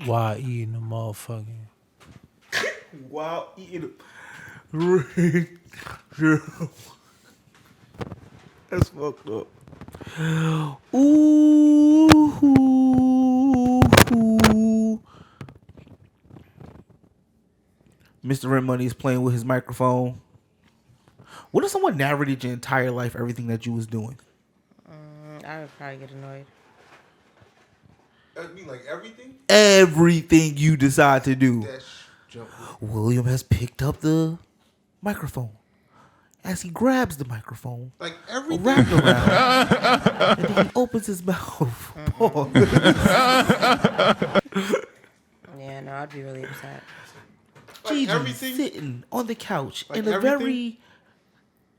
While eating the motherfucking. While eating. That's fucked up. Ooh. Mr. Rent Money is playing with his microphone. What if someone narrated your entire life, everything that you was doing? I would probably get annoyed. I mean, like everything? Everything you decide to do. William has picked up the microphone. As he grabs the microphone, like everything, wrapped around, and then he opens his mouth. Yeah, no, I'd be really upset. Gigi sitting on the couch in a very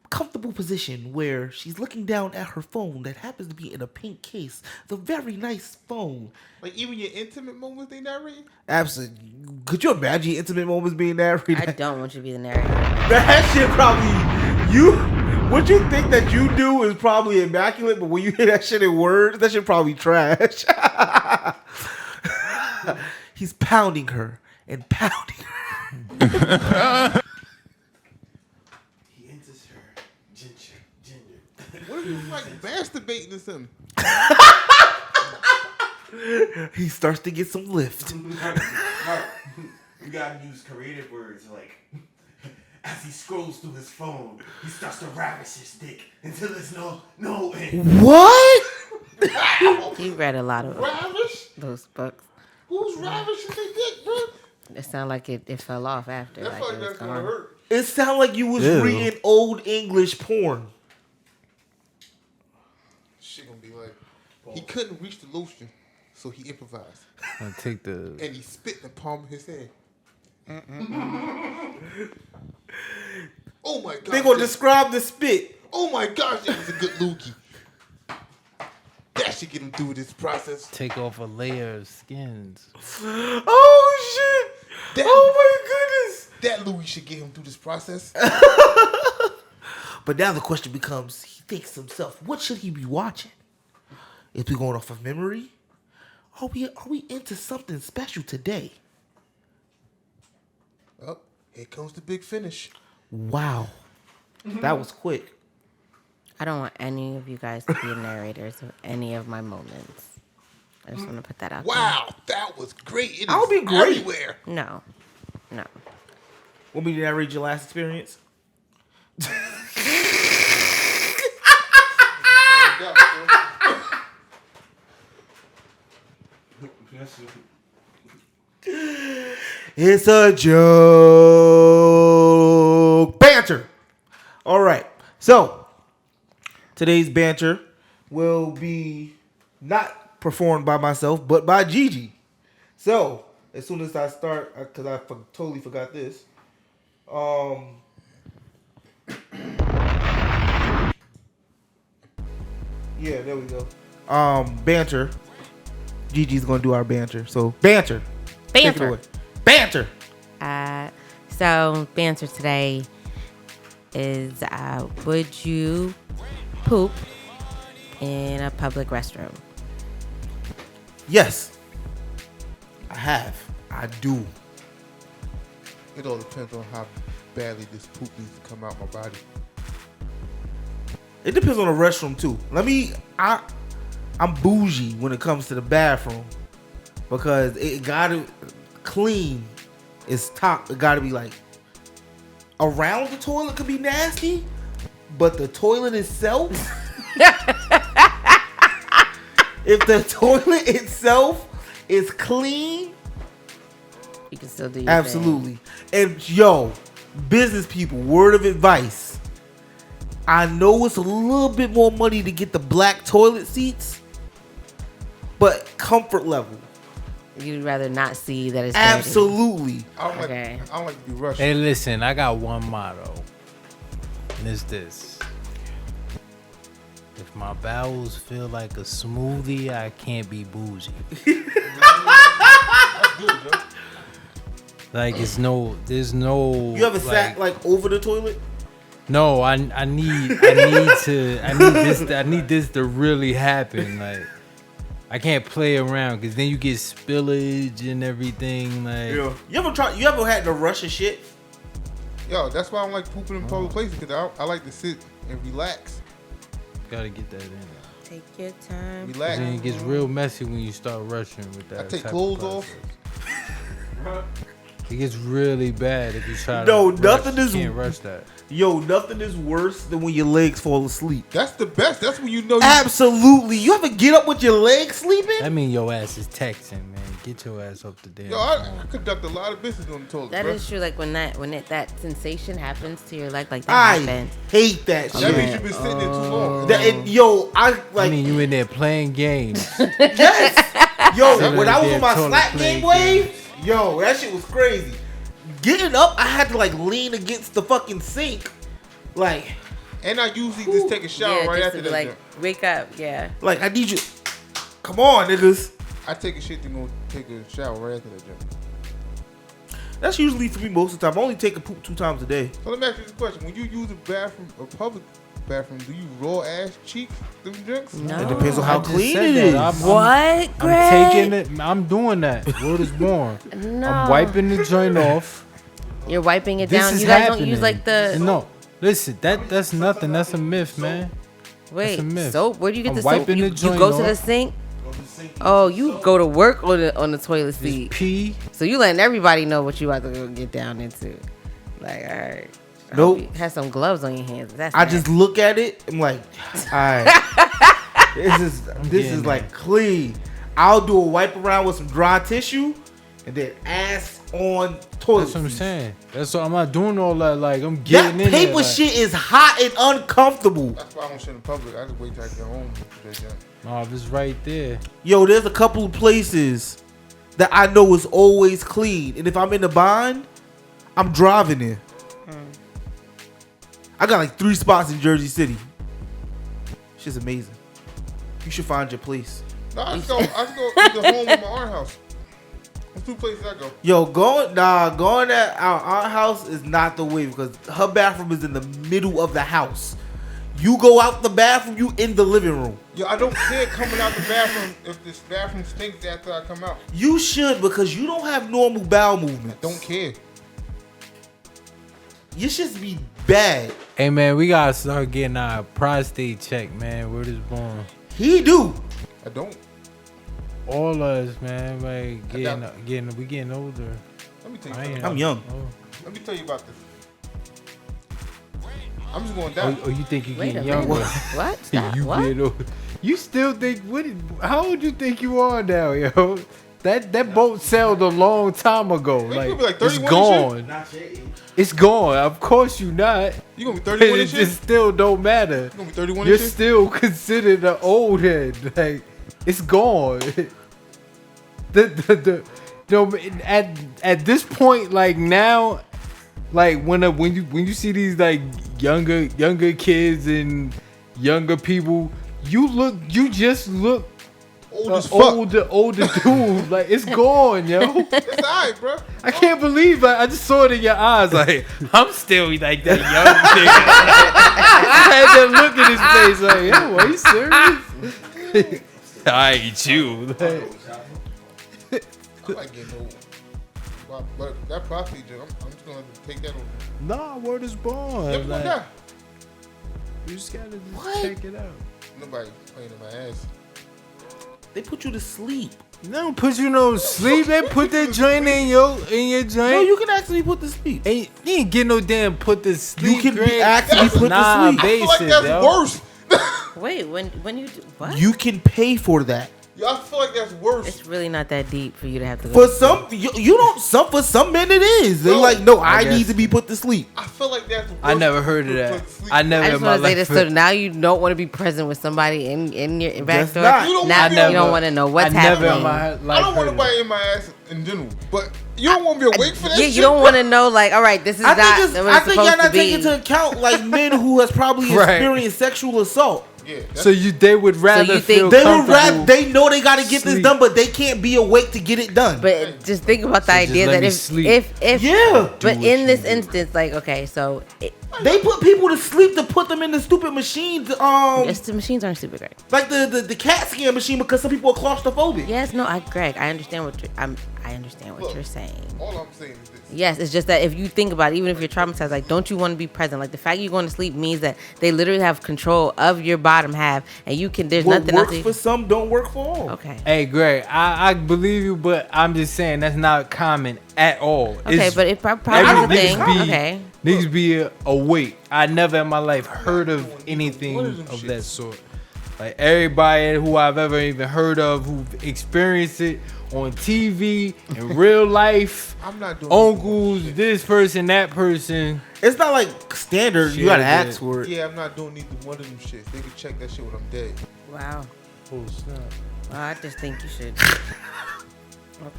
comfortable position where she's looking down at her phone that happens to be in a pink case. The very nice phone. Like even your intimate moments they narrate? Absolutely. Could you imagine your intimate moments being narrated? I don't want you to be the narrator. That shit probably what you think that you do is probably immaculate, but when you hear that shit in words, that shit probably trash. He's pounding her and pounding her. He enters her gender. What if you like masturbating or something? He starts to get some lift. Mark, you gotta use creative words like, as he scrolls through his phone, he starts to ravish his dick until there's no end. What? You read a lot of Ravish? those books. Who's ravishing their dick, bro? It sounded like it fell off after. That fuck that's gonna hurt. It sounded like you was reading old English porn. Shit gonna be like, he couldn't reach the lotion, so he improvised. I'll take the. And he spit in the palm of his hand. Oh my god. They gonna describe the spit. Oh my gosh, that was a good loogie. That should get him through this process. Take off a layer of skins. Oh shit. Oh my goodness. That loogie should get him through this process. But now the question becomes, he thinks to himself, what should he be watching? Is we going off of memory? Are we into something special today? Oh, here comes the big finish. Wow. That was quick. I don't want any of you guys to be narrators of any of my moments. I just want to put that out there. Wow, that was great. It I'll be great. Everywhere. No. Want me to narrate your last experience? It's a joke. Banter. All right. So, today's banter will be not performed by myself, but by Gigi. So, as soon as I start, because I totally forgot this. Yeah, there we go. Banter. Gigi's gonna do our banter. So, banter. Take it away. Banter. So banter today is would you poop in a public restroom? Yes. I have. I do. It all depends on how badly this poop needs to come out my body. It depends on the restroom too. I'm bougie when it comes to the bathroom because it gotta clean. It's top. It gotta be like around the toilet could be nasty, but the toilet itself. If the toilet itself is clean, you can still do your absolutely. Thing. And yo, business people, word of advice. I know it's a little bit more money to get the black toilet seats, but comfort level. You'd rather not see that it's absolutely. I don't like to be rushed. Hey, listen, I got one motto, and it's this: if my bowels feel like a smoothie, I can't be bougie. That's good, Joe. Like there's no. You ever sat like over the toilet? No, I need this to really happen. Like I can't play around because then you get spillage and everything. Like, Yeah. You ever had to rush a shit? Yo, that's why I don't like pooping in public places, because I like to sit and relax. gotta get that in. Take your time. Relax. Then it gets real messy when you start rushing with that. I take type clothes of off. process. It gets really bad if you try No, to. nothing is. You can't rush that. Yo, nothing is worse than when your legs fall asleep. That's the best. That's when you know you Absolutely. You ever get up with your legs sleeping? That mean your ass is texting, man. Get your ass up to damn. Yo, I conduct a lot of business on the toilet, That bro. is true. Like when that sensation happens to your leg, like that I happened. hate that That shit. means you've been sitting there too long. Yo, I I like. mean, you in there playing games. Yes. Yo, Sitting when I was there on my totally Slack playing game wave, yo, that shit was crazy. Getting up, I had to like lean against the fucking sink. Like, And I usually just take a shower right just after to be that. like jump. wake up. Yeah. I need you. Come on, niggas. I take a shit to go take a shower right after that jump. That's usually for me most of the time. I only take a poop 2 times a day. So let me ask you this question: when you use a bathroom, a public bathroom, do you raw ass cheek them drinks? No. It depends on how I just clean said it that. is. What, Greg? I'm taking it. I'm doing that. Word is born. No. I'm wiping the joint off. You're wiping it This down. is You guys happening. don't use like the No, listen. That's nothing. That's a myth, man. wait a myth. soap. Where do you get I'm the soap? wiping You, the you joint go to the off. sink. Oh, you go to work on the toilet Just seat. pee. So you letting everybody know what you about to go get down into. Like, all right. I Nope. hope you have some gloves on your hands. That's I nasty. just look at it. I'm like, all right. this getting is like clean. I'll do a wipe around with some dry tissue, and then ass on toilet. That's what I'm seat. saying. That's what I'm not doing all that. Like I'm That getting in paper there, like, shit is hot and uncomfortable. That's why I don't shit in public. I just wait till I get home. To that jump. Oh, if it's right there. Yo, there's a couple of places that I know is always clean, and if I'm in the bind, I'm driving there. I got like 3 spots in Jersey City. Shit's amazing. You should find your place. No, I just go either home or my aunt house. There's 2 places I go. Yo, going at our aunt house is not the way because her bathroom is in the middle of the house. You go out the bathroom, you in the living room. Yo, I don't care coming out the bathroom if this bathroom stinks after I come out. You should because you don't have normal bowel movements. Don't care. Your shit be bad. Hey man, we gotta start getting our prostate checked, man. Word is born. He do. I don't. All of us, man. Like I we getting older. Let me tell you I something. ain't- I'm young. Oh. Let me tell you about this. I'm just going Oh, down. oh, you think you Wait a getting minute. younger? What? Stop. You What? getting older. You still think how old you think you are now, yo? That boat sailed a long time ago. you Like, gonna be like it's 31 and gone. It's gone. Of course you not. You gonna be 31 It and shit? just still don't matter. You gonna be 31 You're and shit? still considered an old head. Like it's gone. At this point, like now, like when you see these like younger kids and younger people, you just look Old as fuck. older dude. Like it's gone, yo. It's alright, bro. I can't believe I just saw it in your eyes. Like I'm still like that young nigga. I had that look in his face. Like, yo, are you serious? I ain't you. Like, I like getting old. But that prostate jump, I'm just gonna take that over. nah, word is born. Never gonna Like, die. you just gotta What? check it out. Nobody playing in my ass. They put you to sleep. They don't put you no sleep. They put that joint in your No, joint. you can actually put to sleep. Ain't you ain't get no damn put to sleep. can be Greg. actually That's put to nah, sleep. I feel like basic, that's yo. worse. Wait, when you do what? You can pay for that. Yo, I feel like that's worse. It's really not that deep for you to have to go. For to some, you don't. For some men, it is. They No, like, no, I guess. need to be put to sleep. I feel like that's worse. I never heard of than that. put to sleep. I never I in just my want to say life. this. So now you don't want to be present with somebody in your back Just door. not. You don't Now wanna be you on don't the- want to know what's I never in happening. my life I don't want heard of nobody in my ass in general, but you don't want to be awake for that Yeah, shit. you don't bro. want to know. Like, all right, this is I not. think, what I it's think supposed y'all not to be. taking into account like men who has probably Right. experienced sexual assault. Yeah, it. So they would rather you think- feel They would comfortable. rather. They know they got to get this Sleep. done, but they can't be awake to get it done. But just think about the So just idea let that me if sleep. if Yeah. but what in you this do. instance, like, okay, so They put people to sleep to put them in the stupid machines. Yes, the machines aren't super great. Like the CAT scan machine because some people are claustrophobic. Yes, no, Greg, I understand what I understand what you're saying. All I'm saying is this. Yes, it's just that if you think about it, even if you're traumatized, like, don't you want to be present? Like, the fact you're going to sleep means that they literally have control of your bottom half, and you can. There's What nothing works else. for some don't work for all. Okay. Hey, Greg, I believe you, but I'm just saying that's not common at all. Okay, It's, but it probably I is don't a think thing. it's be- Okay. niggas be awake. I never in my life heard of anything What is them of shits? that sort. Like everybody who I've ever even heard of who've experienced it on TV in real life, I'm not doing uncles, shit. this person, that person. It's not like standard. You Shit, gotta yeah. ask for it. Yeah, I'm not doing neither one of them shits. They can check that shit when I'm dead. Wow. Oh snap! Well, I just think you should.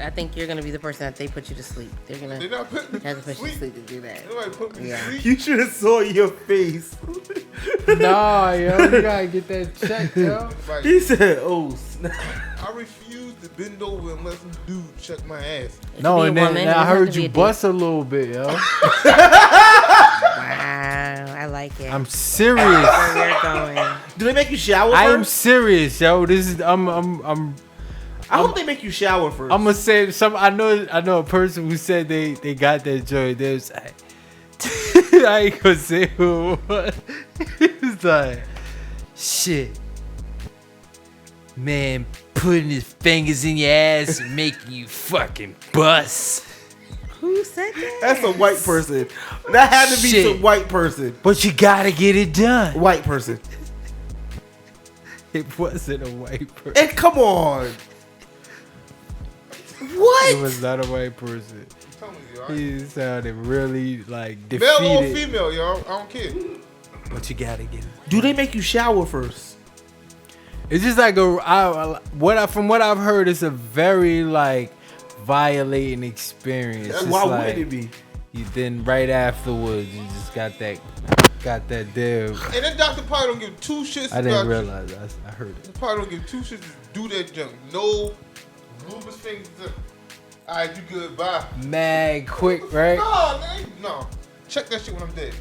I think you're gonna be the person that they put you to sleep. They're gonna They're not putting me have to to put you to sleep. sleep to do that. Nobody put me Yeah. to sleep. You should have saw your face. Nah, yo, you gotta get that checked, yo. Like, He said, "Oh snap." I refuse to bend over and let some dude check my ass. It No, could be and a then woman, and it I doesn't have heard to be you a dude. bust a little bit, yo. Wow, I like it. I'm serious. Where we're going. Do they make you shower I am first? serious, yo. This is I'm I hope they make you shower first. I'm gonna say some. I know a person who said they got that joint. They was like, I ain't gonna say who it was. It's like, shit, man, putting his fingers in your ass and making you fucking bust. Who said that? That's a white person. That had to be Shit. some white person. But you gotta get it done. White person. It wasn't a white person. And come on. It What? was not a white person. I'm telling you, alright? He sounded really like Male or defeated. female, y'all. I don't care. But you gotta get it. Do they make you shower first? It's just like from what I've heard, it's a very like violating experience. It's Why like, wouldn't it be? You then right afterwards, you just got that deal. And then Dr. Probably don't give two shits I didn't about realize. I heard it. He probably don't give two shits to do that junk. No, move his fingers up. Alright, you good, bye. Mad quick, right? No, man, no. Check that shit when I'm dead.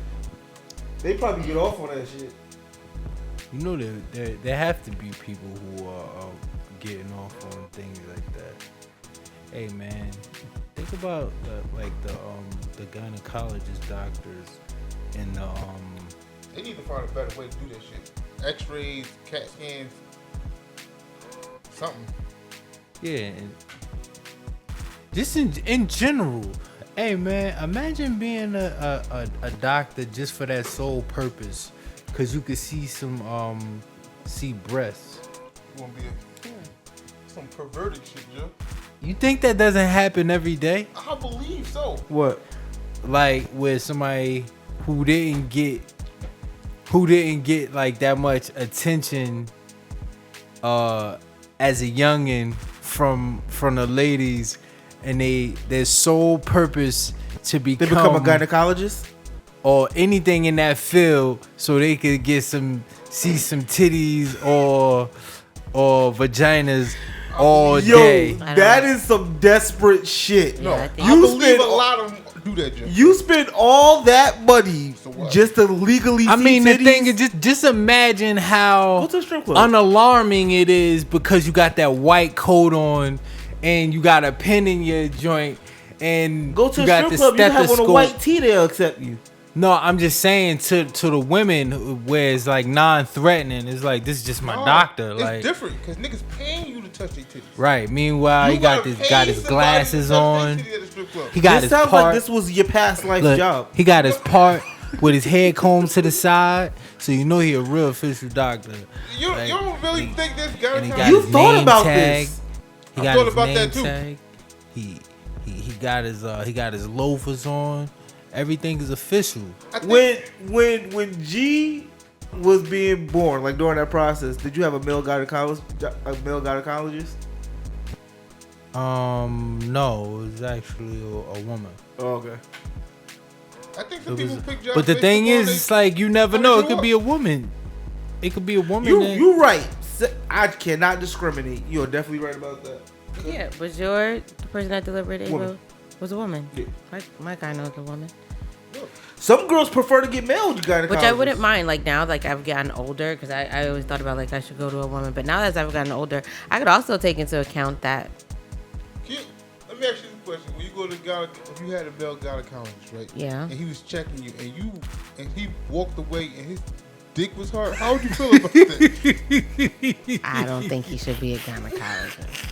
They probably get off on that shit. You know there have to be people who are getting off on things like that. Hey man, think about the gynecologist doctors and the They need to find a better way to do that shit. X-rays, CAT scans, something. yeah, and just in general. Hey man, imagine being a doctor just for that sole purpose, cause you could see see breasts. You wanna be some perverted shit, Joe. You think that doesn't happen every day? I believe so. What? Like with somebody who didn't get like that much attention as a youngin from the ladies, and their sole purpose to They become a gynecologist? or anything in that field so they could see some titties or vaginas all Yo, day. that is some desperate shit. Yeah, I think- I You believe spend a lot of them do that, Joe. You spend all that money So what? just to legally I see mean, the titties? thing is, just imagine how Go to a strip club. unalarming it is because you got that white coat on and you got a pen in your joint and Go to you a got strip the club, you have on a stethoscope. white tee, they'll accept you. No, I'm just saying to the women where it's like non-threatening. It's like, this is just my No, doctor. It's Like, different because niggas paying you to touch their titties. right. Meanwhile, he got gotta his pay his somebody glasses to touch on. their titties at a strip club. He got This his sounds part. like this was your past life Look, job. he got his part with his head combed to the side, so you know he a real official doctor. You Like, don't really think this guy And he got kind You his thought name about tag. this. He I got thought his about name that too. tag. He got his loafers on. Everything is official. I think When G was being born, like during that process, did you have a male gynecologist? No, it was actually a woman. Oh, okay. I think some It people was- pick jobs. but the based thing upon is, they- it's like you never how they know. It grow could up. be a woman. It could be a woman. that- You right. I cannot discriminate. You're definitely right about that. Yeah, but the person that delivered Ava Woman. was a woman. Yeah. My guy knows a woman. Some girls prefer to get male gynecologists. Which I wouldn't mind. Like now, like I've gotten older, because I always thought about like I should go to a woman. But now as I've gotten older, I could also take into account that. Let me ask you a question. When you go to if you had a male gynecologist, right? Yeah. And he was checking you, and he walked away, and his dick was hard. How would you feel about that? I don't think he should be a gynecologist.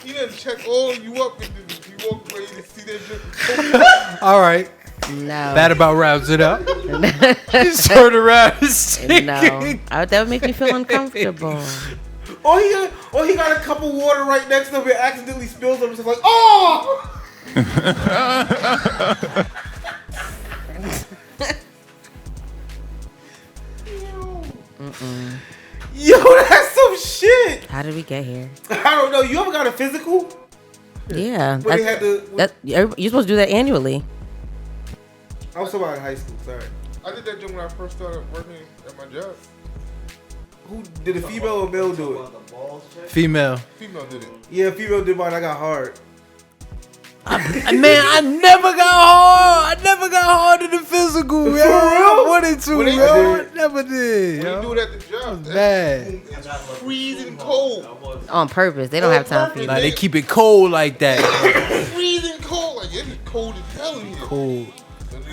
He didn't check all you up, and then he walked away to see that dick. All right. No. That about wraps it up. Just turn around and stick No. it. That would make me feel uncomfortable. Or he got a cup of water right next to him and accidentally spills it. It's like, oh! Yo, that's some shit. How did we get here? I don't know. You ever got a physical? Yeah. Where they had to. You're supposed to do that annually. I was talking about in high school. Sorry. I did that job when I first started working at my job. Who did a female or male do it? Female. Female did it. Yeah, female did mine. I got hard. Man, I never got hard. I never got hard in the physical. Yo. real? I wanted to, When they yo. I did- never did. When yo. you do it at the job, That's bad. it's freezing cold. On purpose. They don't have time for you. Like they keep it cold like that. Freezing cold. Like, it's cold as hell in here. Cold.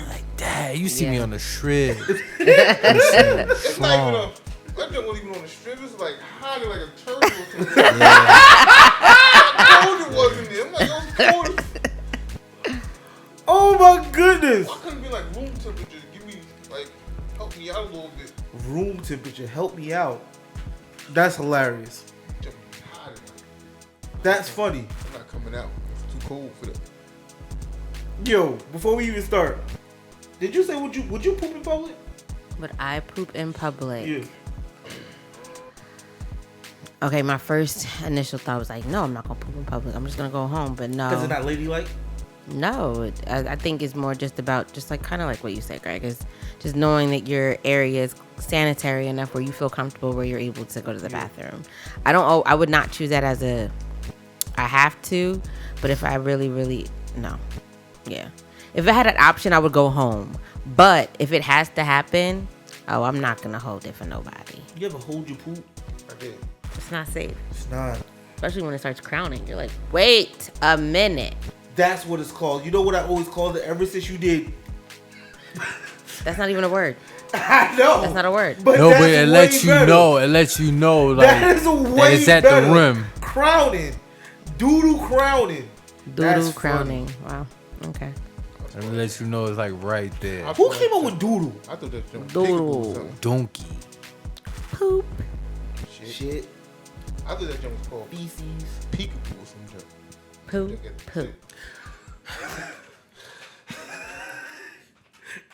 Like that. You see me Yeah. on the shred. It's not even a. That joint wasn't even on the strip. It's like hot like a turtle. How cold it was in there. I'm like, it was cold. Oh my goodness. Why couldn't it be like room temperature? Give me, like, help me out a little bit. Room temperature. Help me out. That's hilarious. Just hot in here. That's funny. I'm not coming out. It's too cold for that. Yo, before we even start, did you say would you poop in public? Would I poop in public? Yeah. Okay, my first initial thought was like, no, I'm not gonna poop in public. I'm just gonna go home. But no. Because it's not ladylike? No, I think it's more just about just like kind of like what you said, Greg, is just knowing that your area is sanitary enough where you feel comfortable where you're able to go to the bathroom. I would not choose that as I have to, but if I really, no. Yeah. If I had an option, I would go home. But if it has to happen, I'm not going to hold it for nobody. You ever hold your poop? I did. It's not safe. It's not. Especially when it starts crowning. You're like, wait a minute. That's what it's called. You know what I always called it ever since you did? That's not even a word. I know. That's not a word. But No, that's but it way lets you better. know. It lets you know. Like, That is a way it's at better. the rim. Crowning. Doodle crowning. Doodle That's crowning. Wow. Okay. It lets you know it's like right there. Who came up with doodle? I thought that joint was Doodle. peekaboo or something. Donkey. Poop. Shit. I thought that joint was called Feces. peekaboo or some joint. Poop. Poop.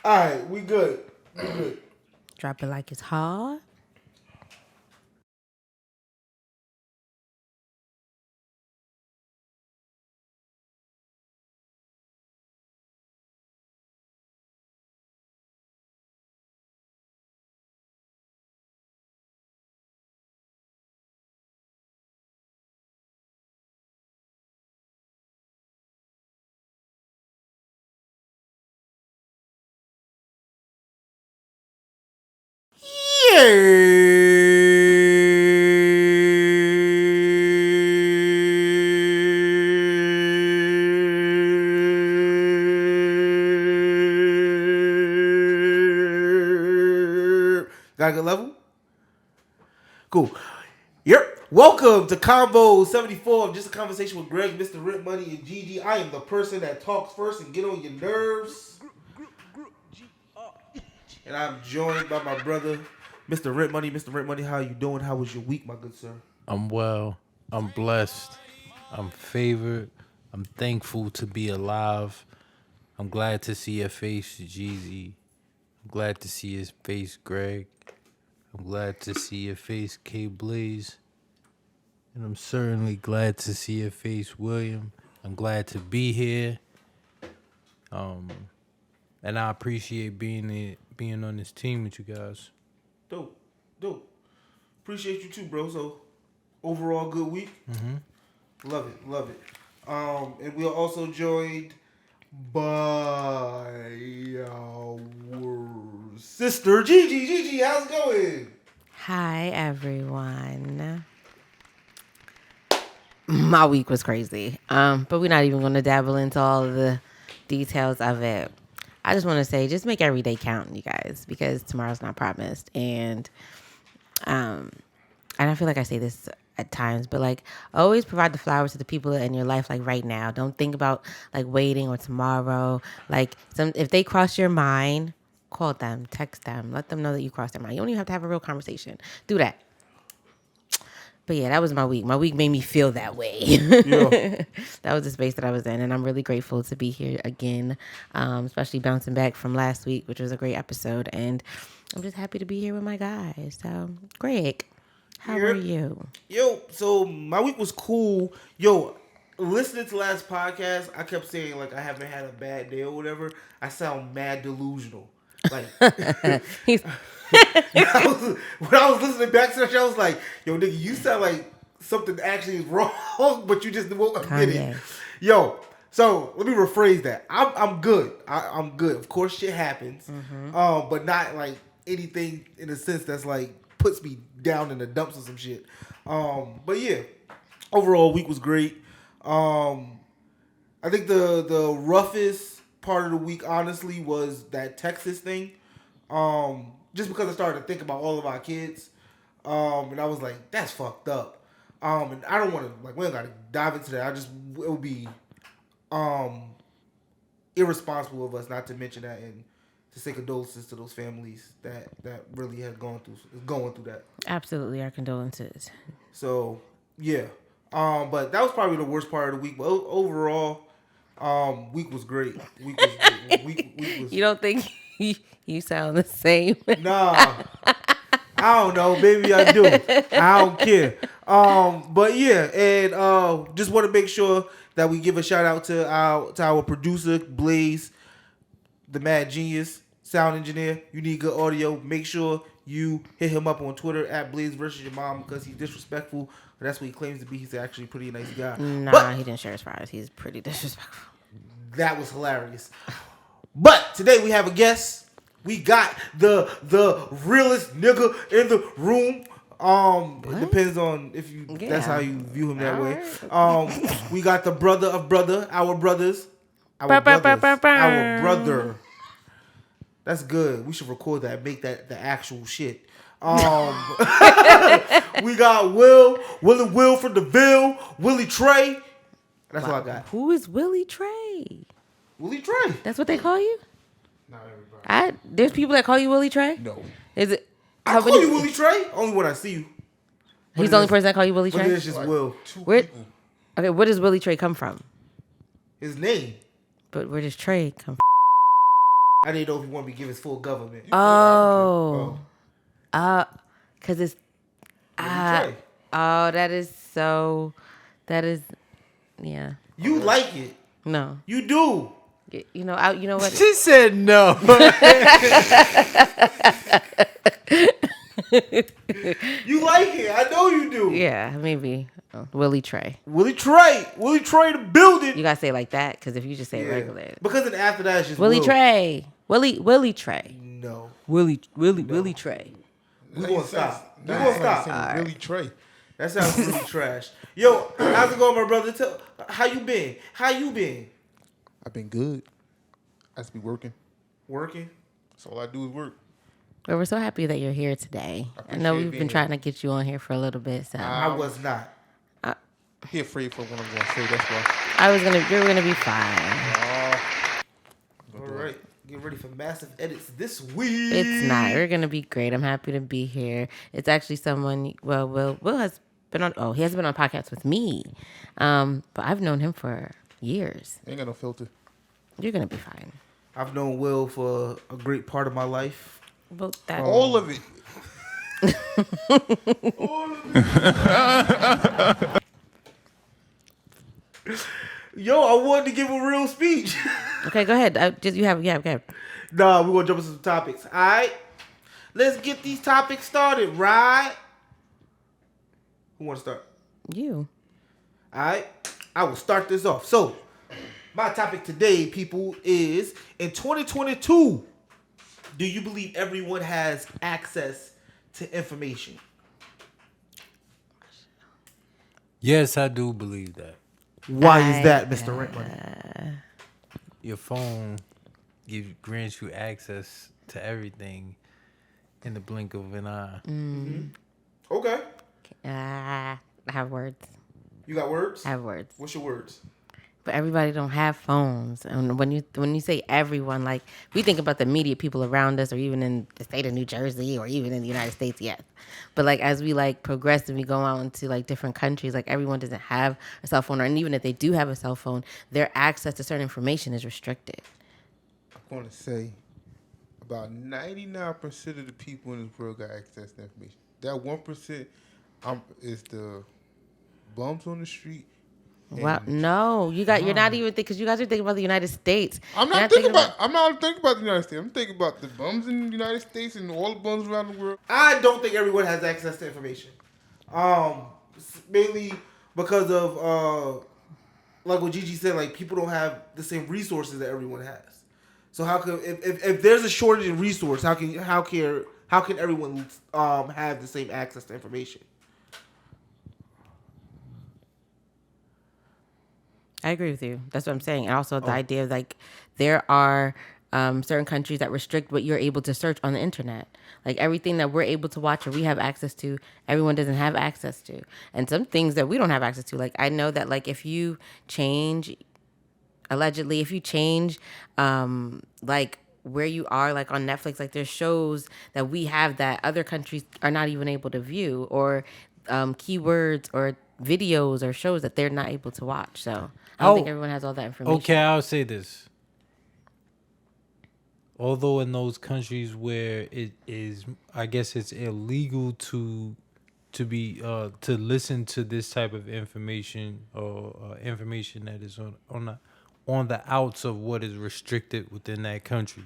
Alright, we good. We good. Drop it like it's hard. Got a good level? Cool. Yep. Welcome to Convo74, just a conversation with Greg, Mr. Rent Money, and Gigi. I am the person that talks first and get on your nerves. And I'm joined by my brother, Mr. Rent Money. Mr. Rent Money, how you doing? How was your week, my good sir? I'm well. I'm blessed. I'm favored. I'm thankful to be alive. I'm glad to see your face, Jeezy. I'm glad to see his face, Greg. I'm glad to see your face, K Blaze. And I'm certainly glad to see your face, William. I'm glad to be here. And I appreciate being on this team with you guys. Dope. Appreciate you too, bro. So, overall, good week. Love it. And we are also joined by our sister Gigi. Gigi, how's it going? Hi, everyone. My week was crazy. But we're not even going to dabble into all of the details of it. I just want to say, just make every day count, you guys, because tomorrow's not promised. And I feel like I say this at times, but like always provide the flowers to the people in your life, like right now. Don't think about like waiting or tomorrow. Like if they cross your mind, call them, text them, let them know that you crossed their mind. You don't even have to have a real conversation. Do that. But yeah, that was my week. My week made me feel that way. Yeah. That was the space that I was in, and I'm really grateful to be here again, especially bouncing back from last week, which was a great episode. And I'm just happy to be here with my guys. So, Greg, how are you? Yo, so my week was cool. Yo, listening to last podcast, I kept saying like I haven't had a bad day or whatever. I sound mad delusional. Like when I was listening back to that show, I was like, yo, nigga, you sound like something actually is wrong, but you just won't admit it. Yo, so let me rephrase that. I'm good. I'm good. Of course, shit happens, but not like anything in a sense that's like puts me down in the dumps or some shit. But yeah, overall week was great. I think the roughest part of the week, honestly, was that Texas thing. Just because I started to think about all of our kids, and I was like, that's fucked up. And I don't want to, like, we don't got to dive into that. It would be irresponsible of us not to mention that and to say condolences to those families that really have going through that. Absolutely, our condolences. So, yeah. But that was probably the worst part of the week. But overall, week was great. Week was. You don't think you sound the same? Nah. I don't know. Maybe I do. I don't care. But yeah, and just want to make sure that we give a shout out to our producer, Blaze, the mad genius, sound engineer. You need good audio. Make sure you hit him up on Twitter at Blaze versus your mom because he's disrespectful. But that's what he claims to be. He's actually a pretty nice guy. Nah, he didn't share his fries. He's pretty disrespectful. That was hilarious. But today we have a guest. We got the realest nigga in the room. It depends on if you that's how you view him that way. Right. We got the brother of brother, our brother. That's good. We should record that, make that the actual shit. We got Willie from the Ville, Willie Trey. That's what I got. Who is Willie Trey? Willie Trey. That's what they call you? Not everybody. There's people that call you Willie Trey? No. Is it? I call you Willie Trey only when I see you. He's the only person that call you Willie Trey? But it's just like Will. Okay, where does Willie Trey come from? His name. But where does Trey come from? I didn't know if you want me to give his full government. Because it's... Trey. Oh, that is... Yeah. You like it. No. You do. You know what? She said no. You like it. I know you do. Yeah, maybe. Willie Trey. Willie Trey the building. You gotta say it like that, because if you just say it regular. Because then after that, it's just Willie Trey. Willie Trey. No. Willie Trey. We're going to stop. Right. Willie Trey. That sounds really trash. Yo, how's it going, my brother? How you been? I've been good. I just be working. Working? That's all I do is work. Well, we're so happy that you're here today. I know we've been trying to get you on here for a little bit. So I was not. He afraid for what I'm going to say. That's why. You're gonna be fine. All right. Get ready for massive edits this week. It's not. We're gonna be great. I'm happy to be here. It's actually someone. Well, Will has been on. Oh, he hasn't been on podcasts with me. But I've known him for years. Ain't got no filter. You're gonna be fine. I've known Will for a great part of my life. Well, that all of it. Yo, I wanted to give a real speech. Okay, go ahead. Go ahead. Nah, we're gonna jump into some topics. All right, let's get these topics started. Right? Who want to start? You. All right, I will start this off. So, My topic today, people, is in 2022, do you believe everyone has access to information? Yes, I do believe that. Why is that, Mr. Rent Money? Your phone grants you access to everything in the blink of an eye. Okay. I have words. You got words? I have words. What's your words? But everybody don't have phones. And when you say everyone, like we think about the immediate people around us, or even in the state of New Jersey, or even in the United States, yes. But like as we like progress and we go out into like different countries, like everyone doesn't have a cell phone, and even if they do have a cell phone, their access to certain information is restricted. I'm going to say about 99% of the people in this world got access to information. That 1% is the bums on the street. Well, no, you're not even thinking, because you guys are thinking about the United States. I'm not thinking about the United States. I'm thinking about the bums in the United States and all the bums around the world. I don't think everyone has access to information. Mainly because of like what Gigi said, like people don't have the same resources that everyone has. So how can if there's a shortage in resource, how can everyone have the same access to information? I agree with you. That's what I'm saying. And also the idea of like there are certain countries that restrict what you're able to search on the internet. Like everything that we're able to watch or we have access to, everyone doesn't have access to. And some things that we don't have access to. Like I know that like if you change, allegedly, if you change like where you are, like on Netflix, like there's shows that we have that other countries are not even able to view, or keywords or videos or shows that they're not able to watch. So I don't think everyone has all that information. Okay, I'll say this. Although in those countries where it is, I guess it's illegal to listen to this type of information, or information that is on the outs of what is restricted within that country.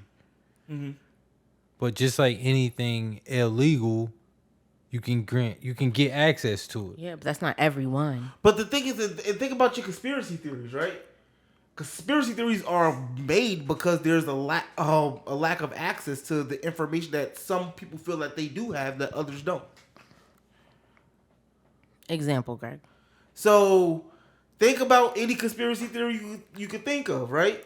Mm-hmm. But just like anything illegal, you can get access to it. Yeah, but that's not everyone. But the thing is, think about your conspiracy theories, right? Conspiracy theories are made because there's a lack of access to the information that some people feel that they do have that others don't. Example, Greg. So think about any conspiracy theory you could think of, right?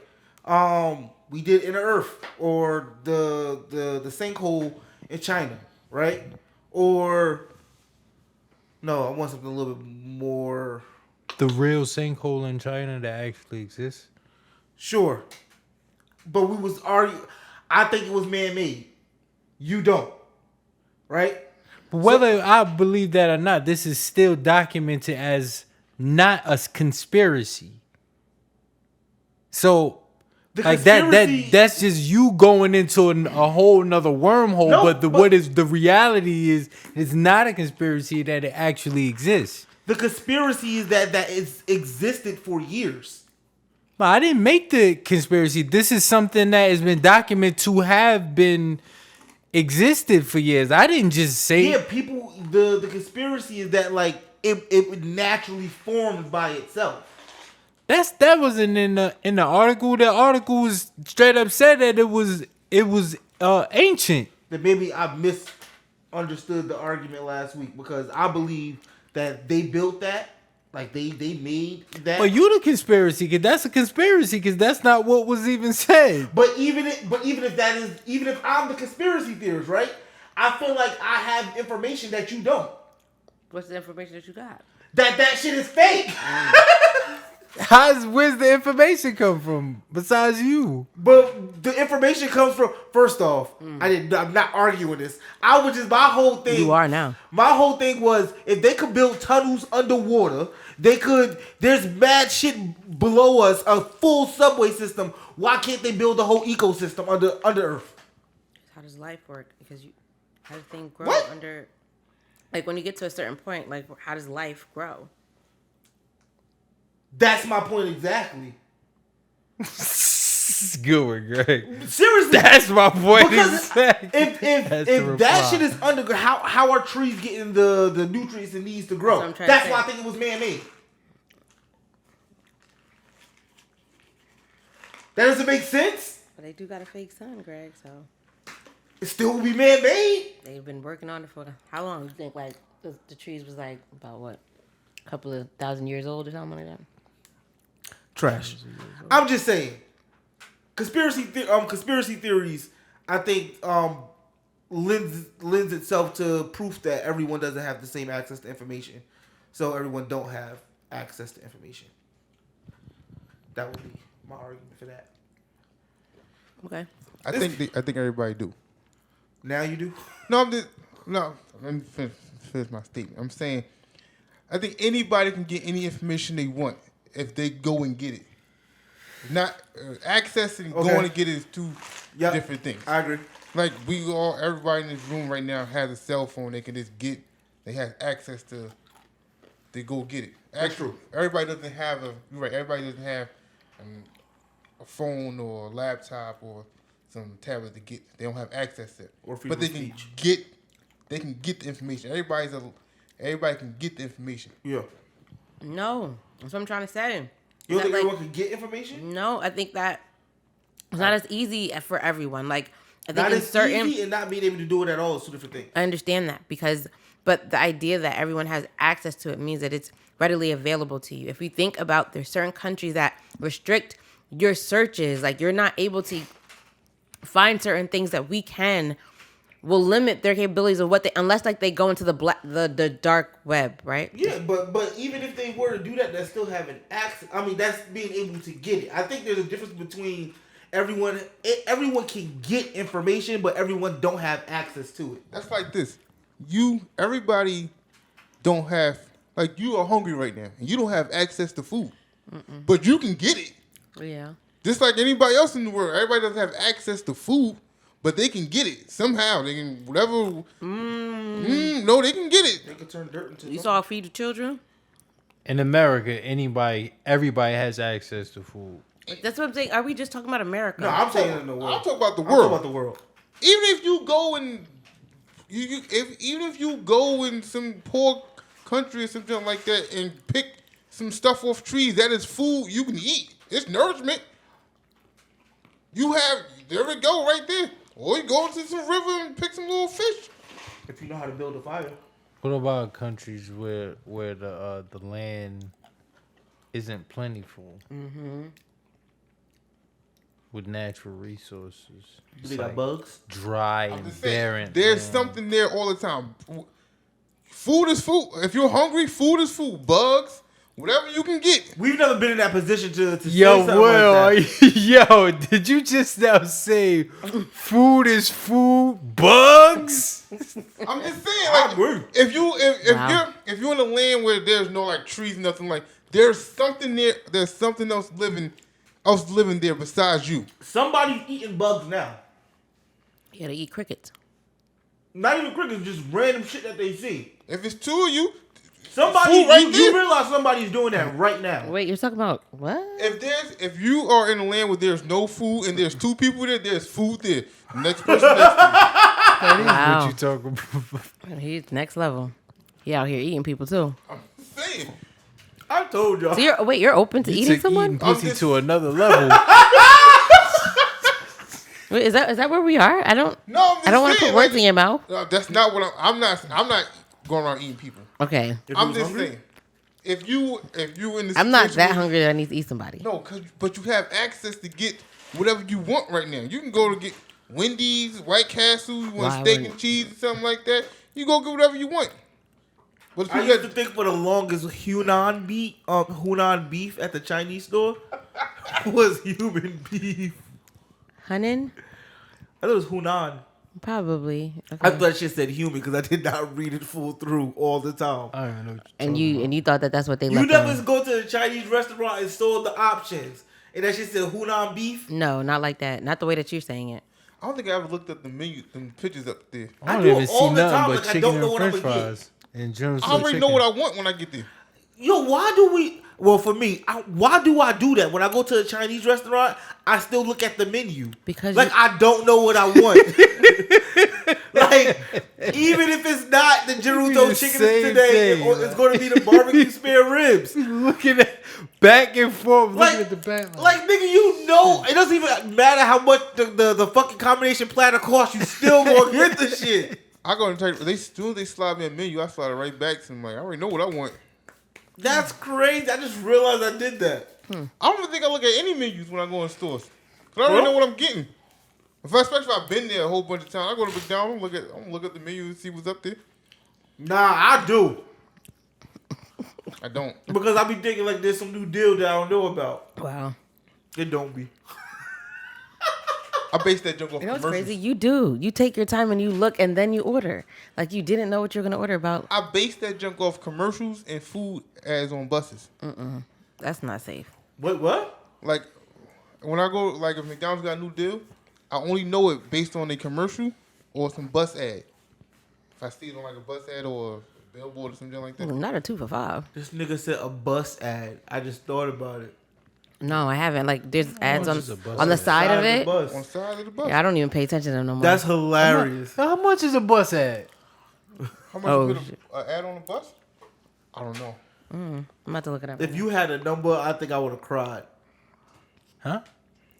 We did Inner Earth, or the sinkhole in China, right? Or no, I want something a little bit more. The real sinkhole in China that actually exists? Sure. But we was arguing. I think it was man-made. You don't. Right? But whether I believe that or not, this is still documented as not a conspiracy. So, like that's just you going into a whole nother wormhole. No, but what is the reality is it's not a conspiracy that it actually exists. The conspiracy is that it's existed for years. No, I didn't make the conspiracy. This is something that has been documented to have been existed for years. I didn't just say. Yeah, people. The conspiracy is that like it naturally formed by itself. That wasn't in the article. The article was straight up said that it was ancient. That maybe I misunderstood the argument last week, because I believe that they built that, like they made that. But you the conspiracy, because that's a conspiracy, because that's not what was even said. But even if I'm the conspiracy theorist, right? I feel like I have information that you don't. What's the information that you got? That shit is fake. Where's the information come from besides you? But the information comes from, first off, I'm not arguing this. My whole thing. You are now. My whole thing was, if they could build tunnels underwater, there's mad shit below us, a full subway system. Why can't they build a whole ecosystem under Earth? How does life work? Because how does things grow What? under, like when you get to a certain point, like how does life grow? That's my point exactly. Good one, Greg. Seriously, that's my point. Because exactly. if that shit is underground, how are trees getting the nutrients it needs to grow? That's why I think it was man-made. That doesn't make sense. But they do got a fake sun, Greg. So It still will be man-made. they've been working on it for how long? You think like the trees was like about what, a couple of thousand years old or something like that? Trash. I'm just saying. Conspiracy theories, I think, lends itself to proof that everyone doesn't have the same access to information. So everyone don't have access to information. That would be my argument for that. Okay. I think everybody do. Now you do? No, let me finish my statement. I'm saying I think anybody can get any information they want if they go and get it. Not access and going to get it is two different things. I agree. Like everybody in this room right now has a cell phone. They can just they have access to. They go get it. That's true. Everybody doesn't have Everybody doesn't have a phone or a laptop or some tablet to get. They don't have access to it. Or freedom but they of can speech. They can get the information. Everybody can get the information. Yeah. No, that's what I'm trying to say. You don't think Like, everyone can get information? no, I think that it's not as easy for everyone. Like I think Not in as certain, easy and not being able to do it at all is two different things. I understand that but the idea that everyone has access to it means that it's readily available to you. If we think about, there's certain countries that restrict your searches, like you're not able to find certain things that we will limit their capabilities of unless like they go into the dark web, right? Yeah, but even if they were to do that, that's still having access. I mean, that's being able to get it. I think there's a difference between everyone can get information, but everyone don't have access to it. That's like this. Everybody don't have, like you are hungry right now and you don't have access to food, but you can get it. Yeah. Just like anybody else in the world, everybody doesn't have access to food, but they can get it somehow. They can whatever. No, they can get it. They can turn dirt into. You saw Feed the Children? In America, everybody has access to food. That's what I'm saying. Are we just talking about America? No, I'm saying in the world. I'm talking about the I'm world. talking about the world. Even if you go and even if you go in some poor country or something like that and pick some stuff off trees, that is food you can eat. It's nourishment. There we go right there. Or you go into some river and pick some little fish. If you know how to build a fire. What about countries where the land isn't plentiful? Mm-hmm. With natural resources. They got bugs? Dry I'm and just saying, barren. there's something there all the time. Food is food. If you're hungry, food is food. Bugs, whatever you can get. We've never been in that position to Yo, say something Will, like that. yo, did you just now say food is food? Bugs? I'm just saying, I like, agree. if you're in a land where there's no like trees, nothing like, there's something there. There's something else living there besides you. Somebody's eating bugs now. You gotta eat crickets. Not even crickets, just random shit that they see. If it's two of you, Somebody, food right you there. realize somebody's doing that right now. Wait, you're talking about what? If you are in a land where there's no food and there's two people there, there's food there. The next person next to you. That is Wow. what you talking about. He's next level. He out here eating people too. I'm saying. I told y'all. So you're open to You eating took someone? eating pussy to another level. Wait, is that where we are? I don't want to put words in your mouth. No, that's not what I'm not going around eating people. Okay. I'm just saying. If you in this I'm not that situation- hungry that I need to eat somebody. No, but you have access to get whatever you want right now. You can go to get Wendy's, White Castle, you want Why steak wouldn't- and cheese or something like that. You go get whatever you want. But if I you used to got, think for the longest Hunan beef at the Chinese store was human beef. Hunin? I thought it was Hunan. Probably. Okay. I thought that shit said human because I did not read it full through all the time. I don't even know what and you thought that's what they You left never on. go to a Chinese restaurant and saw the options, and that shit said Hunan beef. No, not like that. Not the way that you're saying it. I don't think I ever looked up the menu, them pictures up there. I I don't do even it see all the nothing time, but like, I chicken don't know and what I'm french gonna get. fries. And German I already know what I want when I get there. Yo, why do we? Well, for me, why do I do that? When I go to a Chinese restaurant, I still look at the menu Because like I don't know what I want. Like, even if it's not the Gerudo chicken today, it's going to be the barbecue spare ribs. Looking at back and forth, Like, looking at the back. like, nigga, you know, it doesn't even matter how much the fucking combination platter costs. You still gonna get the shit. I go and tell you, as soon as they slide me a menu, I slide it right back to them. Like, I already know what I want. That's crazy. I just realized I did that. I don't even think I look at any menus when I go in stores. Cause I already know what I'm getting. Especially if I've been there a whole bunch of times, I go to McDonald's, I'm gonna look at the menu and see what's up there. Nah, I do. I don't. Because I be thinking like there's some new deal that I don't know about. Wow. It don't be. I base that junk off You know what's commercials. crazy? You do. You take your time and you look and then you order. Like you didn't know what you're gonna order about. I base that junk off commercials and food ads on buses. That's not safe. What? Like, when I go, like, if McDonald's got a new deal, I only know it based on a commercial or some bus ad. If I see it on, like, a bus ad or a billboard or something like that. Not a 2 for $5. This nigga said a bus ad. I just thought about it. No, I haven't. Like there's ads much is a bus on the ad? side of the it. bus. On the side of the bus. Yeah, I don't even pay attention to them no more. That's hilarious. How much is a bus ad? How much Oh, you put an ad on the bus? I don't know. I'm about to look it up. If you had a number, I think I would have cried. Huh?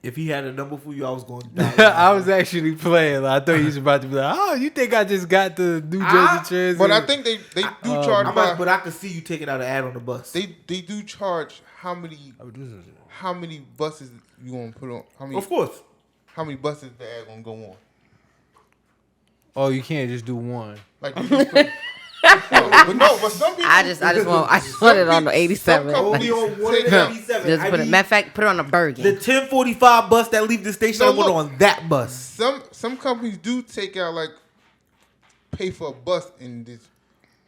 If he had a number for you, I was going to die. I was actually playing. Like, I thought he was about to be like, "Oh, you think I just got the New Jersey Transit?" But I think they do charge But I could see you taking out an ad on the bus. they do charge how many buses you gonna put on? Of course. How many buses the ad gonna go on? Oh, you can't just do one. Like, you just put, but some people. I just want it on the 87. some Only on companies one take and out- 87. Just put it. Matter of fact, put it on a burger. The 1045 bus that leaves the station, No, I went look. on that bus. Some companies do take out, like, pay for a bus and just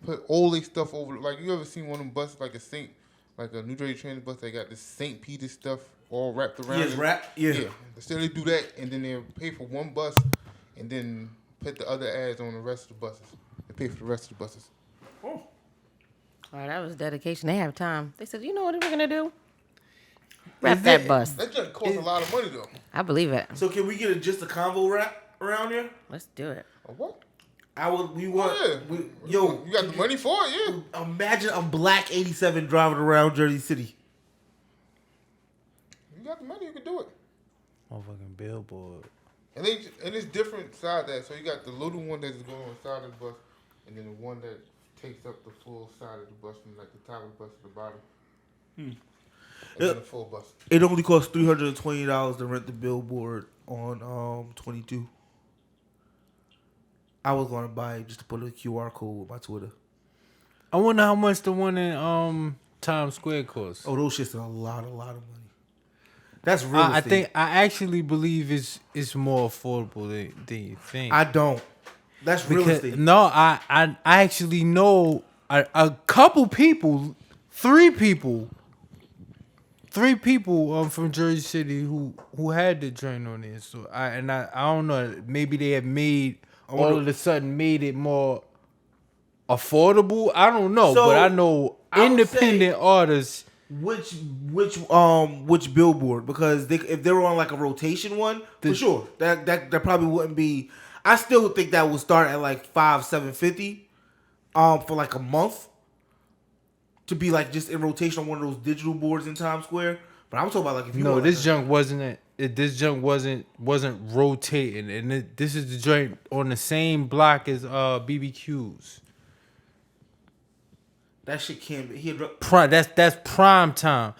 put all their stuff over. Like, you ever seen one of them buses like a New Jersey Transit bus? They got this St. Peter stuff all wrapped around. Yes, it. wrap. Yeah. So they do that, and then they pay for one bus, and then put the other ads on the rest of the buses. They pay for the rest of the buses. Oh, that was dedication. They have time. They said, you know what we're gonna do? Wrap that bus. That just costs a lot of money, though. I believe it. So can we get just a convo wrap around here? Let's do it. A what? We want. Yeah. Yo, You got the money for it, yeah. imagine a black 87 driving around Jersey City. You got the money, you can do it. Motherfucking billboard. And it's different side of that. So you got the little one that's going on the side of the bus, and then the one that takes up the full side of the bus from like the top of the bus to the bottom. And then the full bus. It only costs $320 to rent the billboard on 22. I was gonna buy it just to put a QR code with my Twitter. I wonder how much the one in Times Square costs. Oh, those shits are a lot of money. That's real estate. I think I actually believe it's more affordable than you think. I don't. That's real estate. No, I actually know a couple people, three people from Jersey City who had the joint on there. So I don't know. Maybe they have made all of a sudden made it more affordable. I don't know, So, but I know I would independent artists. Which billboard? Because if they were on like a rotation one, for sure that probably wouldn't be. I still think that would start at like $750, for like a month, to be like just in rotation on one of those digital boards in Times Square. But I'm talking about like if you No, want, this like, junk wasn't it. This junk wasn't rotating, and this is the joint on the same block as BBQs. that shit can't be. That's prime time,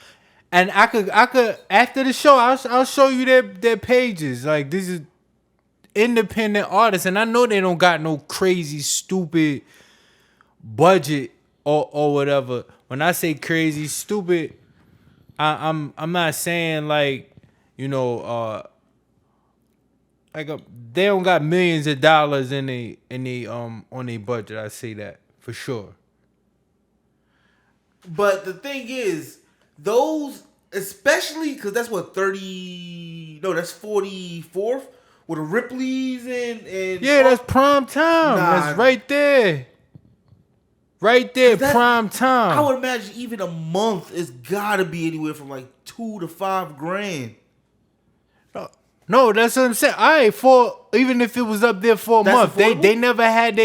and I could after the show I'll show you their pages. Like, this is independent artists, and I know they don't got no crazy stupid budget or whatever. When I say crazy stupid, I'm not saying like, you know, they don't got millions of dollars in they on their budget. I say that for sure. But the thing is, those, especially because that's what 44th with the Ripley's and Yeah, that's prime time. Nah. That's right there. Right there, prime time. I would imagine even a month it's gotta be anywhere from like $2,000 to $5,000. No, that's what I'm saying. All right, even if it was up there for a month, they never had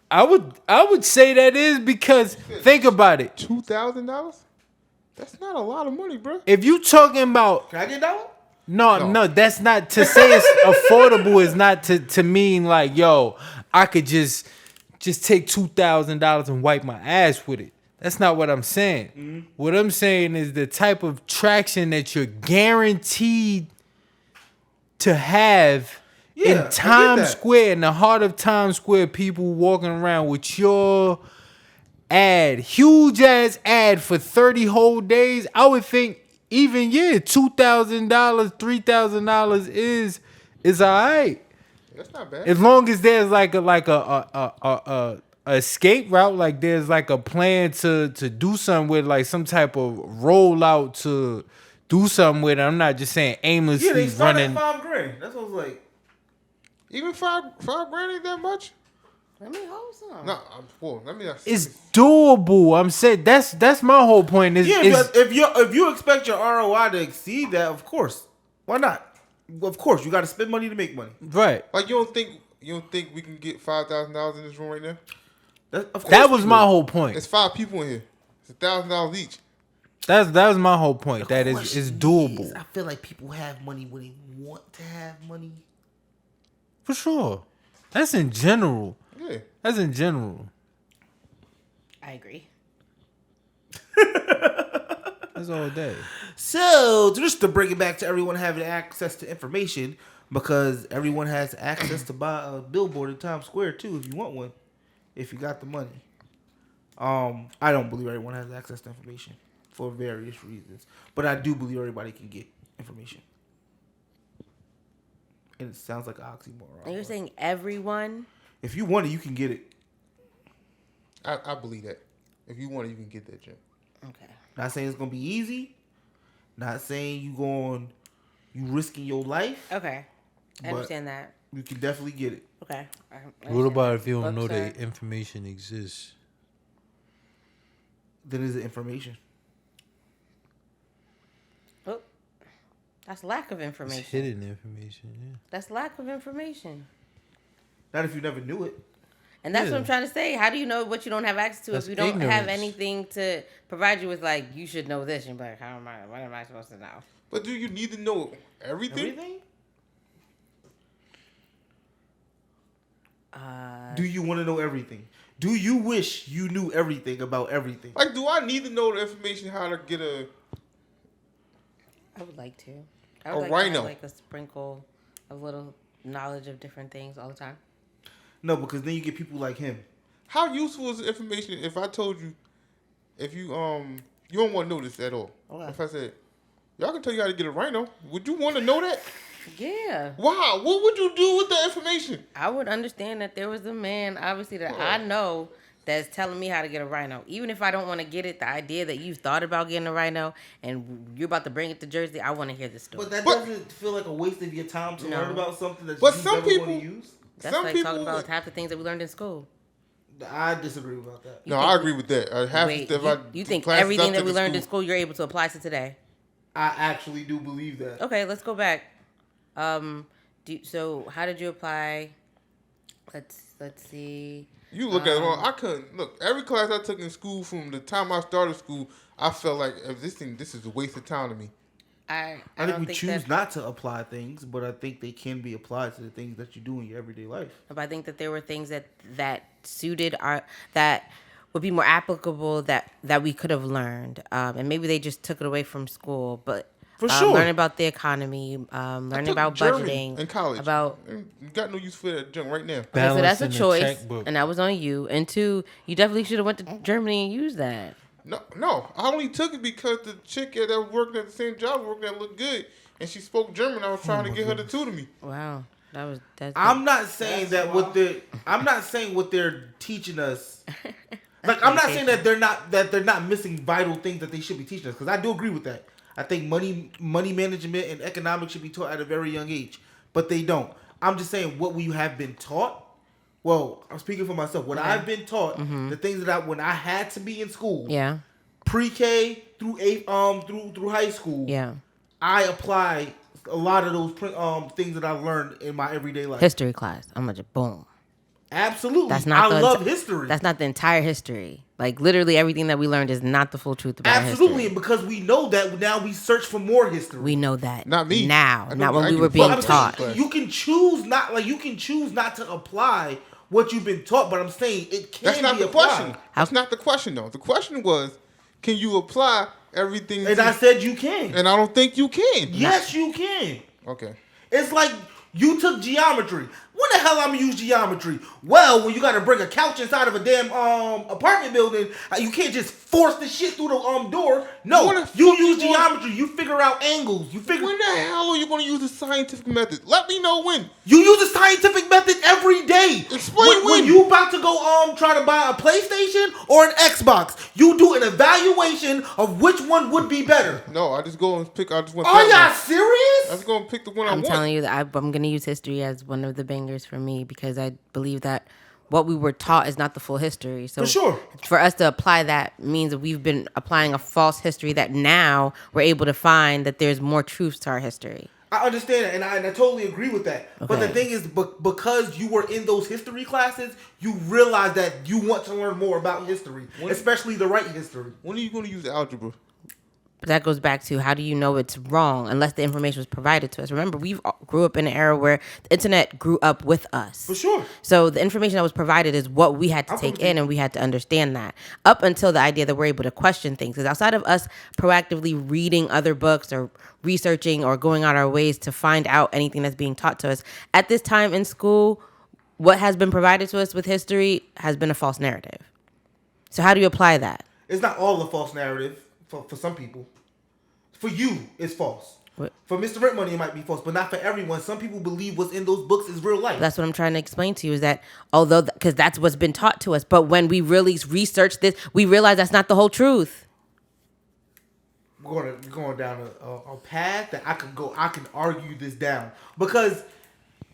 I would say that is because think about it. $2,000? That's not a lot of money, bro. If you talking about, Can I get that one? No, that's not to say it's affordable. Is not to mean like, yo, I could just take $2,000 and wipe my ass with it. That's not what I'm saying. Mm-hmm. What I'm saying is the type of traction that you're guaranteed to have in Times Square, in the heart of Times Square, people walking around with your huge ass ad for 30 whole days. I would think even $2,000, $3,000 is all right. That's not bad. As long as there's like a escape route, like there's like a plan to do something with, like some type of rollout to do something with it. I'm not just saying aimlessly they start running. at $5,000. That's what I was like. Even $5,000 ain't that much. Let me hold some. No, let me. It's doable. I'm saying that's my whole point. If you expect your ROI to exceed that, of course, why not? Of course, you got to spend money to make money. Right. Like you don't think we can get $5,000 in this room right now? That was my whole point. It's 5 people in here. It's $1,000 each. That was my whole point. That is doable. I feel like people have money when they want to have money. For sure. That's in general. Yeah. That's in general. I agree. That's all day. So, just to bring it back to everyone having access to information, because everyone has access to buy a billboard in Times Square too, if you want one, if you got the money. I don't believe everyone has access to information for various reasons, but I do believe everybody can get information. And it sounds like an oxymoron. And you're saying everyone? If you want it, you can get it. I believe that. If you want it, you can get that, Jim. Okay. Not saying it's gonna be easy. Not saying you risking your life. Okay. I understand that. You can definitely get it. Okay. What about if you don't know that information exists? Then is it information? Oh, that's lack of information. It's hidden information, yeah. That's lack of information. Not if you never knew it. And that's what I'm trying to say. How do you know what you don't have access to if you don't have anything to provide you with, like, you should know this? And you're like, what am I supposed to know? But do you need to know everything? Do you want to know everything? Do you wish you knew everything about everything? Like, do I need to know the information how to get a... I would like to. I would rhino. To have, like, a sprinkle of little knowledge of different things all the time. No, because then you get people like him. How useful is the information if I told you, if you don't want to know this at all? Okay. If I said, y'all can tell you how to get a rhino, would you want to know that? Yeah. Wow. What would you do with that information? I would understand that there was a man, obviously, that I know that's telling me how to get a rhino. Even if I don't want to get it, the idea that you've thought about getting a rhino and you're about to bring it to Jersey, I want to hear the story. But that doesn't feel like a waste of your time to learn about something that you never want to use? That's like talking about half the things that we learned in school. I disagree about that. I agree with that. You think everything that we learned in school you're able to apply to today? I actually do believe that. Okay, let's go back. So how did you apply? Let's see. You look at it wrong. I couldn't look. Every class I took in school from the time I started school, I felt like this is a waste of time to me. I think we choose not to apply things, but I think they can be applied to the things that you do in your everyday life. But I think that there were things that suited that would be more applicable that we could have learned, and maybe they just took it away from school. But for sure, learning about the economy, learning about budgeting in college. You got no use for that junk right now. Okay, so that's a choice, and that was on you. And two, you definitely should have went to Germany and used that. No. I only took it because the chick that was working at the same job looked good, and she spoke German. I was trying to get her to tutor me. Wow, I'm not saying I'm not saying what they're teaching us. Like I'm not saying that they're not missing vital things that they should be teaching us, because I do agree with that. I think money management and economics should be taught at a very young age, but they don't. I'm just saying what we have been taught. Well, I'm speaking for myself. What I've been taught, the things that when I had to be in school, pre-K through through high school, I apply a lot of those things that I learned in my everyday life. History class. I'm gonna just boom. Absolutely. That's not I love history. That's not the entire history. Like literally everything that we learned is not the full truth about Absolutely, history. and because we know that, now we search for more history. We know that. Not me. Now, I not know- when I we give were a fuck being about taught. history. You can choose not to apply what you've been taught, but I'm saying it can That's not be the applied. question. That's not the question, though. The question was, can you apply everything? And I said you can. And I don't think you can. Yes, you can. Okay. It's like you took geometry. When the hell I'm gonna use geometry? Well, when you gotta bring a couch inside of a damn apartment building, you can't just force the shit through the door. No, What the you fuck use you want- geometry. You figure out angles. You figure. When the hell are you going to use the scientific method? Let me know when. You use a scientific method every day. Explain when when. you about to go try to buy a PlayStation or an Xbox. You do an evaluation of which one would be better. No, I just go and pick. I just want. Are y'all I serious? just go and pick the one I I'm want. telling you that I'm going to use history as one of the bangers for me because I believe that what we were taught is not the full history. So For sure. for us to apply that means that we've been applying a false history that now we're able to find that there's more truths to our history. I understand it, and I totally agree with that. But the Okay. thing is, because you were in those history classes, you realize that you want to learn more about history, especially the right history. When are you going to use algebra? But that goes back to how do you know it's wrong unless the information was provided to us? Remember, we grew up in an era where the internet grew up with us. For sure. So the information that was provided is what we had to I'm take with you. in, and we had to understand that up until the idea that we're able to question things. Because outside of us proactively reading other books or researching or going out our ways to find out anything that's being taught to us, at this time in school, what has been provided to us with history has been a false narrative. So how do you apply that? It's not all a false narrative for some people. For you, it's false. What? For Mr. Rent Money, it might be false, but not for everyone. Some people believe what's in those books is real life. That's what I'm trying to explain to you is that although, because that's what's been taught to us, but when we really research this, we realize that's not the whole truth. We're going down a path that I can argue this down, because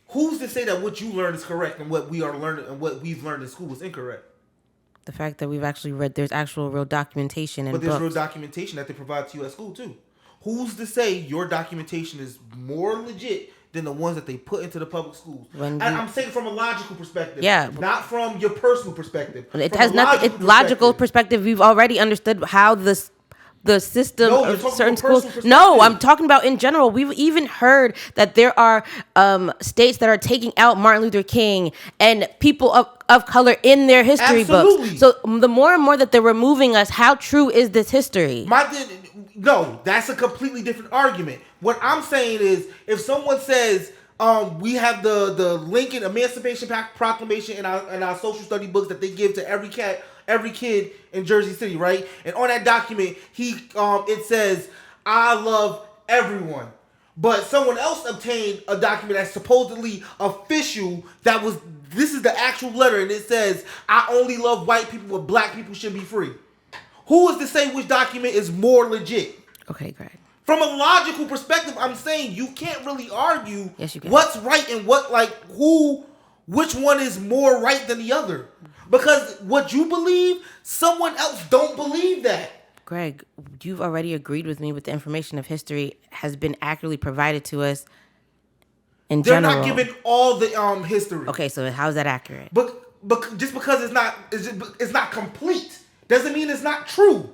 who's to say that what you learned is correct and what we are learning and what we've learned in school is incorrect? The fact that we've actually read, there's actual real documentation in But there's books. real documentation that they provide to you at school too. Who's to say your documentation is more legit than the ones that they put into the public schools? When And you- I'm saying from a logical perspective, Yeah. not from your personal perspective. It From has a nothing. Logical perspective. We've already understood how the system No, you're of talking certain about personal schools. perspective. No, I'm talking about in general. We've even heard that there are states that are taking out Martin Luther King and people of color in their history Absolutely. books. So the more and more that they're removing us, how true is this history? No, that's a completely different argument. What I'm saying is, if someone says we have the Lincoln Emancipation Proclamation in our social study books that they give to every kid in Jersey City, right? And on that document, it says, "I love everyone." But someone else obtained a document that's supposedly official. This is the actual letter, and it says, "I only love white people, but black people should be free." Who is to say which document is more legit? Okay, Greg. From a logical perspective, I'm saying you can't really argue Yes, you can. what's right and which one is more right than the other. Because what you believe, someone else don't believe that. Greg, you've already agreed with me with the information of history has been accurately provided to us in They're general. not giving all the history. Okay, so how's that accurate? But just because it's not complete doesn't mean it's not true.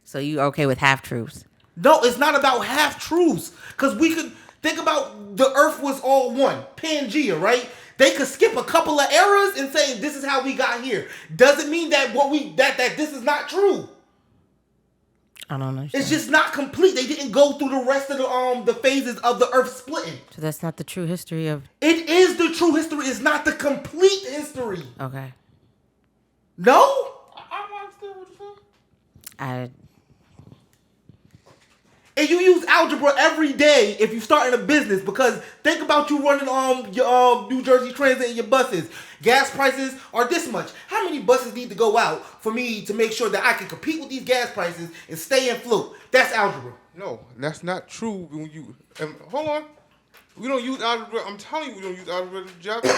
So you okay with half truths? No, it's not about half truths. Because we could think about the earth was all one. Pangea, right? They could skip a couple of eras and say this is how we got here. Doesn't mean that that this is not true. I don't understand. It's just not complete. They didn't go through the rest of the phases of the earth splitting. So that's not the true history of. It is the true history. It's not the complete history. Okay. No? I don't understand what you're saying. And you use algebra every day if you start in a business, because think about you running your New Jersey Transit and your buses. Gas prices are this much. How many buses need to go out for me to make sure that I can compete with these gas prices and stay afloat? That's algebra. No, that's not true. Hold on. We don't use I'm telling you, we don't use out-of-regular jobs.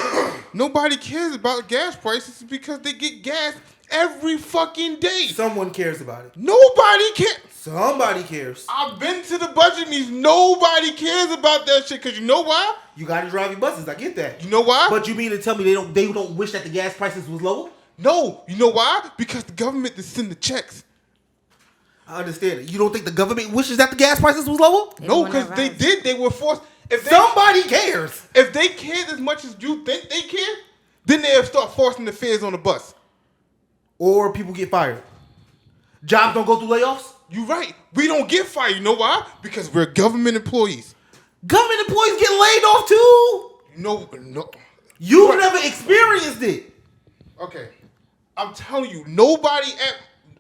Nobody cares about gas prices because they get gas every fucking day. Someone cares about it. Nobody cares. Somebody cares. I've been to the budget meetings. Nobody cares about that shit because you know why? You got to drive your buses. I get that. You know why? But you mean to tell me they don't wish that the gas prices was lower? No. You know why? Because the government to send the checks. I understand it. You don't think the government wishes that the gas prices was lower? No, because they did. They were forced. If Somebody cares. If they cared as much as you think they care, then they'll start forcing the fares on the bus. Or people get fired. Jobs don't go through layoffs? You're right. We don't get fired. You know why? Because we're government employees. Government employees get laid off too. No. You've never experienced it. Okay. I'm telling you, nobody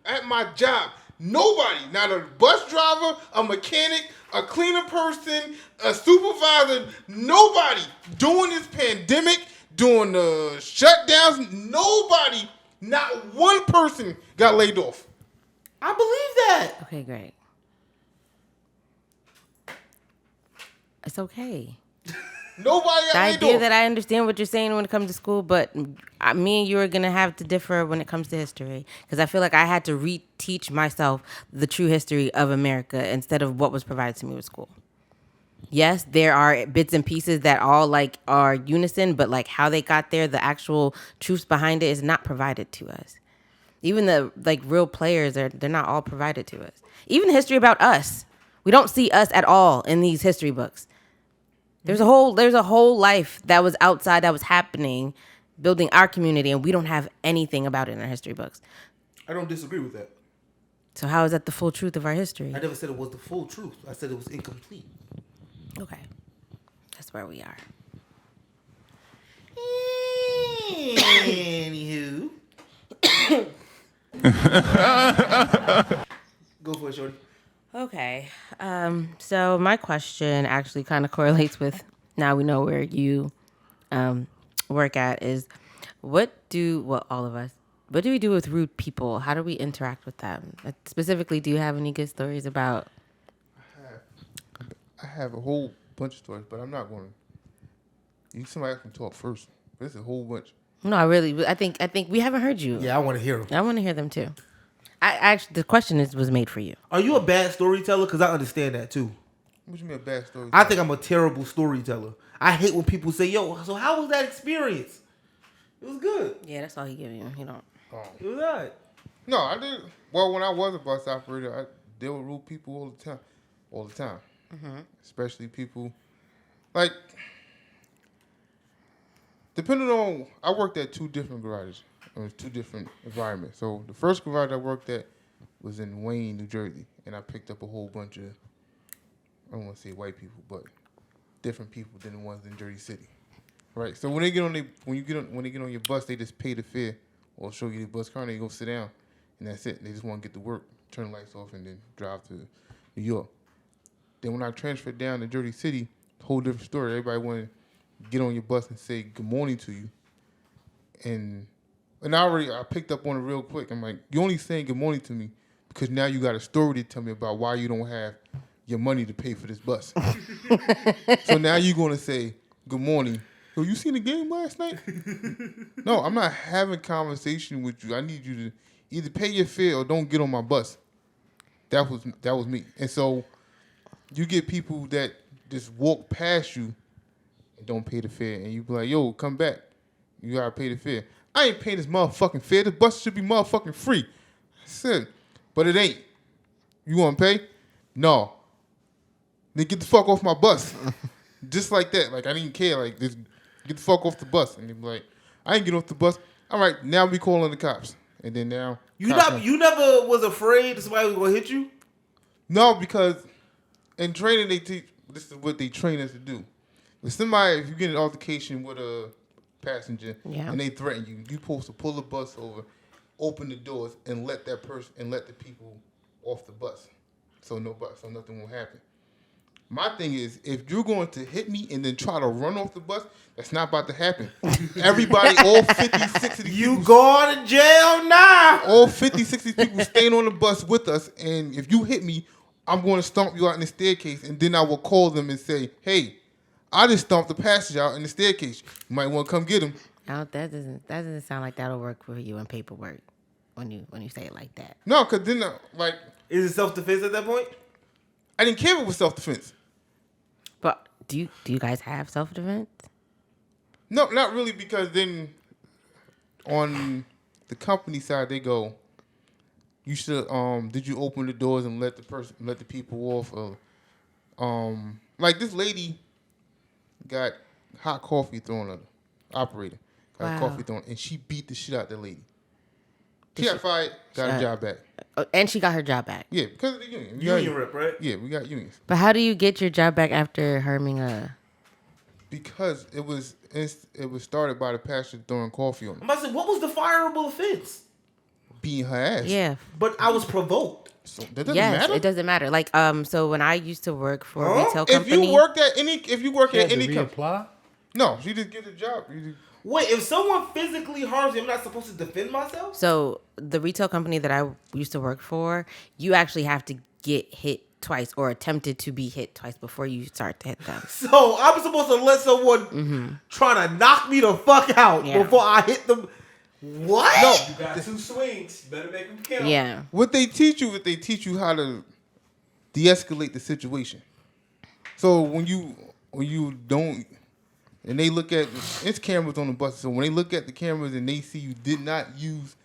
at my job, nobody, not a bus driver, a mechanic, a cleaner person, a supervisor, nobody during this pandemic, during the shutdowns, nobody, not one person got laid off. I believe that. Okay, great. It's okay. Nobody got The laid idea off. that I understand what you're saying when it comes to school, but me and you are going to have to differ when it comes to history. Because I feel like I had to reteach myself the true history of America instead of what was provided to me with school. Yes, there are bits and pieces that all like are unison, but like how they got there, the actual truths behind it is not provided to us. Even the like real players they're not all provided to us. Even history about us. We don't see us at all in these history books. There's a whole life that was outside that was happening, building our community, and we don't have anything about it in our history books. I don't disagree with that. So how is that the full truth of our history? I never said it was the full truth. I said it was incomplete. Okay. That's where we are. Anywho. Go for it, shorty. Okay. So my question actually kind of correlates with now we know where you work at is what do we do with rude people? How do we interact with them? Specifically, do you have any good stories about? I have a whole bunch of stories, but I'm not going to. Somebody else can talk first. There's a whole bunch. No, I think we haven't heard you. Yeah, I want to hear them. I want to hear them too. I actually, the question was made for you. Are you a bad storyteller? Because I understand that too. What you mean a bad story? I think I'm a terrible storyteller. I hate when people say, "Yo, so how was that experience?" It was good. Yeah, that's all he giving you. You don't. It was alright. No, I did. Well, when I was a bus operator, I dealt with rude people all the time. Mm-hmm. Especially people like depending on. I worked at two different garages. It was two different environments. So the first garage I worked at was in Wayne, New Jersey, and I picked up a whole bunch of I don't want to say white people, but different people than the ones in Jersey City. Right. So when they get on your bus, they just pay the fare or show you the bus car and they go sit down, and that's it. They just want to get to work, turn the lights off, and then drive to New York. Then when I transferred down to Jersey City, whole different story. Everybody wanted to get on your bus and say good morning to you, and I picked up on it real quick. I'm like, you only saying good morning to me because now you got a story to tell me about why you don't have your money to pay for this bus. So now you're going to say good morning. So you seen the game last night? No, I'm not having conversation with you. I need you to either pay your fare or don't get on my bus. That was me. And so you get people that just walk past you and don't pay the fare, and you be like, yo, come back. You gotta pay the fare. I ain't paying this motherfucking fare. The bus should be motherfucking free. I said, but it ain't. You want to pay? No. Then get the fuck off my bus. Just like that. Like, I didn't care. Like, just get the fuck off the bus. And they be like, I ain't get off the bus. All right, now we calling the cops. And then now. You never was afraid that somebody was going to hit you? No, because in training, they teach, this is what they train us to do. If you get an altercation with a passenger and they threaten you, you're supposed to pull the bus over, open the doors, and let that person and let the people off the bus. So nothing will happen. My thing is, if you're going to hit me and then try to run off the bus, that's not about to happen. Everybody, all 50, 60 people. You going to jail now. All 50, 60 people staying on the bus with us, and if you hit me, I'm going to stomp you out in the staircase, and then I will call them and say, hey, I just stomped the passage out in the staircase. You might want to come get him. That doesn't sound like that'll work for you in paperwork when you say it like that. No, because then, like, Is it self-defense at that point? I didn't care if it was self-defense. But do you guys have self-defense? No, not really, because then on the company side, they go, you should, did you open the doors and let the people off? Like this lady got hot coffee thrown at her, operator. Got coffee thrown, and she beat the shit out of the lady. She got fired, got her job back. And she got her job back. Yeah, because of the union. Union rep, right? Yeah, we got unions. But how do you get your job back after harming a... Because it was started by the pastor throwing coffee on her, I'm about to say, what was the fireable offense? beating her ass. Yeah. But I was provoked. So that doesn't Yes, matter. it doesn't matter. Like, so when I used to work for a retail If company... you work at any company, reapply? no, she just get a job. Wait, if someone physically harms me, I'm not supposed to defend myself? So the retail company that I used to work for, you actually have to get hit twice or attempted to be hit twice before you start to hit them. So I'm supposed to let someone try to knock me the fuck out before I hit them? What? No, You got 2 swings. You better make them count. Yeah. what they teach you how to de-escalate the situation. So when you don't, and they look at, it's cameras on the bus. So when they look at the cameras and they see you did not use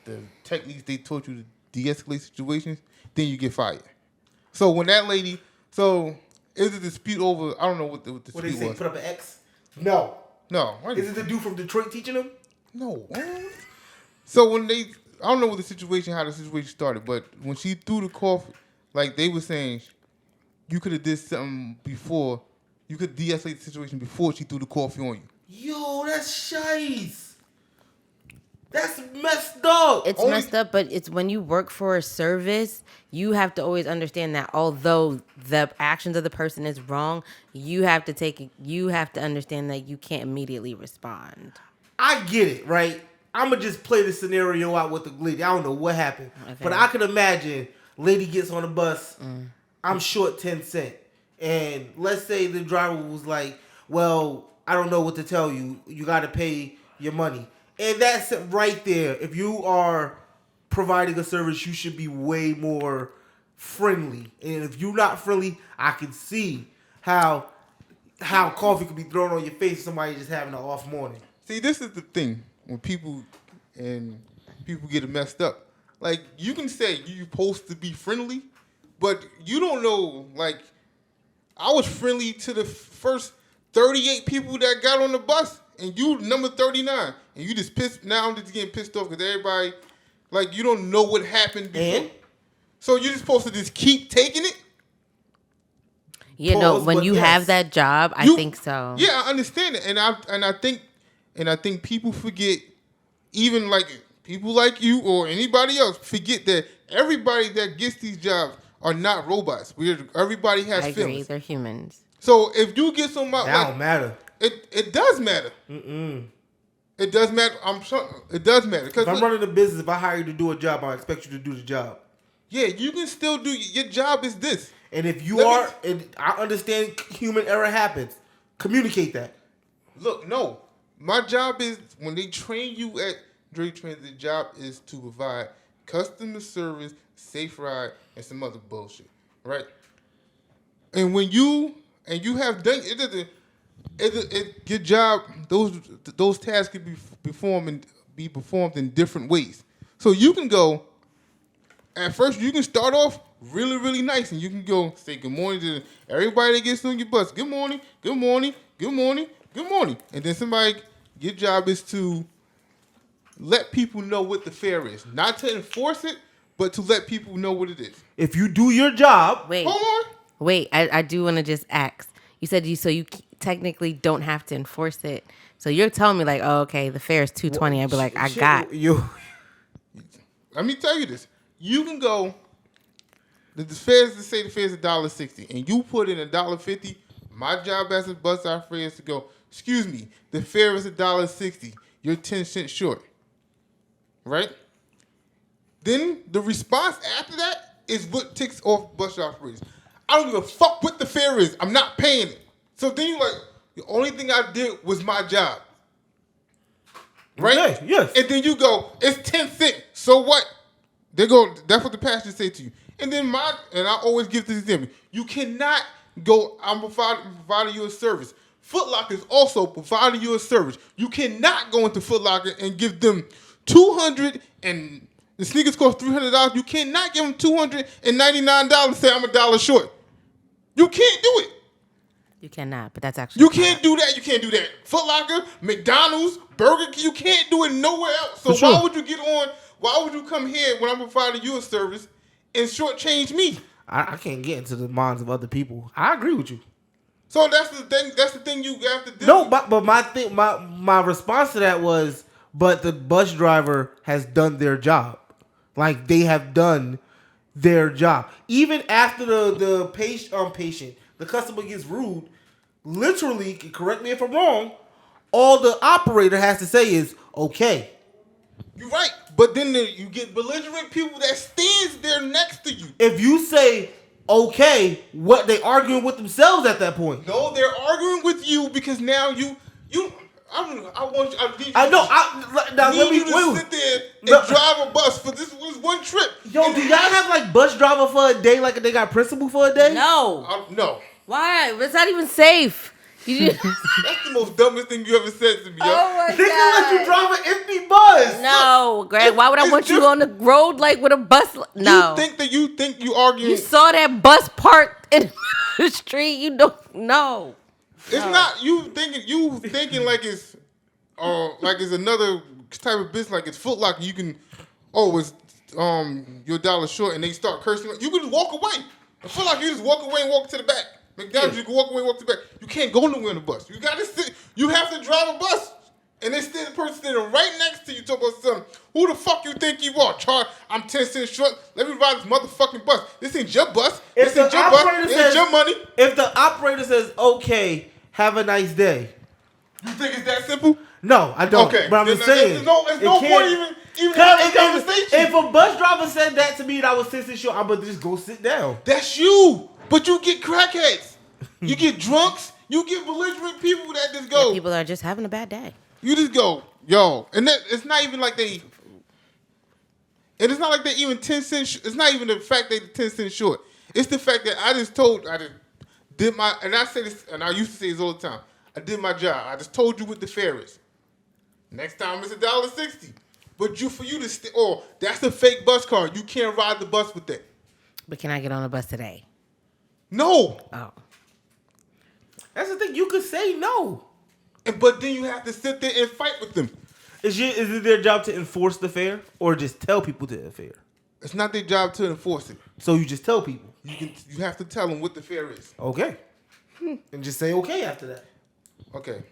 the techniques they taught you to de-escalate situations, then you get fired. So when that lady, it was a dispute over, I don't know what the What dispute they say? was. Put up an X? No. No. Is it the dude from Detroit teaching them? No. So when I don't know how the situation started, but when she threw the coffee, like they were saying, you could have did something before, you could de-escalate the situation before she threw the coffee on you. Yo, that's shice. That's messed up. It's messed up, but it's when you work for a service, you have to always understand that although the actions of the person is wrong, you have to understand that you can't immediately respond. I get it, right? I'm going to just play the scenario out with the lady. I don't know what happened. Okay. But I can imagine lady gets on the bus. I'm short 10 cents. And let's say the driver was like, well, I don't know what to tell you. You got to pay your money. And that's it right there. If you are providing a service, you should be way more friendly. And if you're not friendly, I can see how coffee could be thrown on your face. Somebody just having an off morning. See, this is the thing when people get it messed up. Like you can say you're supposed to be friendly, but you don't know. Like I was friendly to the first 38 people that got on the bus. And you number 39, and you just pissed. Now I'm just getting pissed off because everybody, like, you don't know what happened before. And? So you're just supposed to just keep taking it. You know, when you have that job, I think so. Yeah, I understand it, and I think people forget, even like people like you or anybody else forget that everybody that gets these jobs are not robots. Everybody has I agree, feelings. they're humans. So if you get somebody, That don't matter. It does matter. It does matter. I'm sure it does matter. If I'm running a business, if I hire you to do a job, I expect you to do the job. Yeah, you can still do your job. Is this? And if you are, and I understand human error happens, communicate that. Look, no. My job is when they train you at Dre Transit. The job is to provide customer service, safe ride, and some other bullshit, right? And when you have done it. Your job, those tasks can be performed in different ways. So you can go. At first, you can start off really, really nice, and you can go say good morning to everybody that gets on your bus. Good morning, good morning, good morning, good morning. And then your job is to let people know what the fare is, not to enforce it, but to let people know what it is. If you do your job, Wait, Hold on. wait. I do want to just ask. You said you technically don't have to enforce it. So you're telling me like, oh, okay, the fare is $2.20. I'd be like, I got you. Let me tell you this. You can go. The fare is $1.60, and you put in $1.50. My job as a bus operator is to go. Excuse me, the fare is $1.60. You're 10 cents short, right? Then the response after that is what ticks off bus operators. I don't give a fuck what the fare is. I'm not paying it. So then you're like, The only thing I did was my job. Right? Okay, yes. And then you go, it's 10 cents. So what? They go, that's what the pastor say to you. And then and I always give this example. You cannot go, I'm providing you a service. Foot Locker is also providing you a service. You cannot go into Foot Locker and give them $200 and the sneakers cost $300. You cannot give them $299 and say I'm $1 short. You can't do it. You cannot, but that's actually You can't do that. You can't do that. Foot Locker, McDonald's, Burger King, you can't do it nowhere else. So why would you get on? Why would you come here when I'm providing you a service and shortchange me? I can't get into the minds of other people. I agree with you. So that's the thing. That's the thing you have to do. No, but my response to that was, but the bus driver has done their job. Like they have done their job. Even after the patient, the customer gets rude. Literally, correct me if I'm wrong. All the operator has to say is okay. You're right, but then you get belligerent people that stands there next to you. If you say okay, what they arguing with themselves at that point? No, they're arguing with you because now you. I want you. I know. Now let me sit there and drive a bus for this was one trip. Yo, do y'all have like bus driver for a day? Like they got principal for a day? No. No. Why? It's not even safe. That's the most dumbest thing you ever said to me. Oh my They can let God. you drive an empty bus. No, Greg. Why would I want you on the road like with a bus? No. You think you arguing? You saw that bus parked in the street. You don't know. It's not you thinking like it's another type of business, like it's Foot Locker. You can it's you're $1 short and they start cursing. You can just walk away. I feel like you just walk away and walk to the back. McDonald's, you can walk away and walk to the back. You can't go nowhere in the bus. You gotta sit. You have to drive a bus. And they the person standing right next to you talking about something. Who the fuck you think you are? Charge, I'm 10 cents short. Let me ride this motherfucking bus. This ain't your bus. This ain't your bus. It ain't your money. If the operator says, okay, have a nice day. You think it's that simple? No, I don't. Okay. But I'm just saying. There's no point even having a conversation. If a bus driver said that to me and I was 10 cents short, I'm going to just go sit down. That's you. But you get crackheads. You get drunks. You get belligerent people that just go. Yeah, people are just having a bad day. You just go, yo. And it's not even like they. And it's not like they're even 10 cents. It's not even the fact they're 10 cents short. It's the fact that I just did my, and I say this, and I used to say this all the time. I did my job. I just told you what the fare is. Next time it's $1.60. But for you to that's a fake bus card. You can't ride the bus with that. But can I get on a bus today? No. Oh. That's the thing. You could say no. But then you have to sit there and fight with them. Is it their job to enforce the fare or just tell people to fare? It's not their job to enforce it. So you just tell people. You have to tell them what the fare is. Okay. And just say okay after that. Okay.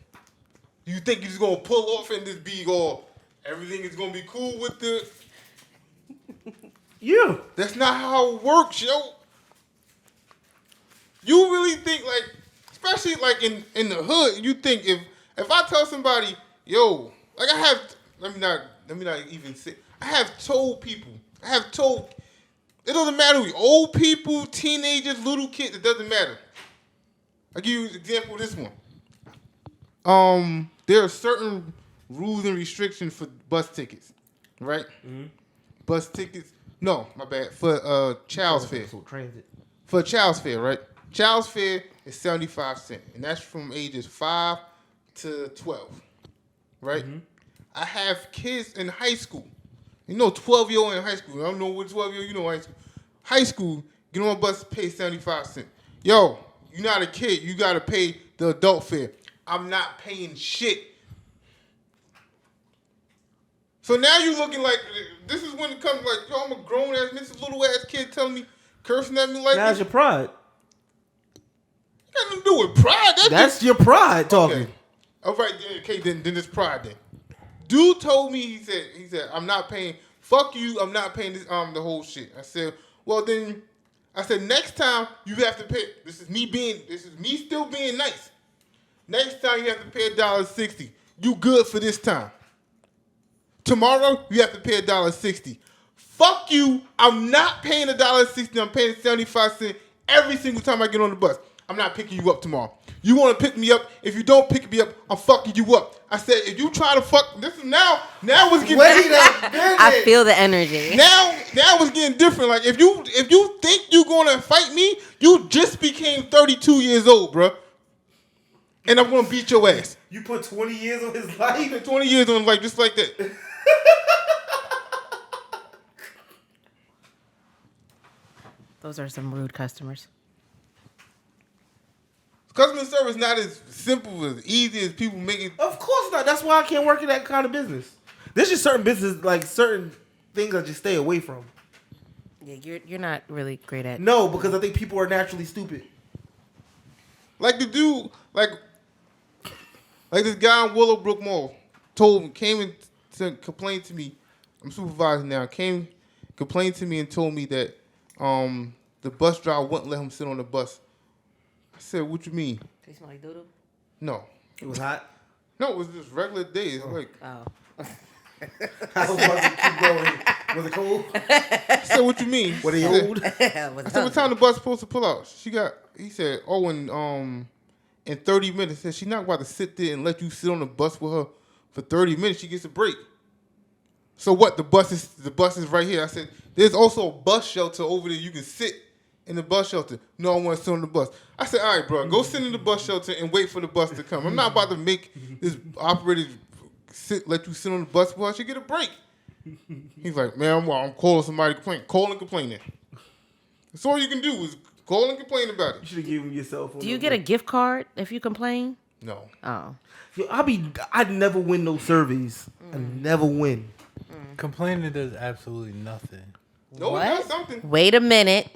You think you're just gonna pull off and just be all everything is gonna be cool with the? Yeah. That's not how it works, yo. You really think especially in the hood, you think if I tell somebody, yo, like I have, let me not even say, I have told people, it doesn't matter who, old people, teenagers, little kids, it doesn't matter. I'll give you an example of this one. There are certain rules and restrictions for bus tickets, right? Mm-hmm. Bus tickets, no, my bad, for child's fare. Transit. For child's fare, right? Child's fare is 75 cents, and that's from ages 5 to 12, right? Mm-hmm. I have kids in high school. 12-year-old in high school. I don't know what 12-year-old, high school. High school, get on a bus, pay 75 cents. Yo, you're not a kid. You got to pay the adult fare. I'm not paying shit. So now you looking like, this is when it comes like, yo, I'm a grown-ass, this little-ass kid telling me, cursing at me like That's your pride. Got nothing to do with pride. That's your pride talking. Okay. All right, okay, then it's pride then. Dude told me, he said, I'm not paying, fuck you, I'm not paying this the whole shit. I said, well then, next time you have to pay, this is me still being nice. Next time you have to pay $1.60. You good for this time. Tomorrow you have to pay $1.60. Fuck you, I'm not paying $1.60, I'm paying 75 cents every single time I get on the bus. I'm not picking you up tomorrow. You want to pick me up? If you don't pick me up, I'm fucking you up. I said, if you try to fuck, this is now it's getting. Wait a minute. I feel the energy. Now it's getting different. Like if you think you're gonna fight me, you just became 32 years old, bro. And I'm gonna beat your ass. You put 20 years on his life? 20 years on his life, just like that. Those are some rude customers. Customer service not as simple, as easy as people make it. Of course not. That's why I can't work in that kind of business. There's just certain business, like certain things I just stay away from. Yeah, you're not really great at. No, because I think people are naturally stupid. Like the dude, like this guy in Willowbrook Mall came in to complain to me. I'm supervising now. Complained to me and told me that the bus driver wouldn't let him sit on the bus. I said, "What you mean?" They smell like doodle? No. It was hot. No, it was just regular days. Like, Oh. I was about to keep going. Was it cold? I said, "What you mean?" Were they I said, old? I said, "What time the bus supposed to pull out?" He said, "Oh, in 30 minutes." I said, "She's not about to sit there and let you sit on the bus with her for 30 minutes. She gets a break." So what? The bus is right here. I said, "There's also a bus shelter over there. You can sit in the bus shelter." "No, I want to sit on the bus." I said, "All right, bro, go sit in the bus shelter and wait for the bus to come. I'm not about to make this operator let you sit on the bus while she get a break." He's like, "Man, I'm calling somebody to complain. Call and complain then. That's all you can do is call and complain about You it." should have given me your cell phone. Do you get a gift card if you complain? No. Oh. Yo, I'd never win those surveys. I never win. Complaining does absolutely nothing. No, What? it does something. Wait a minute.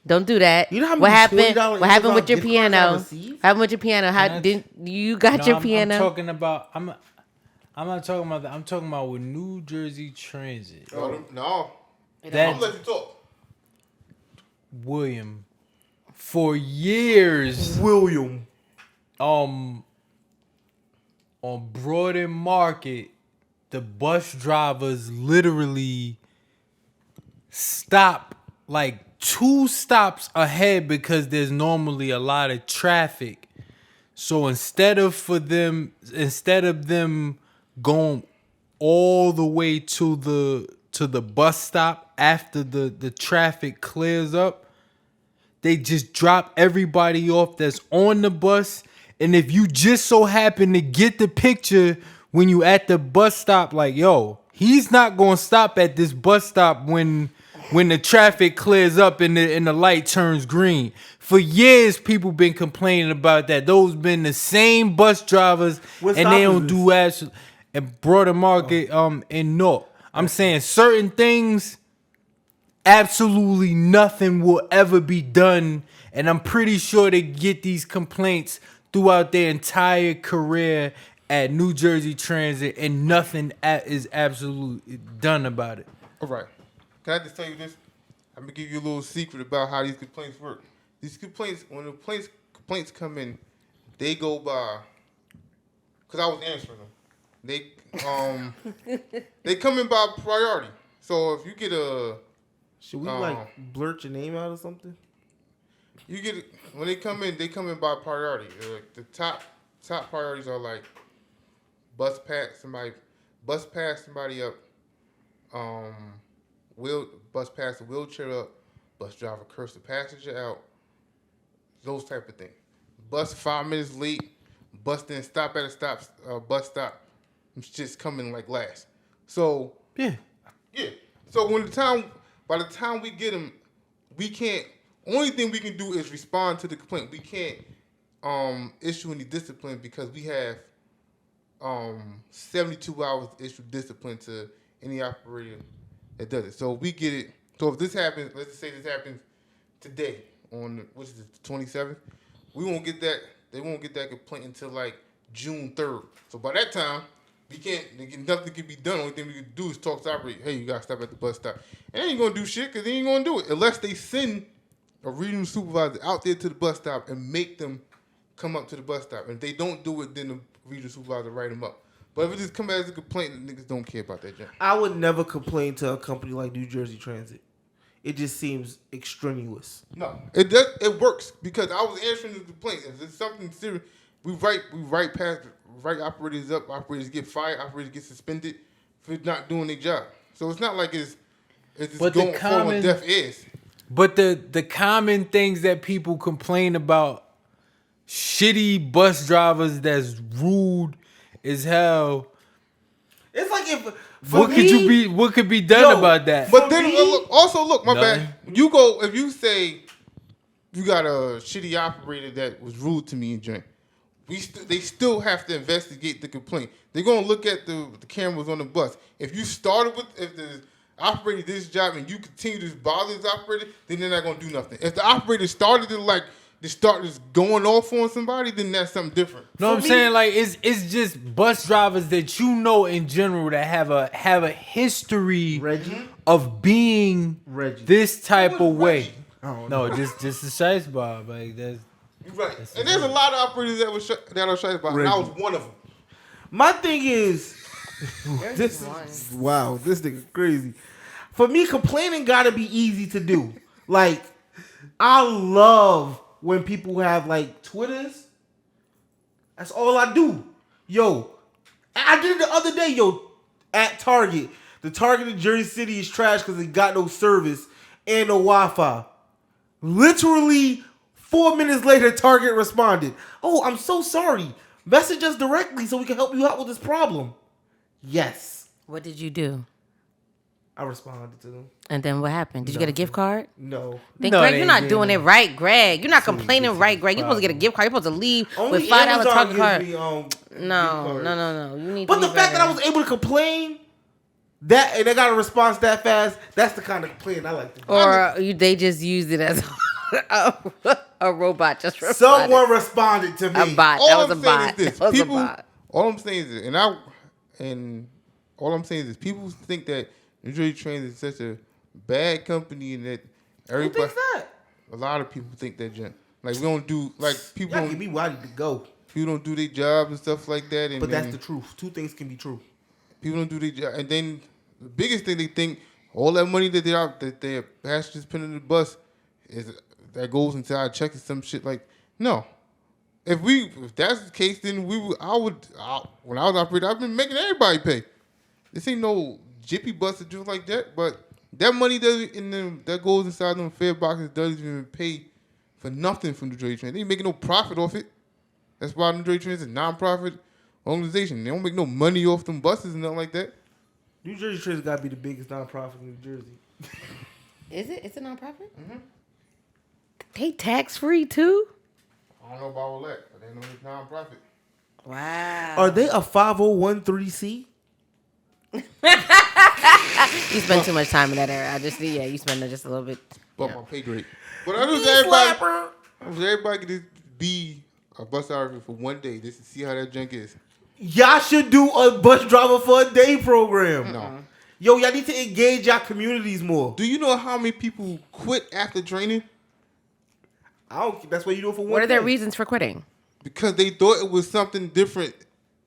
Don't do that. You know how what many happened? $20 What happened with Amazon your gift cards I piano? received? What happened with your piano? How That's- did you got your piano? I'm talking about. I'm not talking about that. I'm talking about with New Jersey Transit. No. I'm That gonna let you talk. William, for years, William. on Broad Market, the bus drivers literally stop like 2 stops ahead because there's normally a lot of traffic. So instead of them going all the way to the bus stop after the traffic clears up, they just drop everybody off that's on the bus. And if you just so happen to get the picture when you at the bus stop, like, yo, he's not gonna stop at this bus stop when the traffic clears up and the light turns green. For years, people been complaining about that. Those been the same bus drivers, What and stop they is don't this? do actually at Broader Market in North. I'm saying certain things, absolutely nothing will ever be done, and I'm pretty sure they get these complaints throughout their entire career at New Jersey Transit, and nothing is absolutely done about it. All right. Can I just tell you this? I'm gonna give you a little secret about how these complaints work. These complaints, when the complaints come in, they go by. Cause I was answering them. They come in by priority. So if you get a, Should we blurt your name out or something? you get when they come in by priority. The top priorities are like bus pass somebody up, bus pass a wheelchair up, bus driver curse the passenger out, those type of things. Bus 5 minutes late, bus didn't stop at a bus stop. It's just coming like last. So Yeah. So by the time we get them, we can't. Only thing we can do is respond to the complaint. We can't issue any discipline because we have 72 hours to issue discipline to any operator that does it. So we get it. So if this happens, let's just say this happens today on the 27th, we won't get that. They won't get that complaint until like June 3rd. So by that time, nothing can be done. Only thing we can do is talk to operator. Hey, you gotta stop at the bus stop. And they ain't gonna do shit because they ain't gonna do it unless they send a regional supervisor out there to the bus stop and make them come up to the bus stop. And if they don't do it, then the regional supervisor write them up. But if it just comes as a complaint, the niggas don't care about that junk. I would never complain to a company like New Jersey Transit. it just seems extraneous. No, it does. It works because I was answering the complaint. If it's something serious, we write past, write operators up. Operators get fired. Operators get suspended for not doing their job. So it's not like it's just But going on deaf ears. But the common things that people complain about, shitty bus drivers that's rude as hell. It's like if What could be done about that? But then look, my bad. If you say you got a shitty operator that was rude to me and joint, they still have to investigate the complaint. They're gonna look at the cameras on the bus. If the operator did his job and you continue to bother this operator, then they're not gonna do nothing. If the operator started to start just going off on somebody, then that's something different. No, I'm saying like it's just bus drivers that you know in general that have a history of being this type of way. No, just a shice bob like that's. You're right, and there's a lot of operators that are shice bob, and I was one of them. My thing is, this nigga crazy. For me, complaining gotta be easy to do. Like, I love when people have like Twitters. That's all I do. Yo, I did it the other day. Yo, at Target, the Target in Jersey City is trash because it got no service and no Wi-Fi. Literally 4 minutes later, Target responded, "Oh, I'm so sorry. Message us directly so we can help you out with this problem." Yes. What did you do? I responded to them. And then what happened? Did you get a gift card? No. Then, Greg, you're not doing it right, Greg. You're not complaining right, Greg. You're supposed to get a gift card. You're supposed to leave with $5 Target card. No. You need. But the fact that I was able to complain that and they got a response that fast, that's the kind of complaint I like to do. Or they just used it as a robot. Just responded. Someone responded to me. A bot. That was a bot. That was a bot. All I'm saying is, all I'm saying is, people think that New Jersey Trains is such a bad company and that everybody. Who thinks that? A lot of people think that, Jen. Like we don't do people. Y'all give me why to go. People don't do their jobs and stuff like that. And but that's the truth. Two things can be true. People don't do their job, and then the biggest thing they think all that money that their passengers put in the bus is that goes into our checks and some shit like no. If that's the case, then when I was operating, I've been making everybody pay. This ain't no jippy bus or just like that, but that money that goes inside them fare boxes doesn't even pay for nothing from New Jersey Trains. They ain't making no profit off it. That's why New Jersey Trains is a non-profit organization. They don't make no money off them buses and nothing like that. New Jersey Trains got to be the biggest non-profit in New Jersey. Is it? It's a non-profit? Mm-hmm. They tax-free too? I don't know about all that, but they know it's non-profit. Wow. Are they a 501(c)(3)? You spend too much time in that area. You spend just a little bit. But my pay grade. But I wish everybody could be a bus driver for one day just to see how that junk is. Y'all should do a bus driver for a day program. No. Yo, y'all need to engage y'all communities more. Do you know how many people quit after training? That's what you do it for one day. What are their reasons for quitting? Because they thought it was something different,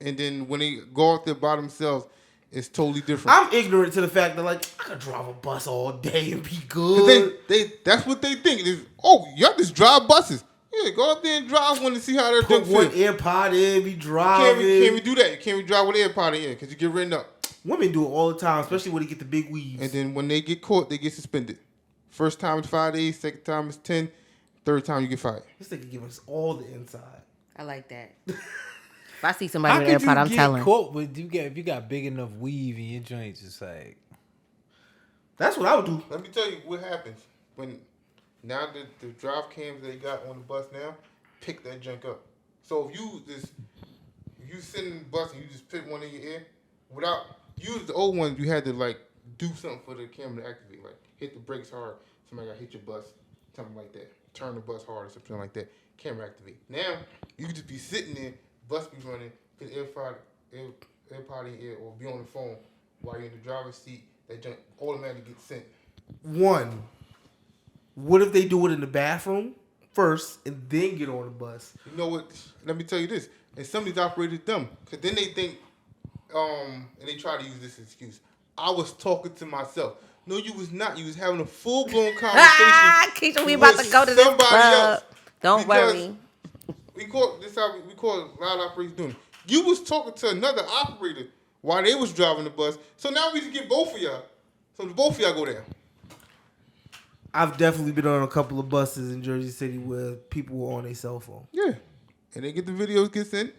and then when they go out there by themselves, it's totally different. I'm ignorant to the fact that I could drive a bus all day and be good. That's what they think. Y'all just drive buses. Yeah, go out there and drive one to see how that Put one feel. AirPod in, be driving. Can't we do that? Can't we drive with AirPod in because you get written up? Women do it all the time, especially when they get the big weaves. And then when they get caught, they get suspended. First time is 5 days. Second time is 10. Third time you get fired. This nigga give us all the inside. I like that. If I see somebody with an AirPod, I'm telling. If you got big enough weave in your joints, it's like. That's what I would do. Let me tell you what happens when now the drive cams they got on the bus now pick that junk up. So if you sit in the bus and you just put one in your ear, without use the old ones, you had to do something for the camera to activate, like hit the brakes hard. Somebody got hit your bus, something like that. Turn the bus hard or something like that. Camera activate. Now you can just be sitting there, bus be running, put AirPod in your ear, or be on the phone while you're in the driver's seat. That junk automatically gets sent. One. What if they do it in the bathroom first and then get on the bus? You know what? Let me tell you this. And some of these operators dumb. Because then they think, and they try to use this excuse. I was talking to myself. No, you was not. You was having a full blown Ah, conversation. Keisha, we about to go to this somebody club. else. Don't Because worry. We call this how we call a lot of operators doing. You was talking to another operator while they was driving the bus. So now we just get both of y'all. So both of y'all go down. I've definitely been on a couple of buses in Jersey City where people were on their cell phone. Yeah. And they get the videos get sent.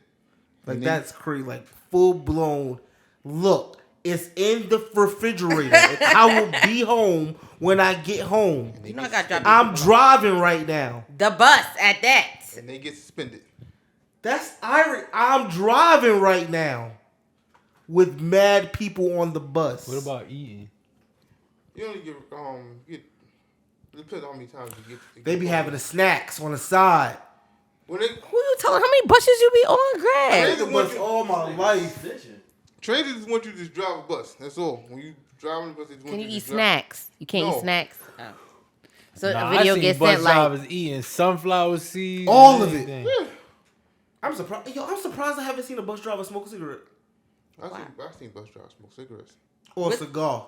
Like, that's crazy. Like, full blown. Look, it's in the refrigerator. And I will be home when I get home. You know I got dropped. I'm driving right now. The bus at that. And they get suspended. That's irony. I'm driving right now with mad people on the bus. What about eating? You only get it depends on how many times you get. They be having the snacks on the side. When they, Who you telling? How many buses you be on, Greg? Transit Bus all my life. Transit just want you to just drive a bus. That's all. When you driving the bus, they just want Can you you to eat just drive. snacks? You can't No. eat snacks. Oh. So Nah, a video I seen gets bus sent like drivers eating sunflower seeds. All and of it. everything. Yeah. I'm surprised. Yo, I'm surprised I haven't seen a bus driver smoke a cigarette I seen bus drivers smoke cigarettes. or a cigar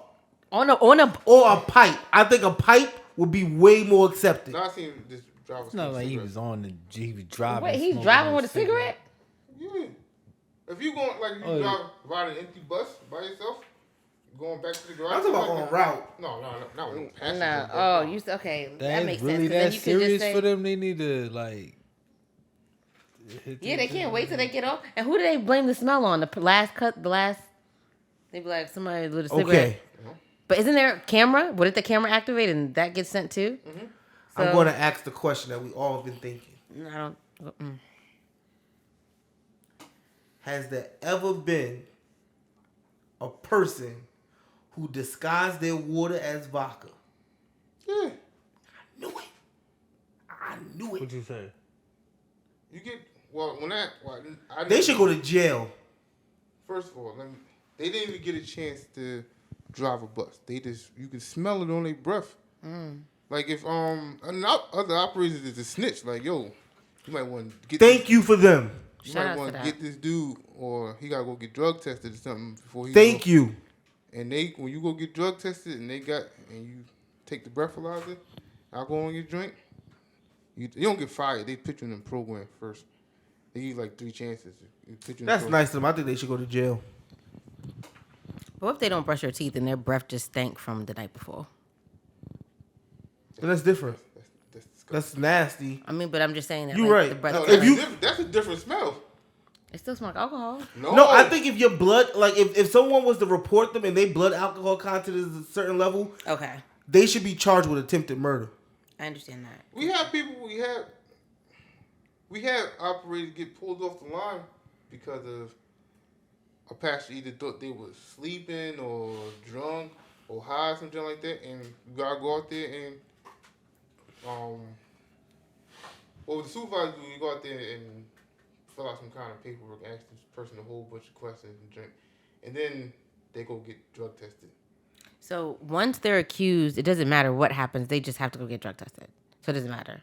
on a or a pipe. I think a pipe would be way more accepted. No, I seen this driver It's not smoke like he cigarettes. was on the. He was driving. wait. He's smoking driving with a cigarette. Yeah. If you going like if you ride an empty bus by yourself, going back to the garage. I'm talking about on route. No, not with no passenger. No. bus, Oh, no. you okay? That That makes really sense. 'Cause then that you could just serious say, for them? They need to like. yeah, they can't wait till they get off. And who do they blame the smell on? The last cut, the last. They be like somebody with a cigarette. Okay, But isn't there a camera? What if the camera activate and that gets sent too? Mm-hmm. So, I'm going to ask the question that we all have been thinking. I don't. Has there ever been a person who disguised their water as vodka? Yeah. I knew it. What'd you say? You get I They should go to jail. First of all, they didn't even get a chance to drive a bus. You can smell it on their breath. Like if other operators is a snitch. Like yo, you might want to get. Thank you for them. You Shout might out want to to that. get this dude, or he gotta go get drug tested or something before he. Thank you. And when you go get drug tested and you take the breathalyzer, alcohol in your drink, you don't get fired. They put you in the program first. They give you like 3 chances. That's nice of them. I think they should go to jail. What if they don't brush their teeth and their breath just stank from the night before? But that's different. That's disgusting. That's nasty. I mean, but I'm just saying that. You like, right. The breath No, is that's a different smell. They still smoke alcohol. No, I think if your blood, like if someone was to report them and their blood alcohol content is a certain level, Okay, they should be charged with attempted murder. I understand that. we have operators get pulled off the line because of a passenger either thought they was sleeping or drunk or high, something like that, and you gotta go out there and what the supervisor do, you go out there and fill out some kind of paperwork, ask this person a whole bunch of questions and drink, and then they go get drug tested. So once they're accused, it doesn't matter what happens. They just have to go get drug tested. So it doesn't matter.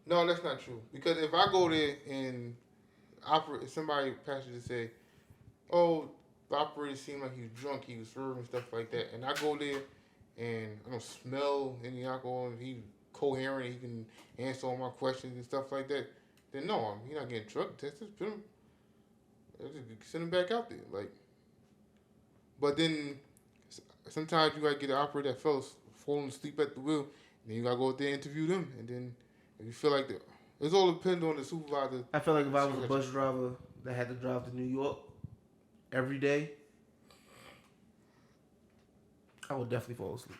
No, that's not true. Because if I go there and somebody passenger say, "Oh, the operator seemed like he was drunk, he was swerving and stuff like that," and I go there and I don't smell any alcohol, and he's coherent, he can answer all my questions and stuff like that, then no, he's not getting drug tested. Just send him back out there, like. But then sometimes you gotta get an operator that falling asleep at the wheel, and then you gotta go out there and interview them, and then. If you feel like it's all depends on the supervisor. I feel like if I was a bus driver that had to drive to New York every day, I would definitely fall asleep.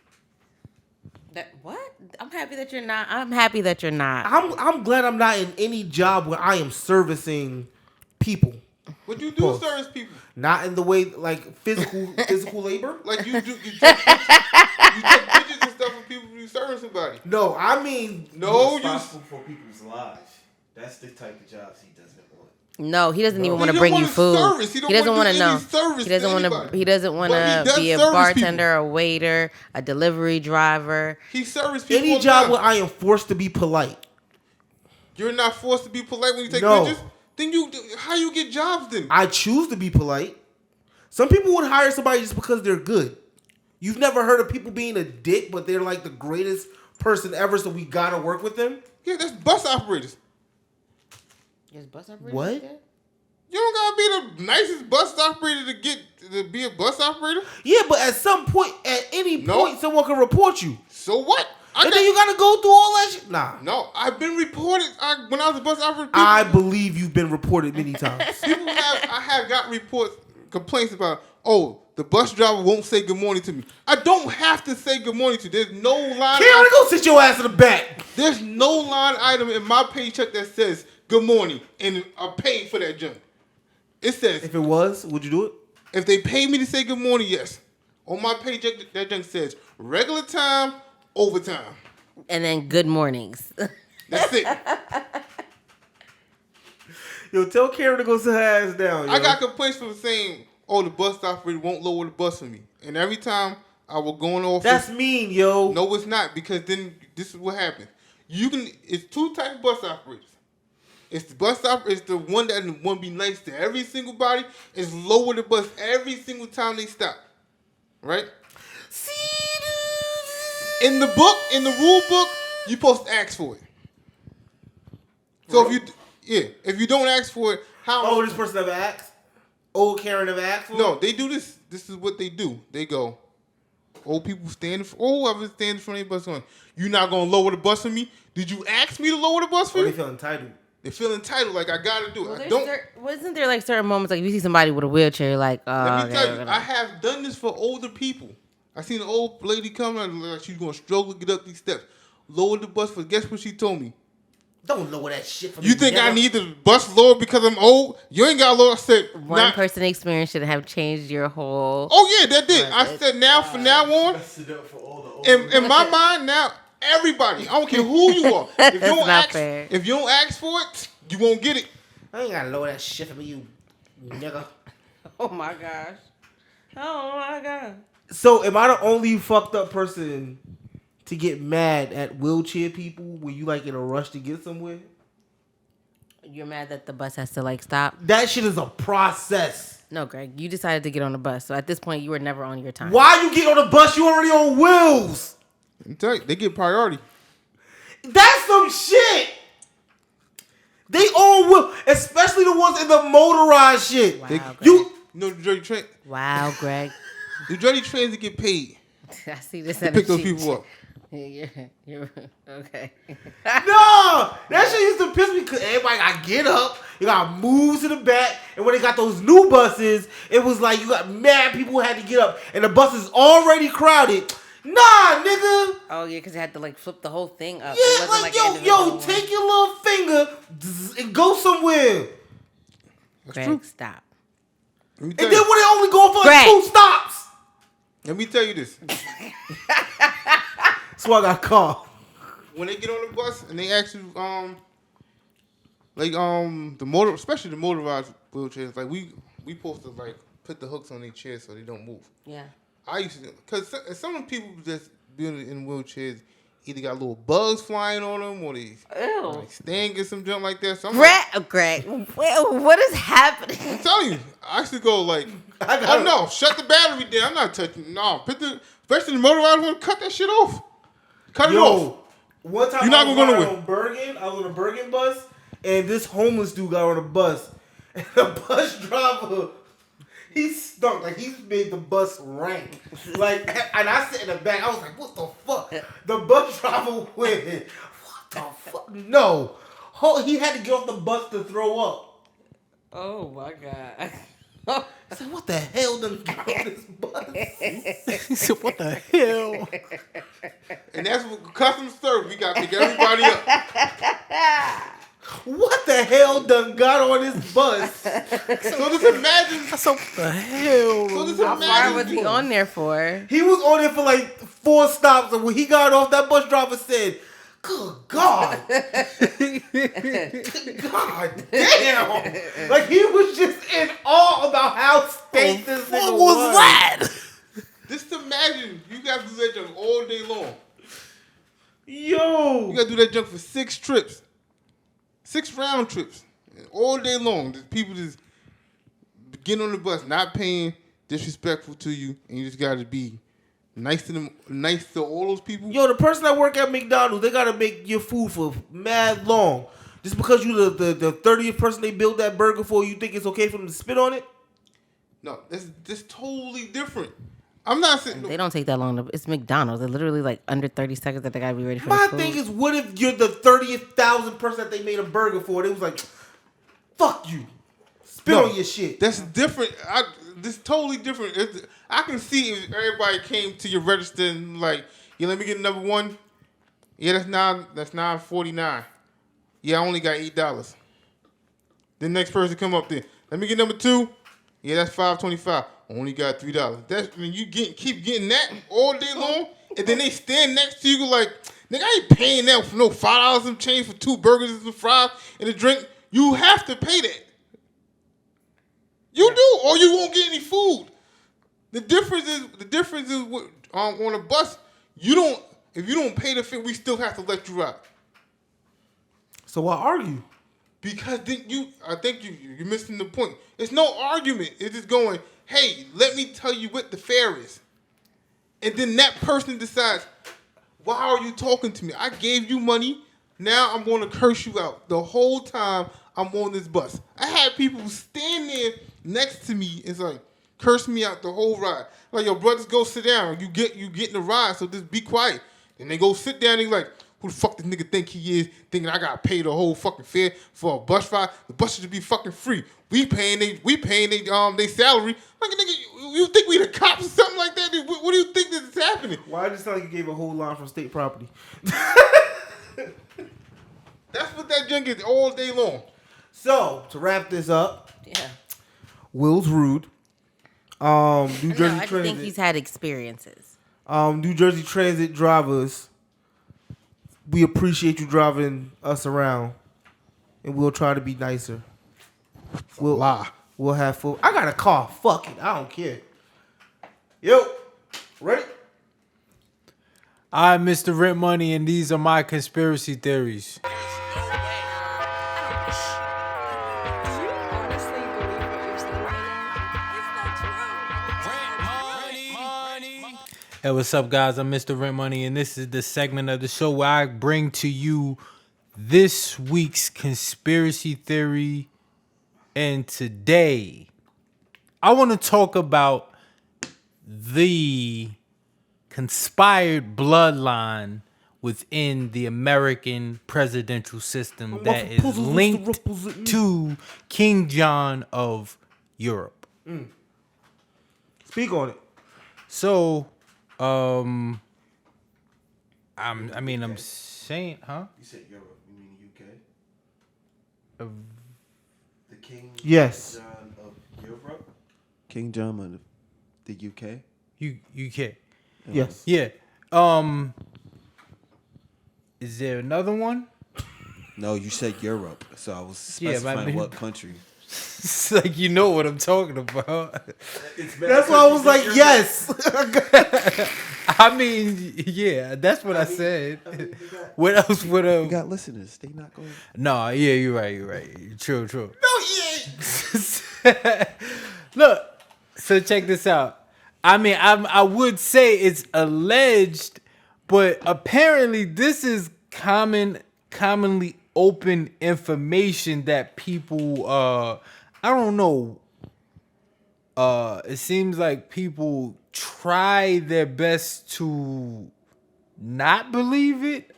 What? I'm happy that you're not. I'm happy that you're not. I'm glad I'm not in any job where I am servicing people. What you do service people? Not in the way like physical labor. Like you take pictures and stuff of people you serving somebody. No, I mean responsible for people's lives. That's the type of jobs he doesn't want. No, he doesn't even want to He bring don't you want food. service. He He doesn't don't want want to to do know. any service He doesn't to want to. anybody. He doesn't want But he to does be a service bartender, a waiter, a delivery driver. He service people. any all the job time. where I am forced to be polite. You're not forced to be polite when you take No. pictures. Then how you get jobs then? I choose to be polite. Some people would hire somebody just because they're good. You've never heard of people being a dick, but they're like the greatest person ever, so we gotta work with them? Yeah, that's bus operators. There's bus operators. What? Like that? You don't gotta be the nicest bus operator to be a bus operator. Yeah, but at some point, at any point, someone can report you. So what? And then you gotta go through all that shit. Nah. No, I've been reported when I was a bus operator. I believe you've been reported many times. I have got complaints about, the bus driver won't say good morning to me. I don't have to say good morning to you. There's no line. Karen, go sit your ass in the back. There's no line item in my paycheck that says good morning, and I paid for that junk. It says, if it was, would you do it? If they pay me to say good morning, yes. On my paycheck, that junk says regular time, overtime. And then good mornings. That's it. Yo, tell Karen to go sit her ass down. Yo. I got complaints from saying, the bus operator won't lower the bus for me. And every time I will go in the office. That's mean, yo. No, it's not, because then this is what happens. It's two types of bus operators. It's the bus operator, it's the one that want to be nice to every single body. It's lower the bus every single time they stop. Right? In the rule book, you're supposed to ask for it. So if you don't ask for it, how? Oh, this person never asked? Old Karen never asked for it? No, they do this. This is what they do. They go, old people whoever's standing in front of the bus going, you're not going to lower the bus for me? Did you ask me to lower the bus for you? They feel entitled. They feel entitled, like I got to do it. Well, wasn't there like certain moments, like if you see somebody with a wheelchair, like, let me tell you, I have done this for older people. I seen an old lady come and like she's going to struggle to get up these steps. Lower the bus for, guess what she told me? Don't lower that shit for me. You think I need the bus lower because I'm old? You ain't got to lower. I said, one person experience should have changed your whole. Oh, yeah, that did. I said, from now on, in my mind, now, everybody, I don't care who you are. If you don't ask for it, you won't get it. I ain't got to lower that shit for me, you nigga. Oh, my gosh. Oh, my God. So, am I the only fucked up person to get mad at wheelchair people when you like in a rush to get somewhere? You're mad that the bus has to like stop? That shit is a process. No, Greg, you decided to get on the bus. So at this point, you were never on your time. Why you get on the bus? You already on wheels. I'm telling you, they get priority. That's some shit. They all will, especially the ones in the motorized shit. Wow, you know the dirty train. Wow, Greg. The dirty trains that get paid. I see this. To pick those people up. You're okay. No, that shit used to piss me because everybody got to get up. You got to move to the back. And when they got those new buses, it was like you got mad people who had to get up. And the bus is already crowded. Nah, nigga. Oh, yeah, because you had to like flip the whole thing up. Yeah, like yo, take your little finger and go somewhere. Greg, stop. And then when they only go for like 2 stops. Let me tell you this. That's why I got caught. When they get on the bus and they actually especially the motorized wheelchairs, like we supposed to like put the hooks on their chairs so they don't move. Yeah. I used to, because some of the people just being in wheelchairs either got little bugs flying on them or they like sting or some junk like that. So Greg, what is happening? I'm telling you, I used to go like, oh no, shut the battery down. I'm not touching. No, especially the motorized one, cut that shit off. Cut it off. One time you're not gonna go on Bergen. I was on a Bergen bus, and this homeless dude got on a bus, and the bus driver. He stunk. Like, he made the bus rank. Like, and I sit in the back. I was like, what the fuck? The bus driver went, what the fuck? No. He had to get off the bus to throw up. Oh, my God. I said, what the hell done got on this bus? He said, what the hell? And that's what customer service. We got to pick everybody up. What the hell done got on this bus? So just imagine. So what the hell? So just How far was imagine. he on there for? He was on there for like 4 stops, and when he got off, that bus driver said, good God. Good God damn. Like, he was just in awe about how stank this nigga was. What was that? Just imagine you got to do that junk all day long. Yo. You got to do that junk for 6 trips. 6 round trips. All day long. Just people just get on the bus, not paying, disrespectful to you, and you just got to be nice to them, nice to all those people. Yo, the person that work at McDonald's, they gotta make your food for mad long. Just because you the 30th person they built that burger for, you think it's okay for them to spit on it? No, that's totally different. I'm not saying They don't take that long. It's McDonald's. They're literally like under 30 seconds that they gotta be ready for My the food. thing is, what if you're the 30,000th person that they made a burger for? They was like, fuck you. Spit on your shit. That's different. This totally different. I can see if everybody came to your register and like, yeah, let me get number one. Yeah, that's $9.49. Yeah, I only got $8. The next person come up there. Let me get number two. Yeah, that's $5.25. Only got $3. That's when you keep getting that all day long, and then they stand next to you like, nigga, I ain't paying that for no $5 and change for 2 burgers and some fries and a drink. You have to pay that. You do, or you won't get any food. The difference is what, on a bus, if you don't pay the fare, we still have to let you out. So why argue? Because then I think you're missing the point. It's no argument. It's just going, hey, let me tell you what the fare is. And then that person decides, why are you talking to me? I gave you money. Now I'm going to curse you out the whole time I'm on this bus. I had people stand there next to me and like curse me out the whole ride. Like, yo, brothers, go sit down. You get in the ride, so just be quiet. And they go sit down and they like, who the fuck this nigga think he is, thinking I gotta pay the whole fucking fare for a bus ride? The bus should be fucking free. We paying they salary. Like, nigga, you think we the cops or something like that? What do you think is happening? Why just sound like you gave a whole line from state property? That's what that junk is all day long. So, to wrap this up, Yeah. Will's rude. New Jersey I just Transit. think he's had experiences. New Jersey Transit drivers, we appreciate you driving us around, and we'll try to be nicer. We'll have full. I got a car. Fuck it. I don't care. Yo, ready? I'm Mr. Rent Money, and these are my conspiracy theories. Hey, what's up, guys? I'm Mr. Rent Money, and this is the segment of the show where I bring to you this week's conspiracy theory. And today, I want to talk about the conspired bloodline within the American presidential system that is linked to King John of Europe. Speak on it. So, I'm saying, huh? You said Europe. You mean UK? The King Yes. John of Europe? King John of the UK? UK. Yes. Yeah. Is there another one? No, you said Europe, so I was Yeah, but specifying what country. It's like, you know what I'm talking about. That's why I was like, yes. I mean, yeah, that's what I said. What else would You got listeners. They not going. No, yeah, you're right. True. No, he ain't. Look, so check this out. I mean, I would say it's alleged, but apparently this is commonly open information that people, I don't know. It seems like people try their best to not believe it.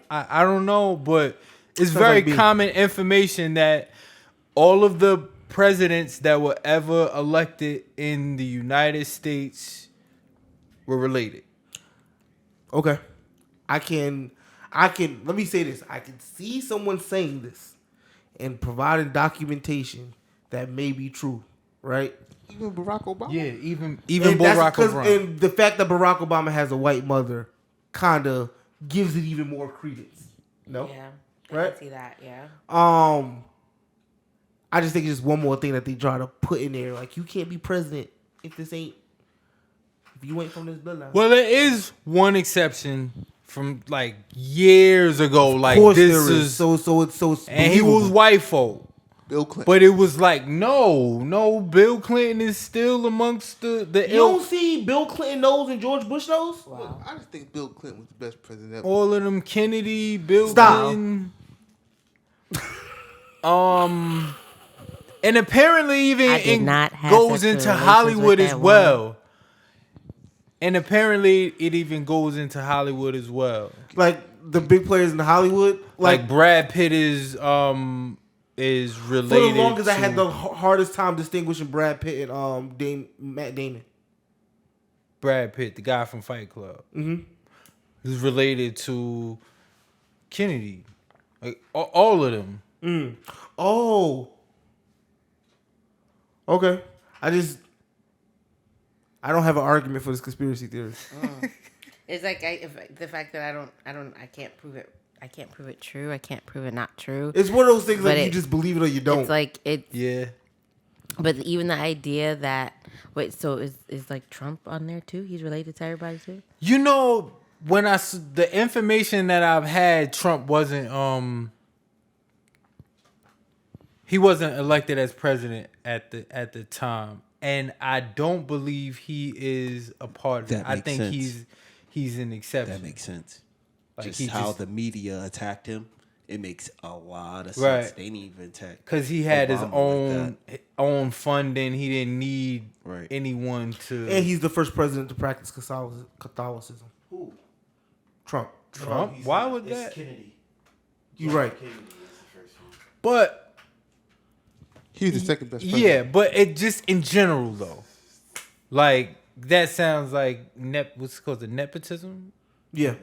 I don't know, but it's very common information that all of the presidents that were ever elected in the United States were related. Okay. I can, let me say this. I can see someone saying this and providing documentation that may be true, right? Even Barack Obama. Yeah, even And Barack Obama. And the fact that Barack Obama has a white mother kind of gives it even more credence. No? Yeah. I Right? can see that, yeah. I just think it's just one more thing that they try to put in there. Like, you can't be president if you ain't from this bloodline. Well, there is one exception from like years ago. Like Of course this there is so it's and he was white folk. Bill Clinton. But it was like, no, Bill Clinton is still amongst the You don't see Bill Clinton nose and George Bush nose? Look, I just think Bill Clinton was the best president ever. all of them Kennedy, Bill Stop. Clinton. And apparently even I did it not have goes sexual into relations Hollywood with as that well. And apparently it even goes into Hollywood as well. Like the big players in Hollywood? Like Brad Pitt is related. For the longest, to, I had the hardest time distinguishing Brad Pitt and Matt Damon. Brad Pitt, the guy from Fight Club, is related to Kennedy. Like all of them. Oh. Okay. I don't have an argument for this conspiracy theory. It's like the fact that I can't prove it. I can't prove it true. I can't prove it not true. It's one of those things But like you just believe it or you don't. It's like Yeah. But even the idea that so is like Trump on there too? He's related to everybody too. You know, when the information that I've had, Trump wasn't he wasn't elected as president at the time, and I don't believe he is a part of it. I think he's an exception. That makes sense. Like Just how the media attacked him, it makes a lot of sense. Right. They didn't even attack because he had his Obama own funding. He didn't need anyone to. And he's the first president to practice Catholicism. Who? Trump. Why would It's that? Kennedy. You're right. Kennedy is the first one. But He was the second best president. yeah, but it just in general though, like that sounds like what's it called, the nepotism. Yeah.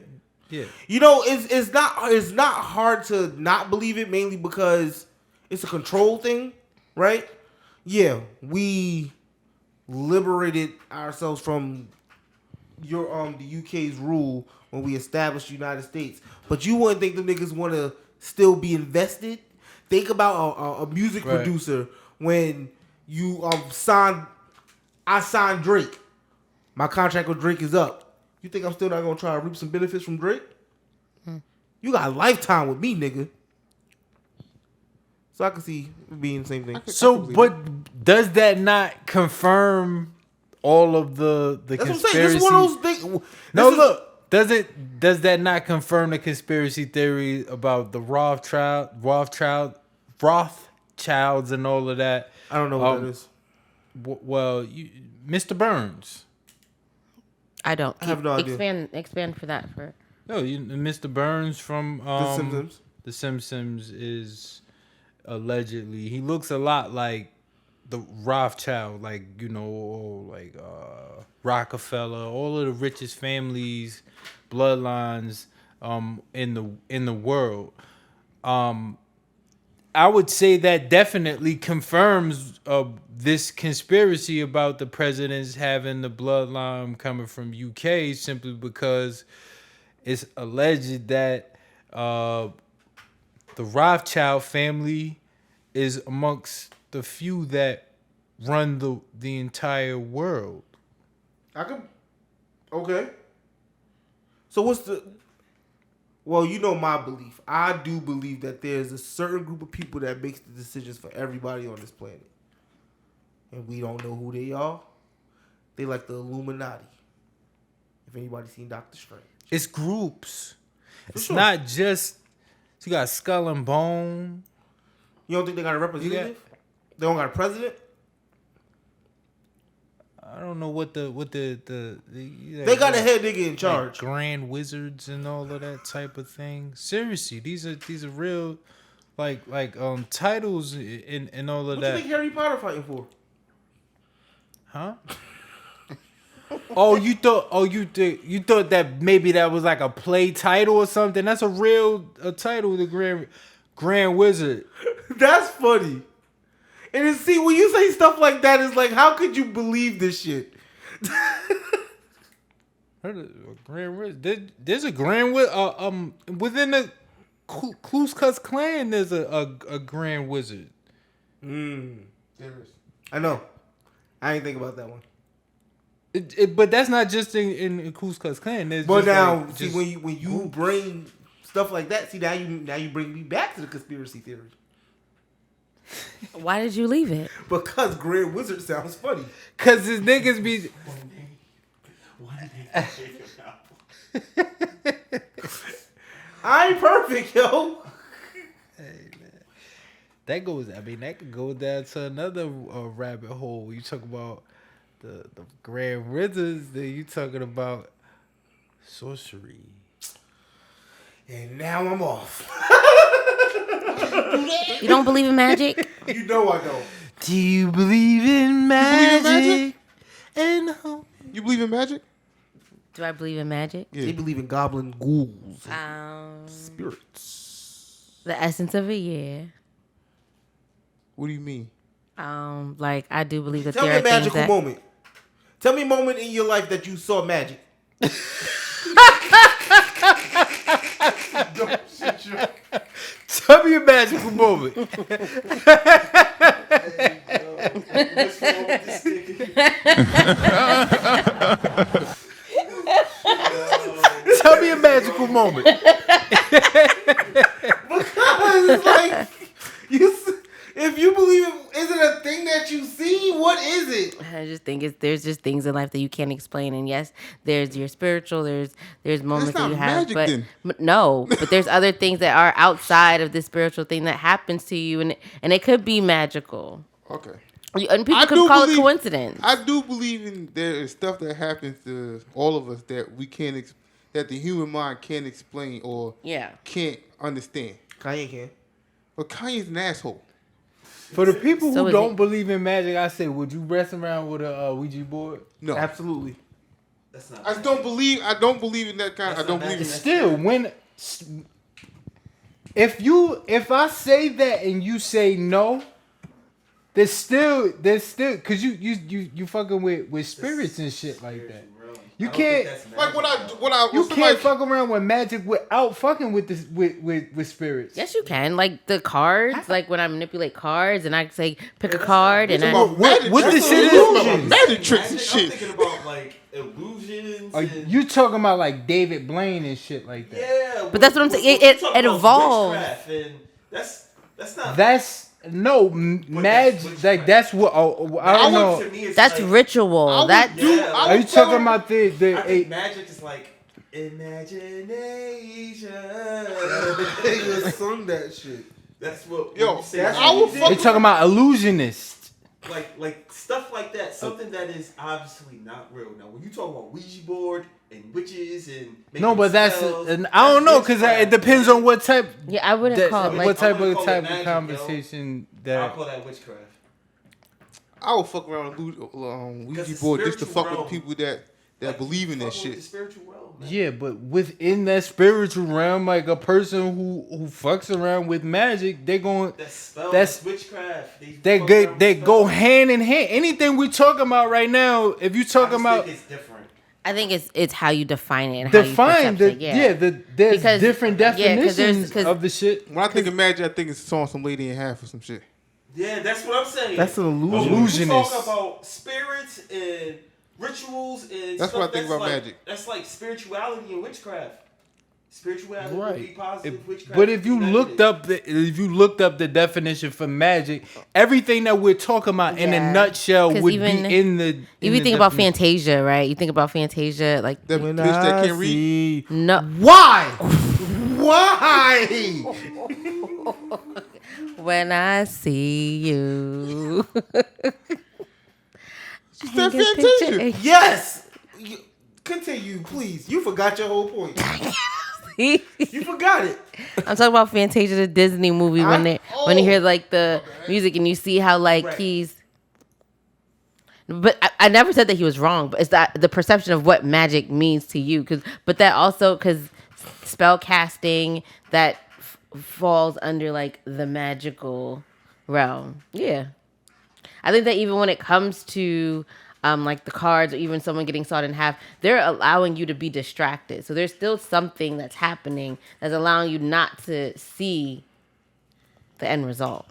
Yeah. You know, it's not hard to not believe it, mainly because it's a control thing, right? Yeah, we liberated ourselves from the UK's rule when we established the United States. But you wouldn't think the niggas want to still be invested? Think about a music producer when you signed Drake. My contract with Drake is up. You think I'm still not gonna try to reap some benefits from Drake? You got a lifetime with me, nigga. So I can see it being the same thing. So, but does that not confirm all of the That's conspiracy? what I'm saying. This is one of those things. No, look. Does that not confirm the conspiracy theory about the Rothschilds and all of that? I don't know what that is. Well, Mr. Burns. I don't. I have no idea. Expand for that for. No, Mr. Burns from The Simpsons. The Simpsons is allegedly, he looks a lot like the Rothschild, like Rockefeller, all of the richest families, bloodlines in the world. I would say that definitely confirms this conspiracy about the presidents having the bloodline coming from UK, simply because it's alleged that the Rothschild family is amongst the few that run the entire world. Okay. So what's the... Well, you know my belief. I do believe that there's a certain group of people that makes the decisions for everybody on this planet. And we don't know who they are. They like the Illuminati. If anybody's seen Doctor Strange. It's groups. It's sure. not just... You got Skull and Bone. You don't think they got a representative? They don't got a president? I don't know what the They got a head nigga in charge. Like Grand Wizards and all of that type of thing. Seriously, these are real like titles and all of What that. you think Harry Potter fighting for? Huh? You thought that maybe that was like a play title or something. That's a real title, the Grand Wizard. That's funny. And then, see, when you say stuff like that, it's like, how could you believe this shit? Grand Wizard. There's a Grand Wizard. Within the Ku Klux Klan, there's a Grand Wizard. There is. I know. I ain't think about that one. But that's not just in Ku Klux Klan. But now, see, when you bring stuff like that, see, now you bring me back to the conspiracy theory. Why did you leave it? Because Grand Wizard sounds funny. Cause his niggas be. One day. I ain't perfect, yo. That goes. I mean, that could go down to another rabbit hole. You talk about the Grand Wizards. Then you talking about sorcery. And now I'm off. You don't believe in magic? You know I don't. Do you believe in magic? And You believe in magic? Do I believe in magic? They believe in goblin ghouls. Spirits. The essence of it, yeah. What do you mean? Like I do believe that Tell me there a are things magical that moment. Tell me a moment in your life that you saw magic. tell me a magical moment. Tell me a magical moment. Because it's like if you believe it, is it a thing that you see? What is it? I just think there's just things in life that you can't explain, and yes, there's your spiritual, there's moments that not you have, magic, but then. but there's other things that are outside of this spiritual thing that happens to you, and it could be magical. Okay. And people could call it coincidence. I do believe in there is stuff that happens to all of us that we can't, that the human mind can't explain or can't understand. Kanye can. But Kanye's an asshole. For the people So who is don't it- believe in magic, I say, would you rest around with a Ouija board? No. Absolutely. That's not. I don't believe in that kind. That's I don't not believe in magic. Still, when if I say that and you say no, there's still because you fucking with spirits and shit like that. You can't like you can't fuck around with magic without fucking with this with spirits. Yes, you can. Like the cards, like when I manipulate cards and I say pick a card and What the shit is? Magic tricks and I'm shit. thinking about like illusions. Are and, you talking about like David Blaine and shit like that? yeah, But that's what I'm saying. we're It talking about evolves. witchcraft, and that's not. That's no magic. witchcraft. Like that's what I don't know. To me, it's That's like, ritual. That Yeah. Are you talking about I the think magic is like imagination. They sung that shit. That's what. Yo, when you say I will magic, fuck- they talking about illusionist? like stuff like that. Something that is obviously not real. Now, when you talk about Ouija board and witches and No, but that's spells, and I don't know because witchcraft, it depends on what type. yeah, I wouldn't call it like what type I wouldn't of call it magic, conversation I'll that. call that witchcraft. I will fuck around with Ouija Because board the just to fuck with spiritual people that Like, believe in that fucking with The shit. spiritual realm, man. Yeah, but within that spiritual realm, like a person who fucks around with magic, they going That's spells. That's- That's witchcraft. they fuck go around they with go spells. hand in hand. Anything we're talking about right now, if you I talking just about think it's different. I think it's how you define it and how define you the perceive it, there's Because- different yeah, 'cause there's- definitions 'cause- of the shit. When I think of magic, I think it's sawing some lady in half or some shit. Yeah, that's what I'm saying. That's an But illusion. when you Illusionist. talk about spirits and rituals and That's stuff, what I think about like, magic. That's like spirituality and witchcraft. Spirituality would be Right. positive, witchcraft. But if would be you looked up the definition for magic, everything that we're talking about in a Yeah. nutshell 'Cause would even- be in the. If you think about Fantasia, right? You think about Fantasia, like That bitch that can't read. no. Why? Why? When I see you, She said Get Fantasia. picture- Yes. Continue, please. You forgot your whole point. You forgot it. I'm talking about Fantasia, the Disney movie, when you hear like the music and you see how like Right. he's. But I never said that he was wrong. But it's that the perception of what magic means to you, but that also because spell casting that falls under like the magical realm. Yeah, I think that even when it comes to like the cards or even someone getting sawed in half, they're allowing you to be distracted. So there's still something that's happening that's allowing you not to see the end result.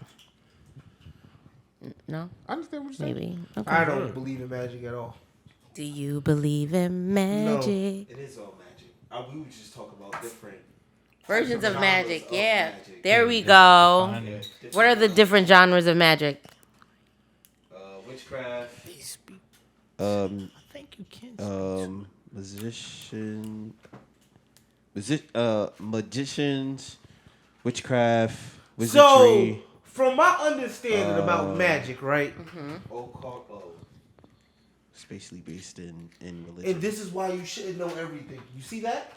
No, I understand what you're saying. maybe. Okay. I don't believe in magic at all. Do you believe in magic? It is all magic. We would just talk about different Versions of magic. Yeah. magic. There we go. Find it. What are the different genres of magic? Witchcraft. I think you can. Magicians, witchcraft, So, wizardry. from my understanding about magic, right? Spatially based in religion. And this is why you shouldn't know everything. You see that?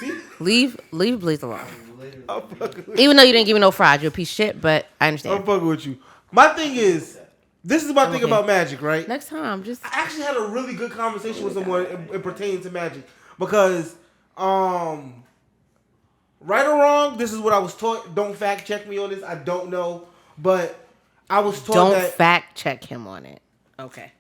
See? Leave Blaze alone. Even though you didn't give me no fries, you're a piece of shit, but I I'm understand. fucking with you. My thing is, this is my thing Okay. about magic, right? Next time, just I actually had a really good conversation with someone in pertaining to magic because, right or wrong, this is what I was taught. Don't fact check me on this. I don't know, but I was taught don't that. fact check him on it. Okay.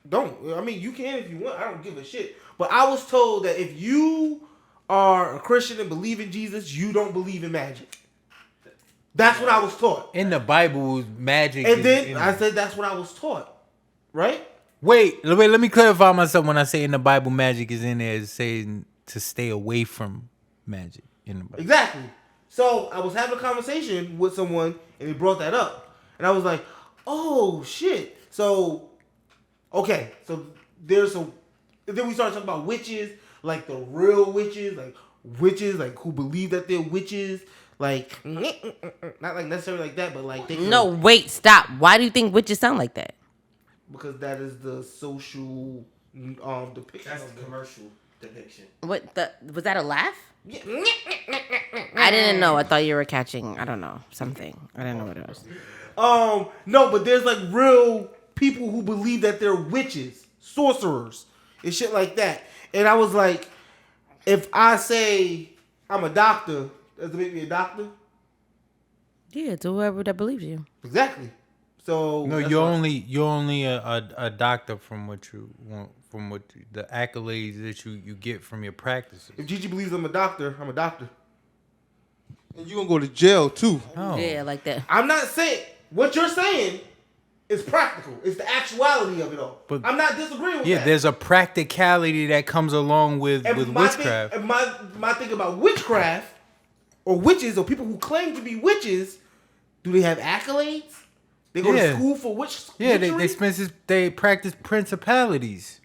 Don't. I mean, you can if you want. I don't give a shit. But I was told that if you are a Christian and believe in Jesus, you don't believe in magic. That's what I was taught. In the Bible, magic. And is then in I it. said that's what I was taught. Right? Wait. Let me clarify myself. When I say in the Bible, magic is in there, it's saying to stay away from magic in the Bible. Exactly. So I was having a conversation with someone and he brought that up. And I was like, oh shit. So, okay. So there's some, and then we started talking about witches, like the real witches, like who believe that they're witches. Like, not like necessarily like that, but like they No, wait, stop. Why do you think witches sound like that? because that is the social depiction. That's of the them. commercial depiction. Was that a laugh? Yeah. I didn't know. I thought you were catching, I don't know, something. I didn't know what it was. No, but there's like real people who believe that they're witches, sorcerers, and shit like that. And I was like, if I say I'm a doctor, does it make me a doctor? Yeah, to whoever that believes you. Exactly. So No, that's you're why- only a doctor from what you want, the accolades that you get from your practices. If Gigi believes I'm a doctor, I'm a doctor. And you gonna go to jail too. Oh. Yeah, like that. I'm not saying what you're saying is practical. It's the actuality of it all. But- I'm not disagreeing with Yeah, that. there's a practicality that comes along with And my witchcraft. Thing, and my thing about witchcraft or witches or people who claim to be witches, do they have accolades? They go Yeah. to school for witchery? they practice principalities.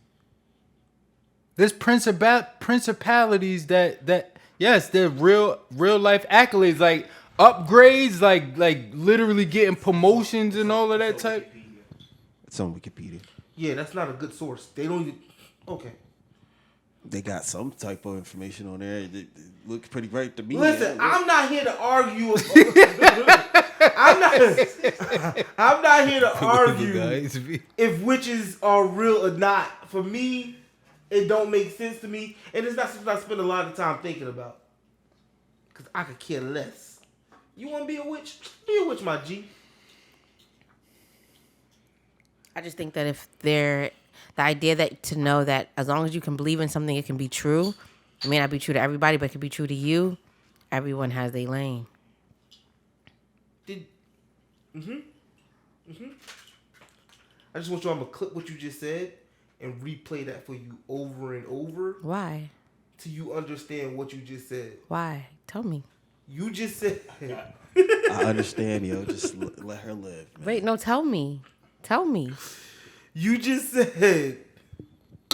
There's principalities that yes, they're real life accolades, like upgrades, like literally getting promotions and all of that type. It's on Wikipedia. Yeah, that's not a good source. They don't even. Okay. They got some type of information on there. It looks pretty right to me. Listen, Yeah. I'm not here to argue. I'm not here to argue if witches are real or not. For me, it don't make sense to me, and it's not something I spend a lot of time thinking about. Cause I could care less. You want to be a witch? Be a witch, my G. I just think that if the idea that to know that as long as you can believe in something, it can be true. It may not be true to everybody, but it can be true to you. Everyone has their lane. I just want you. I'm gonna clip what you just said and replay that for you over and over Why? till you understand what you just said. Why? Tell me. You just said. I understand, yo. Just let her live. Man. Wait, no, tell me. Tell me. You just said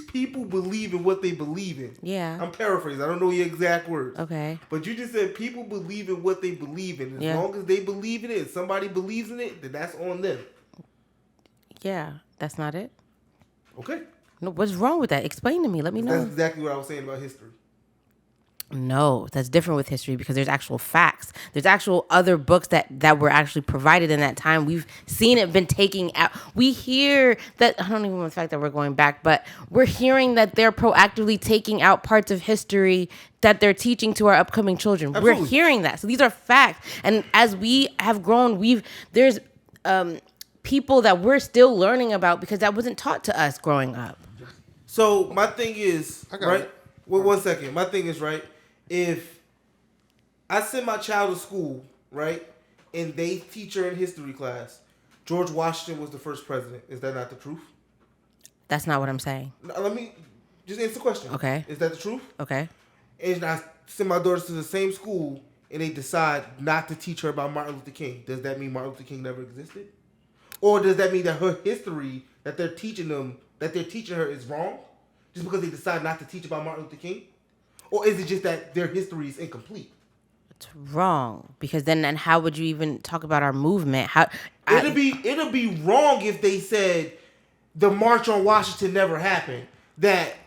people believe in what they believe in. Yeah. I'm paraphrasing. I don't know your exact words. Okay. But you just said people believe in what they believe in. As Yeah. long as they believe in it and somebody believes in it, then that's on them. Yeah, that's not it. Okay. No, what's wrong with that? Explain to me. Let me know. That's exactly what I was saying about history. No, that's different with history because there's actual facts. There's actual other books that were actually provided in that time. We've seen it been taking out. We hear that, I don't even know the fact that we're going back, but we're hearing that they're proactively taking out parts of history that they're teaching to our upcoming children. Absolutely. We're hearing that. So these are facts. And as we have grown, there's people that we're still learning about because that wasn't taught to us growing up. So my thing is, I got right? it. Well, 1 second. My thing is, right? If I send my child to school, right, and they teach her in history class, George Washington was the first president. Is that not the truth? That's not what I'm saying. No, let me just answer the question. Okay. Is that the truth? Okay. and I send my daughters to the same school, and they decide not to teach her about Martin Luther King, does that mean Martin Luther King never existed? Or does that mean that her history that they're teaching her is wrong? Just because they decide not to teach about Martin Luther King? Or is it just that their history is incomplete? It's wrong, because then how would you even talk about our movement? It'll be wrong if they said the March on Washington never happened.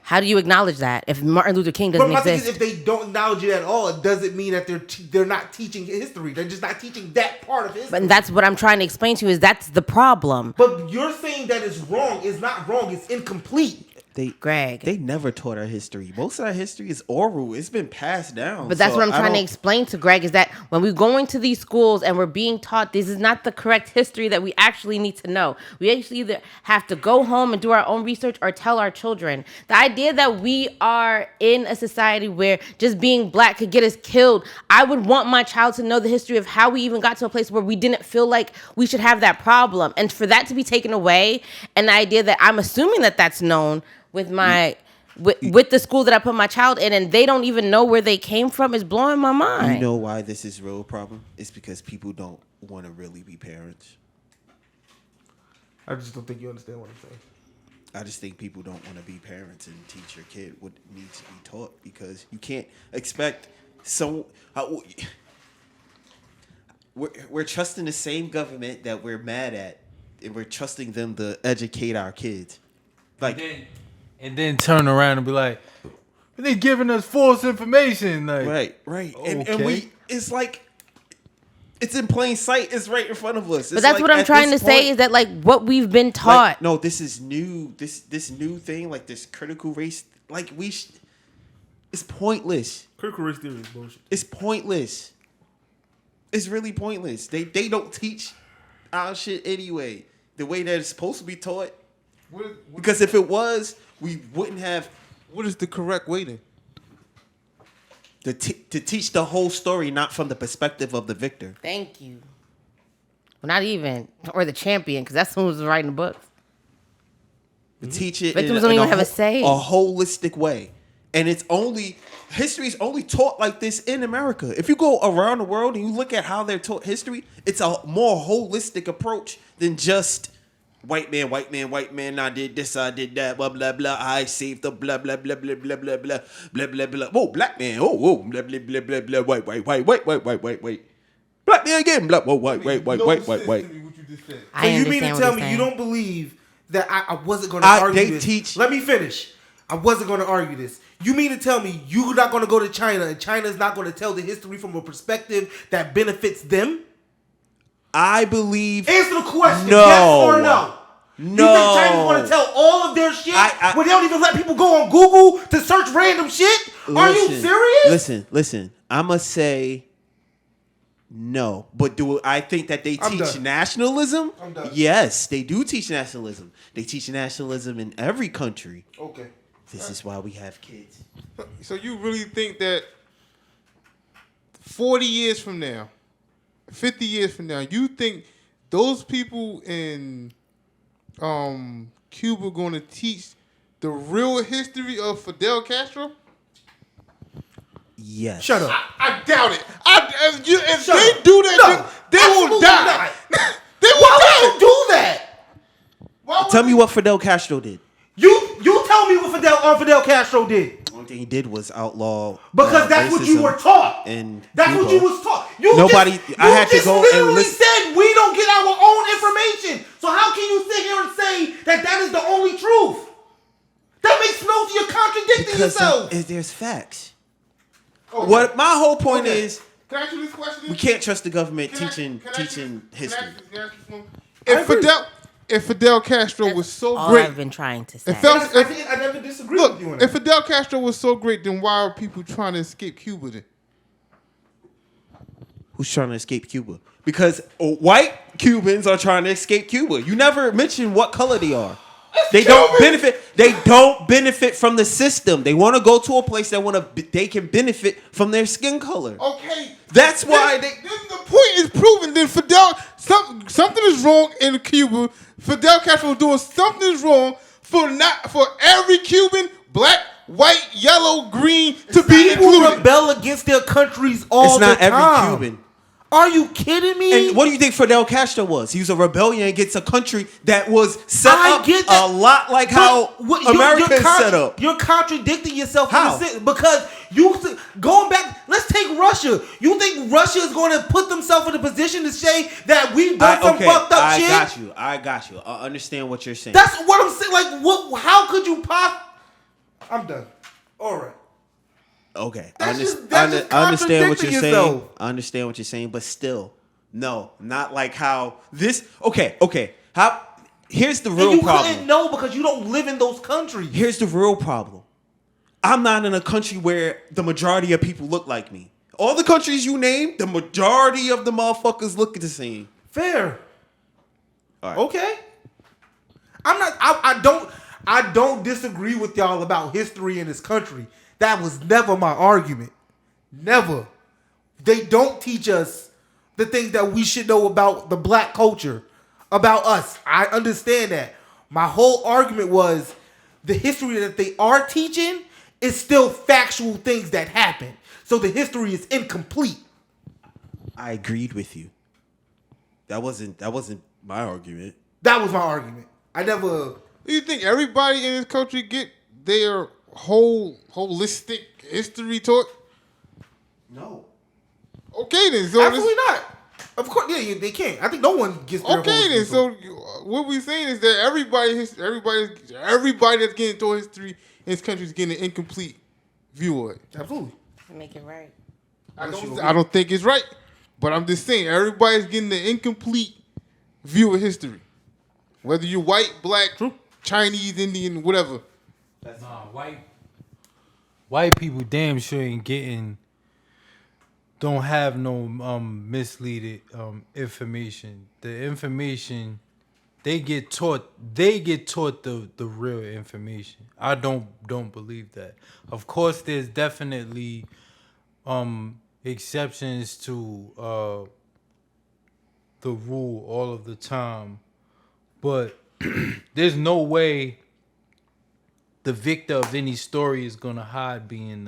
How do you acknowledge that if Martin Luther King doesn't But my thing exist? is, if they don't acknowledge it at all, it doesn't mean that they're not teaching history. They're just not teaching that part of history. But that's what I'm trying to explain to you, is that's the problem. But you're saying that it's wrong. It's not wrong. It's incomplete. Greg. They never taught our history. Most of our history is oral. It's been passed down. But that's So what I'm trying to explain to Greg, is that when we're going to these schools and we're being taught this is not the correct history that we actually need to know. We actually either have to go home and do our own research or tell our children. The idea that we are in a society where just being black could get us killed, I would want my child to know the history of how we even got to a place where we didn't feel like we should have that problem. And for that to be taken away, and the idea that I'm assuming that that's known with my with the school that I put my child in, and they don't even know where they came from, is blowing my mind. You know why this is a real problem? It's because people don't want to really be parents. I just don't think you understand what I'm saying. I just think people don't want to be parents and teach your kid what needs to be taught, because you can't expect we're trusting the same government that we're mad at, and we're trusting them to educate our kids. Like, and then turn around and be like, they giving us false information. Like, right. Okay. And it's like, it's in plain sight. It's right in front of us. But that's what I'm trying to say, is that like what we've been taught. Like, no, this is new. This new thing, like this critical race, like it's pointless. Critical race theory is bullshit. It's pointless. It's really pointless. They don't teach our shit anyway the way that it's supposed to be taught. Because if it was, we wouldn't have. What is the correct way then? To teach the whole story, not from the perspective of the victor. Thank you. Well, not even, or the champion, because that's who was writing the books. To teach it Victims don't even have a say. A holistic way. And history is only taught like this in America. If you go around the world and you look at how they're taught history, it's a more holistic approach than just white man, I did this, I did that, blah, blah, blah, I saved the blah, blah, blah, blah, blah, blah, blah, blah, blah, blah, whoa, black man, whoa, blah, blah, blah, blah, blah, white, black man again, blah, whoa, white. So you mean to tell me you don't believe that I wasn't going to argue this? Let me finish. I wasn't going to argue this. You mean to tell me you're not going to go to China and China's not going to tell the history from a perspective that benefits them? I believe. Answer the question. No. Yes or no? No. You think China's going to tell all of their shit when they don't even let people go on Google to search random shit? Are you serious? Listen. I'm going to say no. But do I think that they teach nationalism? I'm done. Yes, they do teach nationalism. They teach nationalism in every country. Okay. This is why we have kids. So you really think that 40 years from now, 50 years from now, you think those people in Cuba going to teach the real history of Fidel Castro? Yes. Shut up. I doubt it. If they do that, they will die. They will Why die. would you do that? Tell me what Fidel Castro did. You tell me what Fidel Castro did. The only thing he did was outlaw. Because that's what you were taught. And that's what you was taught. You literally said we don't get our own information. So how can you sit here and say that is the only truth? That makes no sense. You're contradicting yourself. Because there's facts. Okay. What my whole point is, can I ask you this question? We can't trust the government teaching history. If Fidel Castro was so all great, I've been trying to say. I never disagree with you on that. If Fidel Castro was so great, then why are people trying to escape Cuba then? Who's trying to escape Cuba? Because white Cubans are trying to escape Cuba. You never mention what color they are. They don't benefit. They don't benefit from the system. They want to go to a place they can benefit from their skin color. Okay, that's why then the point is proven. Then something is wrong in Cuba. Fidel Castro was doing something is wrong for every Cuban, black, white, yellow, green to be People included. rebel against their countries all It's not the every time. Cuban. Are you kidding me? And what do you think Fidel Castro was? He was a rebellion against a country that was set I up get that. a lot like But how what- America is set up. You're contradicting yourself in How? the sense because going back. Let's take Russia. You think Russia is going to put themselves in a position to say that we've done some fucked up shit? I got you. I understand what you're saying. That's what I'm saying. Like, what? How could you pop? I'm done. All right. Okay, That's just I understand what you're contradicting yourself. saying. I understand what you're saying, but still, no, not like how this. Okay. How? Here's the And real you problem. couldn't know because you don't live in those countries. Here's the real problem. I'm not in a country where the majority of people look like me. All the countries you name, the majority of the motherfuckers look the same. Fair. All right. Okay. I'm not. I don't disagree with y'all about history in this country. That was never my argument. Never. They don't teach us the things that we should know about the black culture, about us. I understand that. My whole argument was the history that they are teaching is still factual things that happened. So the history is incomplete. I agreed with you. That wasn't my argument. That was my argument. I never. Do you think everybody in this country get their holistic history taught? No. Okay then. So Absolutely not. Of course, yeah, they can't. I think no one gets their okay whole then. history So taught. what we saying is that everybody that's getting taught history in this country is getting an incomplete view of it. Absolutely. Make it right. I don't think it's right, but I'm just saying everybody's getting the incomplete view of history. Whether you're white, black, Chinese, Indian, whatever. White people damn sure don't have no misleaded information. The information they get taught the real information. I don't believe that. Of course there's definitely exceptions to the rule all of the time, but there's no way the victor of any story is gonna hide being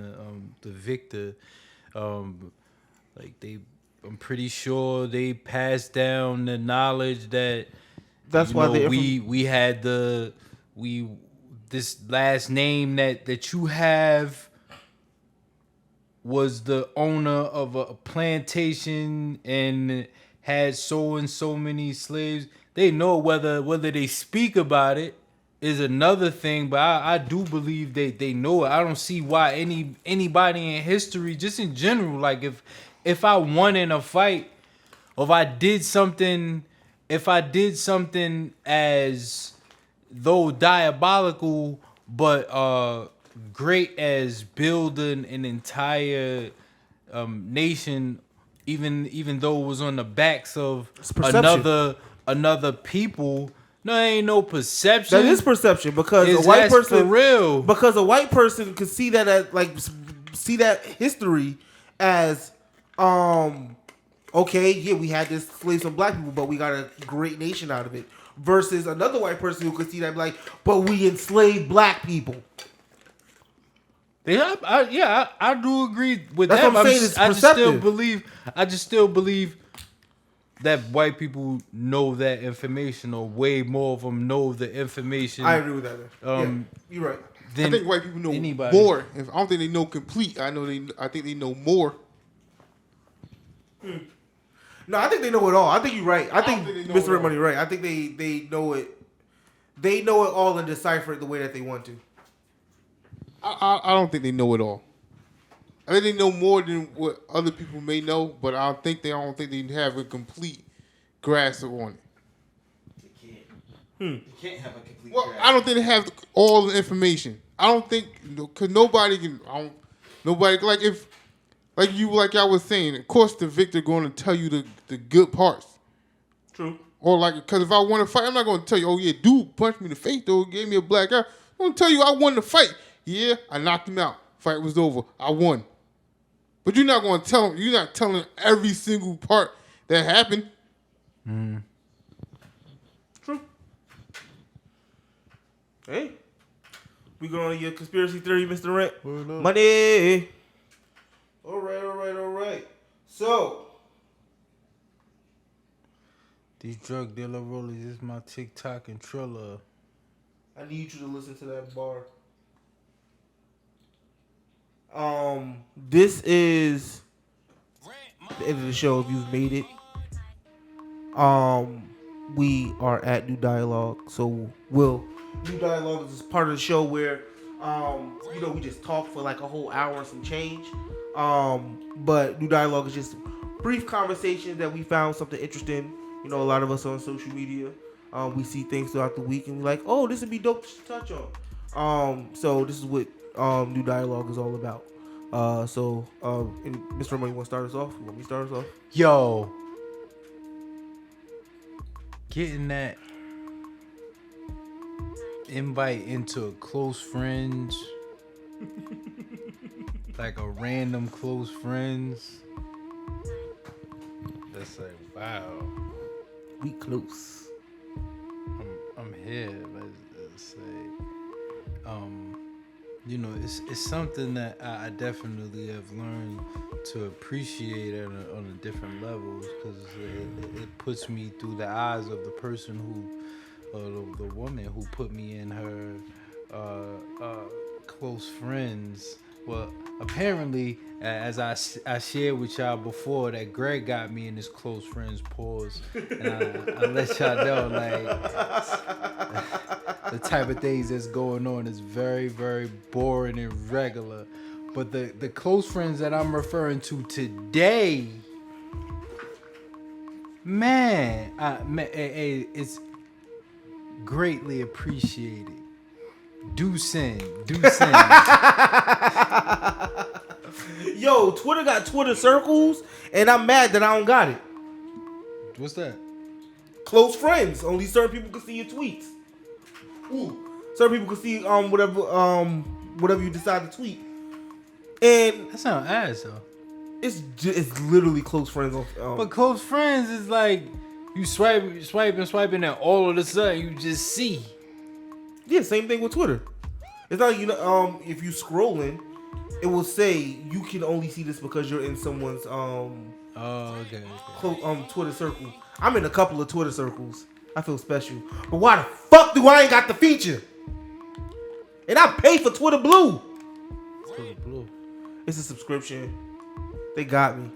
the victor. I'm pretty sure they passed down the knowledge that That's why we had this last name that you have was the owner of a plantation and had so and so many slaves. They know whether they speak about it is another thing, but I do believe they know it. I don't see why anybody in history, just in general, like if I won in a fight, or if I did something as though diabolical, but great as building an entire nation, even though it was on the backs of another people. No, ain't no perception. That is perception because Is a white that's person for real. Because a white person could see that as see that history as okay, yeah, we had this slaves on black people, but we got a great nation out of it. Versus another white person who could see that like, but we enslaved black people. Yeah, I do agree with That's that. what I'm saying, it's I just still believe that white people know that information, or way more of them know the information. I agree with that. Yeah, you're right. I think white people know anybody. more. I don't think they know complete. I think they know more. No, I think they know it all. I think you're right. I think think they know Mr. it Red Money right. I think they know it. They know it all and decipher it the way that they want to. I don't think they know it all. I think they know more than what other people may know, but I don't think they have a complete grasp on it. You can't have a complete Well, grasp. I don't think they have all the information. I don't think because nobody can. Nobody like I was saying. Of course, the victor going to tell you the good parts. True. Or because if I want to fight, I'm not going to tell you. Oh yeah, dude punched me in the face though, gave me a black eye. I'm going to tell you I won the fight. Yeah, I knocked him out. Fight was over. I won. But you're not going to tell him. You're not telling every single part that happened. True. Hey, We going on your conspiracy theory, Mr. Rent? Money. All right. So, These drug dealer rollers is my TikTok and Triller. I need you to listen to that bar. This is the end of the show. If you've made it, we are at New Dialogue. So, New Dialogue is part of the show where, we just talk for like a whole hour and some change. But New Dialogue is just brief conversations that we found something interesting. A lot of us on social media, we see things throughout the week and we're like, oh, this would be dope to touch on. So this is what New Dialogue is all about. And Mr. Romeo, you want to start us off? You want me to start us off? Yo, getting that invite into a close friends, like a random close friends. That's like, wow. We close. I'm here. Let's say, it's something that I definitely have learned to appreciate on a different levels, because it puts me through the eyes of the person who, or the woman who put me in her close friends. Well, apparently, as I shared with y'all before, that Greg got me in his close friends pause, and I let y'all know, like, the type of things that's going on is very, very boring and regular. But the close friends that I'm referring to today, man, it's greatly appreciated. Do send. Yo, Twitter got Twitter circles, and I'm mad that I don't got it. What's that? Close friends. Only certain people can see your tweets. Ooh. Certain people can see whatever you decide to tweet. And That sounds ass though. it's literally close friends. But close friends is like you swiping, and all of a sudden you just see. Yeah, same thing with Twitter. It's not like if you scrolling, it will say you can only see this because you're in someone's Okay. Twitter circle. I'm in a couple of Twitter circles. I feel special. But why the fuck do I ain't got the feature? And I pay for Twitter Blue. Twitter Blue. It's a subscription. They got me.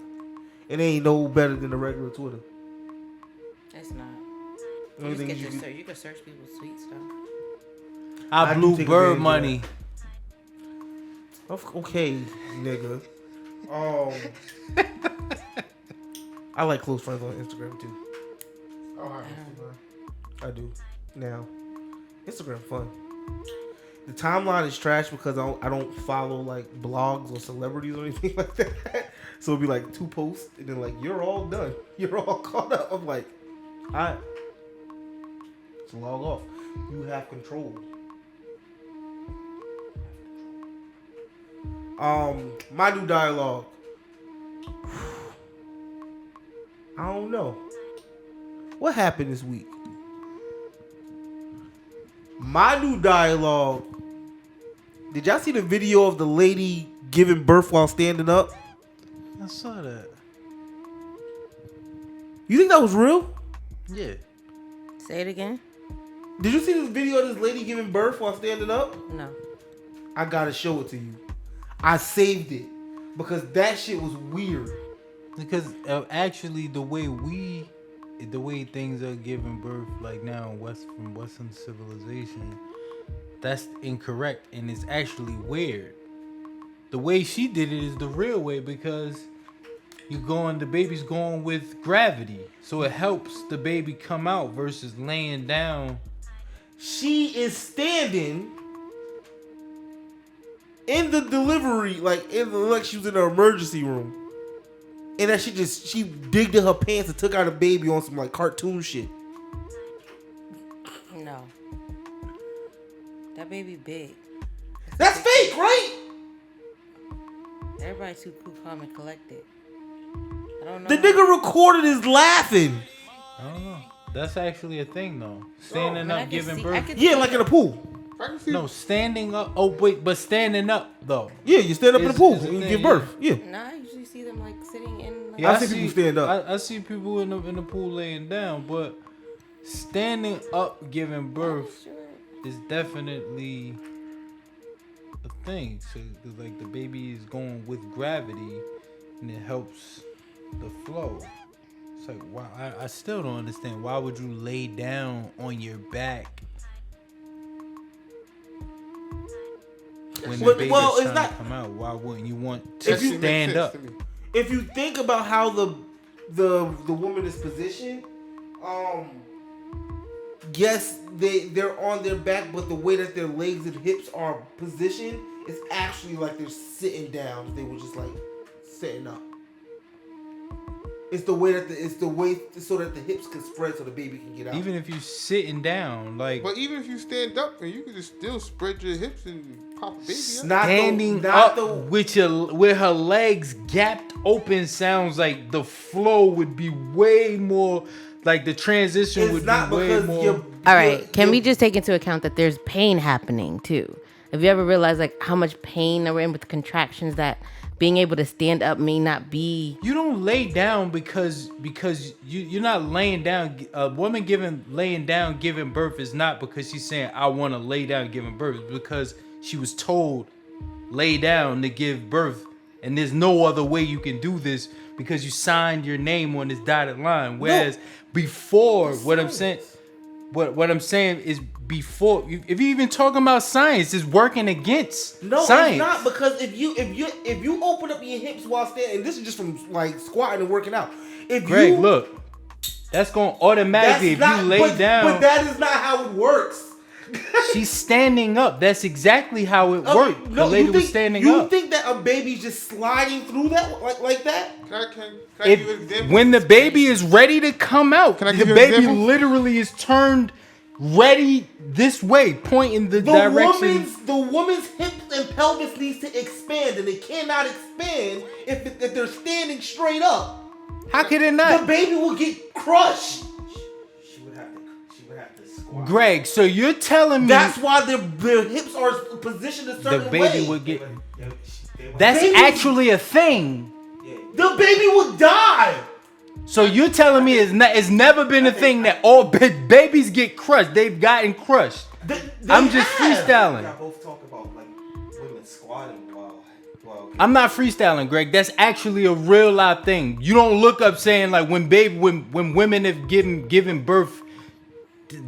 It ain't no better than the regular Twitter. It's not. Only You, thing you can search people's tweets though. I do blew take bird advantage of money. Okay, nigga. I like close friends on Instagram too. I don't have Instagram. I do. Now, Instagram fun. The timeline is trash because I don't follow like blogs or celebrities or anything like that. So it'll be like 2 posts and then like you're all done. You're all caught up. I'm like, alright. Let's log off. You have control. My New Dialogue. I don't know. What happened this week? My New Dialogue. Did y'all see the video of the lady giving birth while standing up? I saw that. You think that was real? Yeah. Say it again. Did you see this video of this lady giving birth while standing up? No. I gotta show it to you. I saved it because that shit was weird. Because actually, the way things are giving birth, like now from Western civilization, that's incorrect and it's actually weird. The way she did it is the real way because the baby's going with gravity, so it helps the baby come out versus laying down. She is standing in the delivery, like she was in the emergency room. And that she digged in her pants and took out a baby on some like cartoon shit. No. That baby big. That's fake, right? Everybody too cool, calm, and collected. I don't know. The nigga recorded his laughing. I don't know. That's actually a thing though. Standing I up, can giving see- birth. I can Yeah, see like it. in a pool. I can see. No, standing up. Oh wait, but standing up though. Yeah, you stand up in the Is- pool is a and you thing, give birth. Yeah. No, I usually see them like sitting in. Like, Yeah, I see people stand up. I see people in the pool laying down, but standing up giving birth is definitely a thing. So like the baby is going with gravity, and it helps the flow. It's like wow, I still don't understand. Why would you lay down on your back when the baby's trying to come out? Why wouldn't you want to stand up? If you think about how the woman is positioned, yes, they're on their back, but the way that their legs and hips are positioned is actually like they're sitting down. They were just like sitting up. It's the way so that the hips can spread so the baby can get out. Even if you sitting down, like But even if you stand up, and you can just still spread your hips and pop a baby out. standing up with her legs gapped open sounds like the flow would be way more. Like the transition It's would not be way because more. all right, can we just take into account that there's pain happening too? Have you ever realized like how much pain that we're in with the contractions, that being able to stand up may not be? You don't lay down because you're not laying down. A woman laying down giving birth is not because she's saying I want to lay down giving birth. It's because she was told lay down to give birth, and there's no other way you can do this because you signed your name on this dotted line. Whereas before, what I'm saying is before, if you even talking about science, is working against science. It's not, because if you open up your hips while standing, and this is just from like squatting and working out. Greg, look, that's going to automatically, if you lay down. But that is not how it works. She's standing up. That's exactly how it worked. No, the lady was standing up. You think that a baby's just sliding through that like that? Can I give you an example? When the baby is ready to come out, Can I the give you an baby example? literally is turned ready this way, pointing the direction. The woman's hips and pelvis needs to expand, and it cannot expand if they're standing straight up. How could it The not? baby will get crushed. She would have to squat. Greg, so you're telling me That's why their hips are positioned a the certain baby way. would get. They would- That's Babies- actually a thing. The baby will die. So you're telling me it's never been a thing that all babies get crushed. They've gotten crushed. I'm just freestyling. Y'all both talk about like women squatting while I'm not freestyling, Greg. That's actually a real life thing. You don't look up saying like when women have given birth,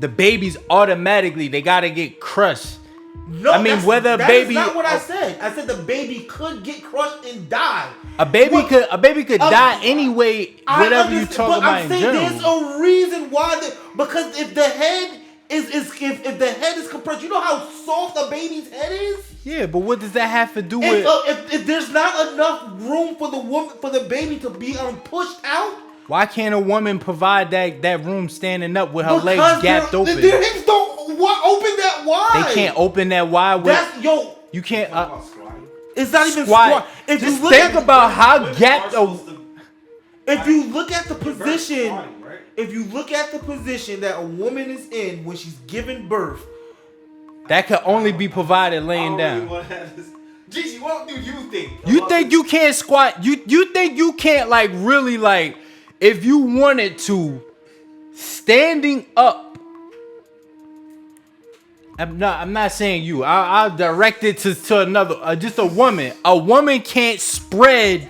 the babies automatically they gotta get crushed. No, I mean, whether a baby- That's not what I said. I said the baby could get crushed and die. A baby could die anyway. I Whatever you understand, talk but about I'm in saying general. there's a reason why because if the head if the head is compressed, you know how soft a baby's head is. Yeah, but what does that have to do with? If there's not enough room for the baby to be pushed out, Why can't a woman provide that room standing up with her because legs gapped open? their hips don't open that wide. They can't open that wide. You can't. It's not even Squat. squat. If Just you look think at about how gapped if you look at the position, squatting, right? if you look at the position that a woman is in when she's giving birth, that could only be provided laying down. Gigi, what do you think? You think you can't squat? You think you can't like really like if you wanted to standing up? I'm not saying you. I'll direct it to another. Just a woman. A woman can't spread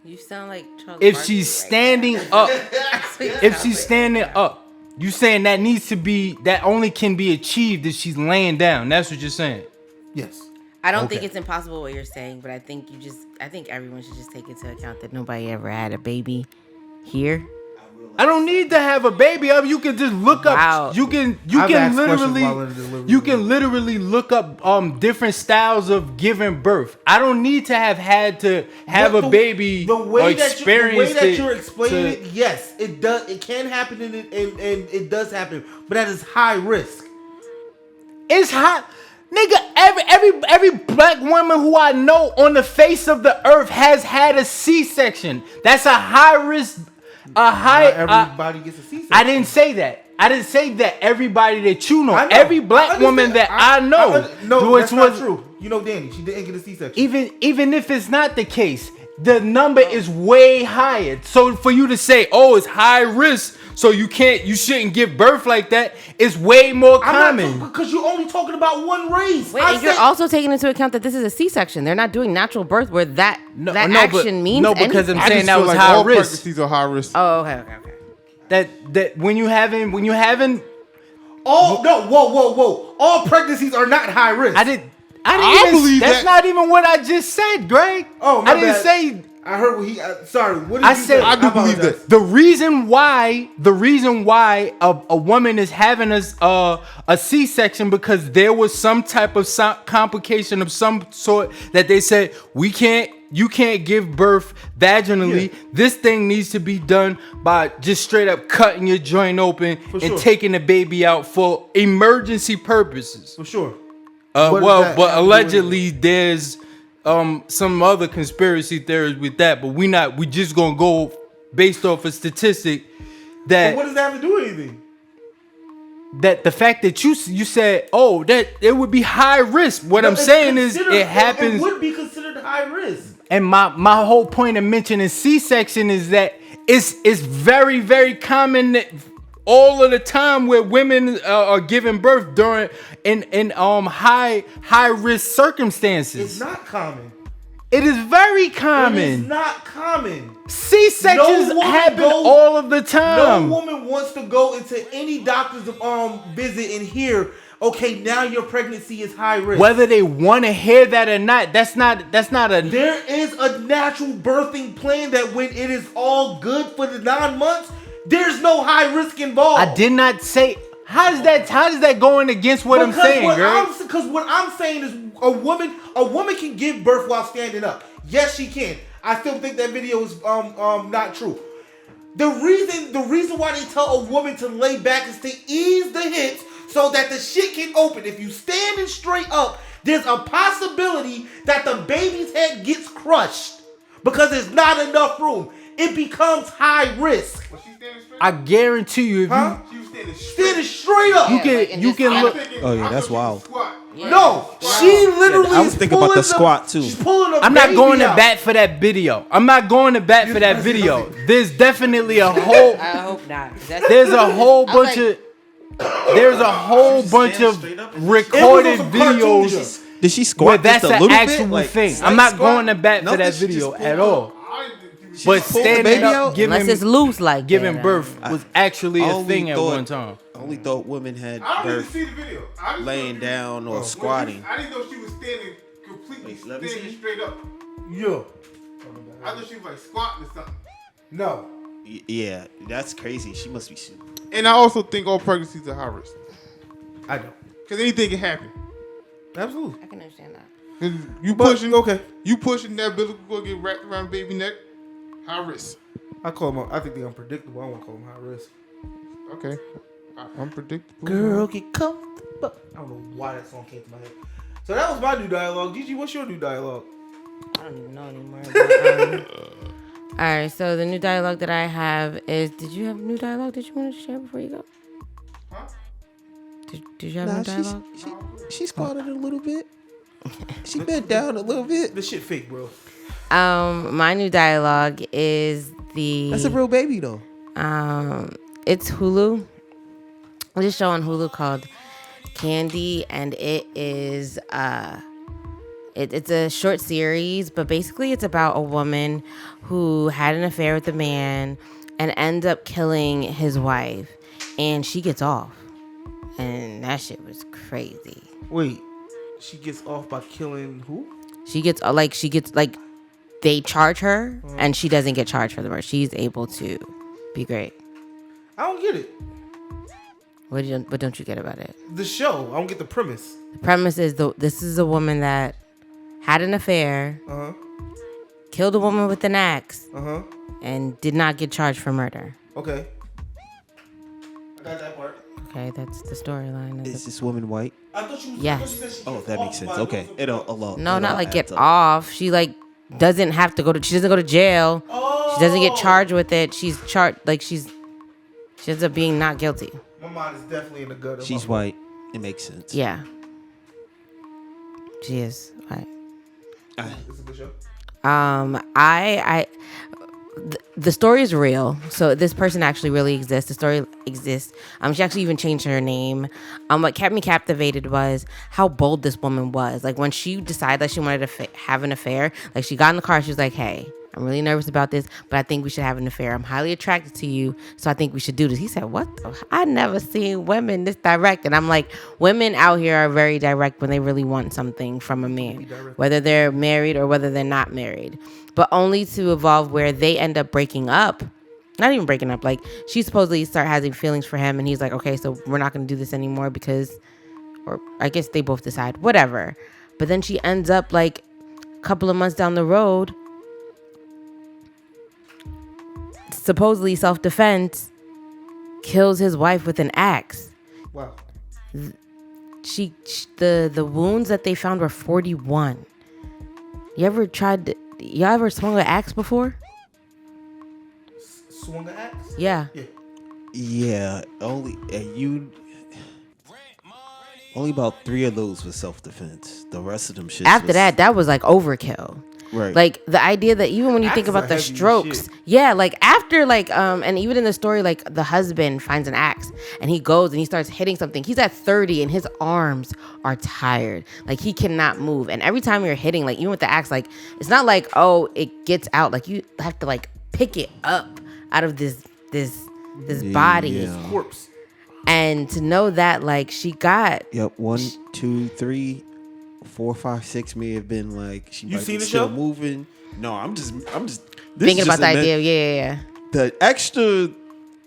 You sound like Charles if Barkley she's right standing up. now. If she's standing up, you saying that needs to be that only can be achieved if she's laying down. That's what you're saying. yes. I don't think Okay. it's impossible what you're saying, but I think everyone should just take into account that nobody ever had a baby here. I don't need to have a baby. You can just look Wow. up. You can I've asked questions while in literally delivery you room. can literally look up different styles of giving birth. I don't need to have had to have But a baby the way or that experience you're explaining it, yes, it does. It can happen, and it does happen, but that is high risk. It's hot. Nigga, every black woman who I know on the face of the earth has had a C-section. That's a high risk. Not everybody gets a C-section. I didn't say that. I didn't say that everybody that you know. I know. Every black woman that I know. No, that's not true. You know Danny, she didn't get a C-section. Even if it's not the case, the number is way higher. So for you to say, "Oh, it's high risk," so you shouldn't give birth like that, is way more common. Because you're only talking about one race. Wait, and you're also taking into account that this is a C-section. They're not doing natural birth where that action means no, because anything. I'm saying that was like high all risk. pregnancies are high risk. Oh, okay. That when you having whoa. All pregnancies are not high risk. I didn't believe that's that. not even what I just said, Greg. Oh, my I didn't bad. say. I heard what he. Sorry, what did I you said say? I do believe apologize. that. The reason why a woman is having a C-section because there was some type of complication of some sort that they said you can't give birth vaginally. Yeah. This thing needs to be done by just straight up cutting your joint open and sure. taking the baby out for emergency purposes. For sure. But What does that have to do with allegedly there's some other conspiracy theories with that, but we just gonna go based off a statistic that But what does that have to do with anything? that the fact that you said, oh, that it would be high risk. What I'm saying is it happens. It would be considered high risk. And my whole point of mentioning C-section is that it's very, very common that all of the time where women are giving birth during in high risk circumstances. It's not common. It is very It common. is not common. C-sections No woman happen goes- all of the No time. woman wants to go into any doctor's visit and hear, okay, now your pregnancy is high risk. Whether they want to hear that or not, that's not a. There is a natural birthing plan that when it is all good for the 9 months, there's no high risk involved. I did not say. How does that going against what I'm saying, girl? Because what I'm saying is a woman can give birth while standing up. Yes, she can. I still think that video is not true. The reason why they tell a woman to lay back is to ease the hips so that the shit can open. If you standing straight up, there's a possibility that the baby's head gets crushed because there's not enough room. It becomes high risk. Was she standing straight? I guarantee you, if Huh? She was standing straight. Standing straight up. you can look. Oh, yeah, that's wild. No, she literally. I was is thinking about pulling the squat, too. She's pulling a I'm not baby going to out. bat for that video. I'm not going to bat for that video. There's definitely a whole. I hope not. There's a whole bunch of. There's a whole bunch of recorded It was a cartoon show. videos Did she where squat that's just a an little actual bit? Like, thing. slight I'm not squat? going to bat for Nothing, that she just video pulled at it all. But pulled the standing baby up, out? unless it's loose like giving that. birth was actually a only thing at thought- one time. I only thought women had I don't even birth see the video. I just laying know- down or When squatting. I didn't know she was standing completely Wait, let me standing see. straight up. Yeah. I thought she was like squatting or something. No. Yeah, that's crazy. She must be super. And I also think all pregnancies are high risk. I don't. Because anything can happen. Absolutely. I can understand that. 'Cause you But, pushing, okay. you pushing that umbilical cord get wrapped around baby neck, high risk. I call them. I think they're unpredictable. I want to call them high risk. Okay. Unpredictable. Girl, get comfortable. I don't know why that song came to my head. So that was my new dialogue. Gigi, what's your new dialogue? I don't even know anymore. But, all right, so the new dialogue that I have is, did you have a new dialogue that you wanted to share before you go? Huh? Did you have a new dialogue? She squatted a little bit. She bent down a little bit. This shit fake, bro. My new dialogue is That's a real baby though. it's Hulu. There's a show on Hulu called Candy, and it is it's a short series, but basically it's about a woman who had an affair with a man and ends up killing his wife, and she gets off, and that shit was crazy. Wait, she gets off by killing who? She gets they charge her, and she doesn't get charged for the murder. She's able to be great. I don't get it. What don't you get about it? The show. I don't get the premise. The premise is this is a woman that had an affair, killed a woman with an axe, and did not get charged for murder. Okay. I got that part. Okay, that's the storyline. Is this woman white? I thought you. Yes. I thought you said she Oh, gets that off makes sense. by Okay, doing it'll something. alone. No, not like get off. She doesn't have to go to. She doesn't go to jail. Oh. She doesn't get charged with it. She's charged she ends up being not guilty. My mind is definitely in the gutter. She's white. It makes sense. Yeah. She is. Right. It's a good show. The story is real. So this person actually really exists. The story exists. She actually even changed her name. What kept me captivated was how bold this woman was. Like when she decided that she wanted to have an affair, like she got in the car, she was like, "Hey, I'm really nervous about this, but I think we should have an affair. I'm highly attracted to you, so I think we should do this." He said, "What? I never seen women this direct." And I'm like, women out here are very direct when they really want something from a man, whether they're married or whether they're not married, but only to evolve where they end up breaking up. Not even breaking up. Like she supposedly start having feelings for him, and he's like, "Okay, so we're not going to do this anymore because," or I guess they both decide, whatever. But then she ends up like a couple of months down the road, supposedly self-defense, kills his wife with an axe. Wow. The wounds that they found were 41. Y'all ever swung an axe before? Swung an axe? Yeah. Yeah. Only about 3 of those was self-defense. The rest of them shit. After that was like overkill. Right. Like the idea that even when you think Axes about are the heavy as strokes, shit. yeah, like after like and even in the story, like the husband finds an axe and he goes and he starts hitting something. He's at 30 and his arms are tired. Like he cannot move. And every time you're hitting, like even with the axe, like it's not like, oh, it gets out. Like you have to like pick it up out of this body. Yeah. Corpse. And to know that like she got Yep. 1, 2, 3, 4, 5, 6 may have been like she You might seen be the still show? moving. No, I'm just this thinking is about just the a idea. Yeah. The extra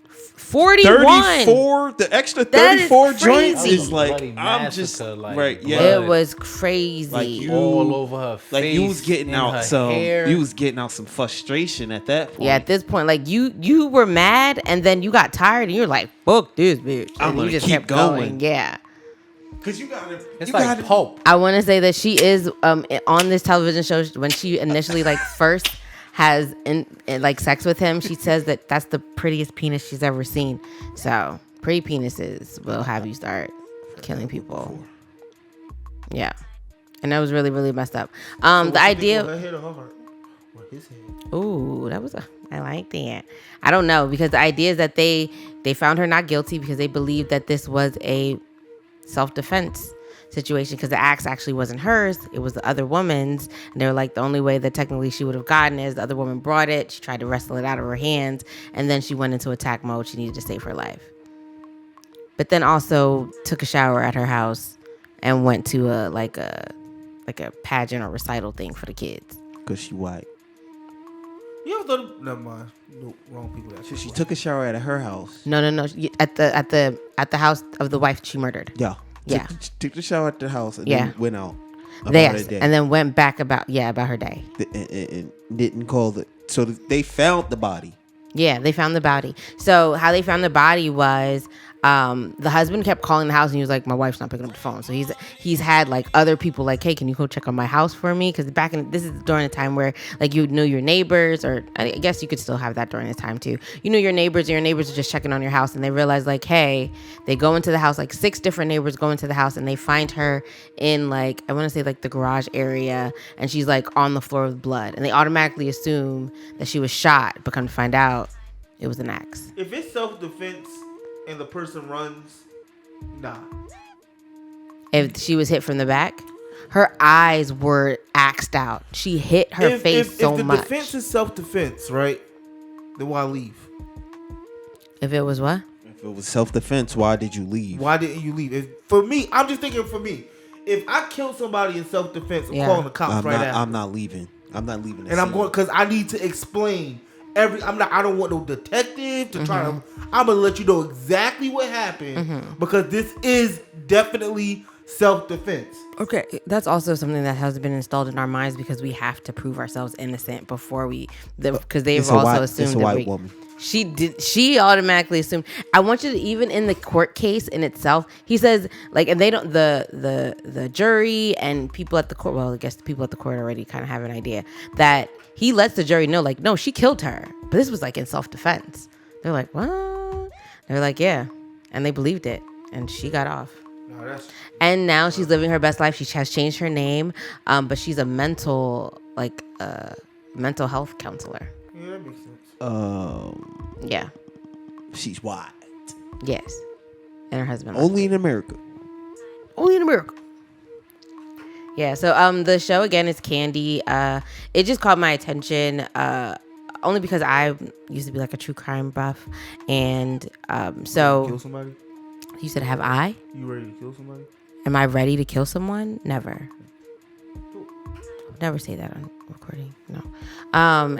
41. 34, the extra That is 34 joints crazy. is like Bloody I'm just massacre, like, right. Yeah. It was crazy. Like you- all over her face. Like you was getting in out her some, hair. you was getting out some frustration at that point. Yeah, at this point, like you were mad and then you got tired and you're like, fuck this bitch. I'm And you gonna just keep kept going. going. Yeah. Because you got it. It's like Pulp. I want to say that she is on this television show when she initially like first has like sex with him. She says that that's the prettiest penis she's ever seen. So pretty penises will have you start killing people. Yeah, and that was really really messed up. The idea. Her head or her heart? Or his head? Ooh, I like that. I don't know because the idea is that they found her not guilty because they believed that this was a self-defense situation because the axe actually wasn't hers, it was the other woman's, and they were like the only way that technically she would have gotten is the other woman brought it, she tried to wrestle it out of her hands, and then she went into attack mode. She needed to save her life, but then also took a shower at her house and went to a pageant or recital thing for the kids. Because she white. You ever thought? Never mind. No, wrong people. So she took a shower at her house. No, at the house of the wife she murdered. Yeah. Yeah. Took the shower at the house and Yeah. then went out. About Yes, her day. and then went back about her day. And didn't call it. So they found the body. Yeah, they found the body. So how they found the body was the husband kept calling the house and he was like, my wife's not picking up the phone. So he's had like other people like, hey, can you go check on my house for me? Because this is during a time where like you knew your neighbors, or I guess you could still have that during this time too. You knew your neighbors, and your neighbors are just checking on your house, and they realized like, hey, they go into the house, like 6 different neighbors go into the house, and they find her in like, I want to say like the garage area, and she's like on the floor with blood, and they automatically assume that she was shot, but come to find out it was an axe. If it's self-defense and the person runs, nah. If she was hit from the back, her eyes were axed out. She hit her face so much. If the defense is self-defense, right, then why leave? If it was what? If it was self-defense, why did you leave? Why didn't you leave? For me, I'm just thinking for me. If I kill somebody in self-defense, I'm calling the cops after. I'm not leaving. I'm not leaving. And I'm going because I need to explain I don't want no detective to try to. I'm gonna let you know exactly what happened because this is definitely self-defense. Okay, that's also something that has been installed in our minds because we have to prove ourselves innocent before because they've also assumed it's a that white woman. She automatically assumed. I want you to, even in the court case in itself, he says like, and they don't, the jury and people at the court, well, I guess the people at the court already kind of have an idea that he lets the jury know like, no, she killed her, but this was like in self-defense. They're like, what? They're like, yeah, and they believed it, and she got off. No, that's And now she's living her best life. She has changed her name, but she's a mental health counselor. yeah, that makes sense. Yeah. She's white. Yes. And her husband. Only in America. Only in America. Yeah. So the show again is Candy. It just caught my attention. Only because I used to be like a true crime buff, and so Kill somebody? you said, have I? You ready to kill somebody? Am I ready to kill someone? Never. Never say that on recording. No.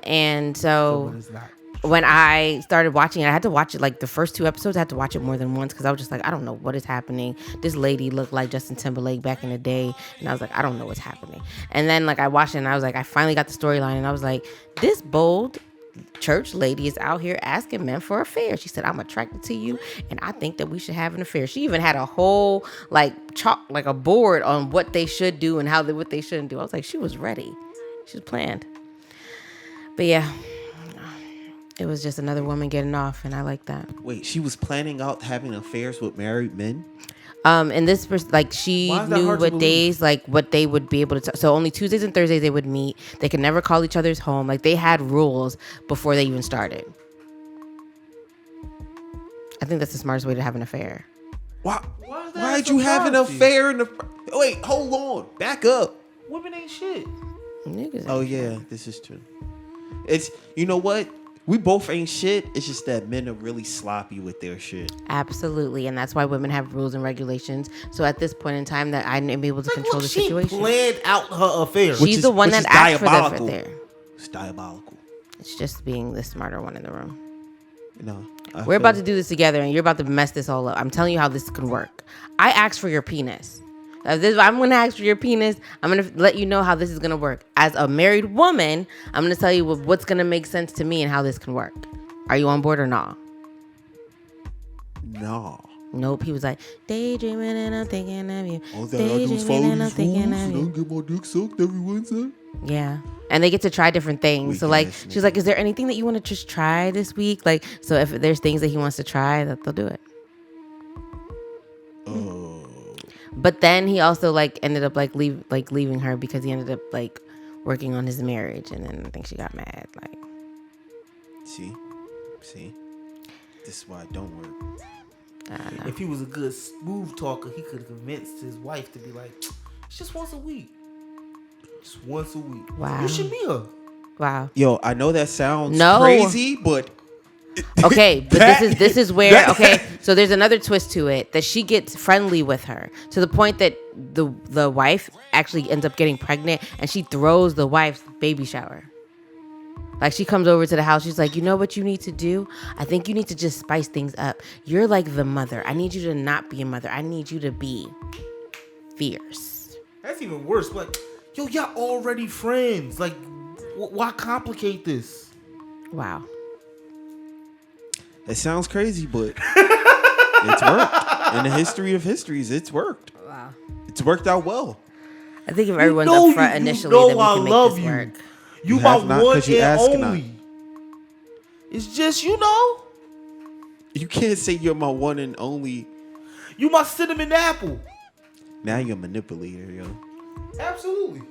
And so Someone is not. when I started watching it, I had to watch it like the first 2 episodes. I had to watch it more than once because I was just like, I don't know what is happening. This lady looked like Justin Timberlake back in the day, and I was like, I don't know what's happening. And then like I watched it, and I was like, I finally got the storyline, and I was like, this bold church lady is out here asking men for affairs. She said, I'm attracted to you, and I think that we should have an affair. She even had a whole like chalk, like a board on what they should do and what they shouldn't do. I was like, she was ready. She was planned. But yeah, it was just another woman getting off, and I like that. Wait, she was planning out having affairs with married men? And this like she Why is that knew hard to what believe? days, like what they would be able to. So only Tuesdays and Thursdays they would meet. They could never call each other's home. Like they had rules before they even started. I think that's the smartest way to have an affair. Why? Why is that Why'd so you have an nasty? affair in the? Wait, hold on. Back up. Women ain't shit. Niggas. Oh yeah, this is true. It's, you know what? We both ain't shit. It's just that men are really sloppy with their shit. Absolutely, and that's why women have rules and regulations. So at this point in time, that I am able to Like, control look, the she situation. planned out her affair. Which She's is- the one which that is asked for the diabolical. affair. It's diabolical. It's just being the smarter one in the room. No, We're about to do this together, and you're about to mess this all up. I'm telling you how this can work. I asked for your penis. I'm going to ask for your penis. I'm going to let you know how this is going to work. As a married woman, I'm going to tell you what's going to make sense to me and how this can work. Are you on board or not? No. Nope. He was like, daydreaming and I'm thinking of you. All that I do is follow Daydreaming and I'm these thinking rules of and you. don't get my dick sucked every Wednesday. Yeah. And they get to try different things. So Weak like, ass she's like, is there anything that you want to just try this week? Like, so if there's things that he wants to try, that they'll do it. Oh. But then he also like ended up leaving her because he ended up like working on his marriage, and then I think she got mad. Like, See? This is why it don't work. I don't know. If he was a good smooth talker, he could have convinced his wife to be like, it's just once a week. Just once a week. Wow. You should be her. Wow. Yo, I know that sounds No. crazy, but Okay, but this is where okay. So there's another twist to it that she gets friendly with her to the point that the wife actually ends up getting pregnant, and she throws the wife's baby shower. Like she comes over to the house, she's like, you know what you need to do? I think you need to just spice things up. You're like the mother. I need you to not be a mother. I need you to be fierce. That's even worse. Like, yo, y'all already friends. Like, why complicate this? Wow. it sounds crazy, but it's worked. In the history of histories, it's worked. Wow. It's worked out well. I think if everyone's know upfront you initially, know then we I can make love this you. work. You You my have not, one 'cause you and ask not. only. It's just, you know, You can't say you're my one and only. you my cinnamon apple. Now you're a manipulator, yo. Absolutely.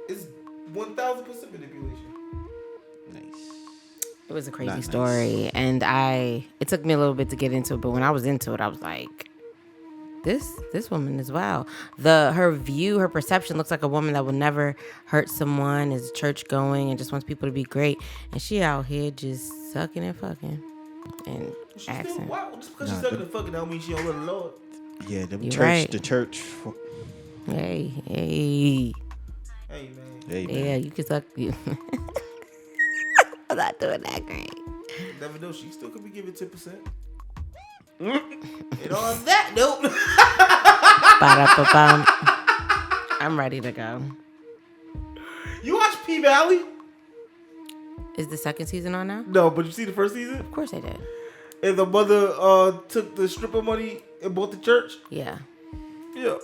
It's 1000% manipulation. Nice. It was a crazy Not nice. story, and it took me a little bit to get into it, but when I was into it, I was like, this woman is wow. Her perception looks like a woman that will never hurt someone, is church going and just wants people to be great, and she out here just sucking and fucking and She's still accent. wild. Just because Nah, she's sucking the fucking don't mean she don't love the Lord. Yeah, them You're church, right. the church. Hey, Hey, man. Hey, man. yeah, you can suck you. I'm not doing that great. Never know. She still could be giving 10%. And on that note, Ba-da-ba-bum. I'm ready to go. you watch P Valley? Is the second season on now? No, but you see the first season? Of course I did. And the mother took the stripper money and bought the church? Yeah. Yeah.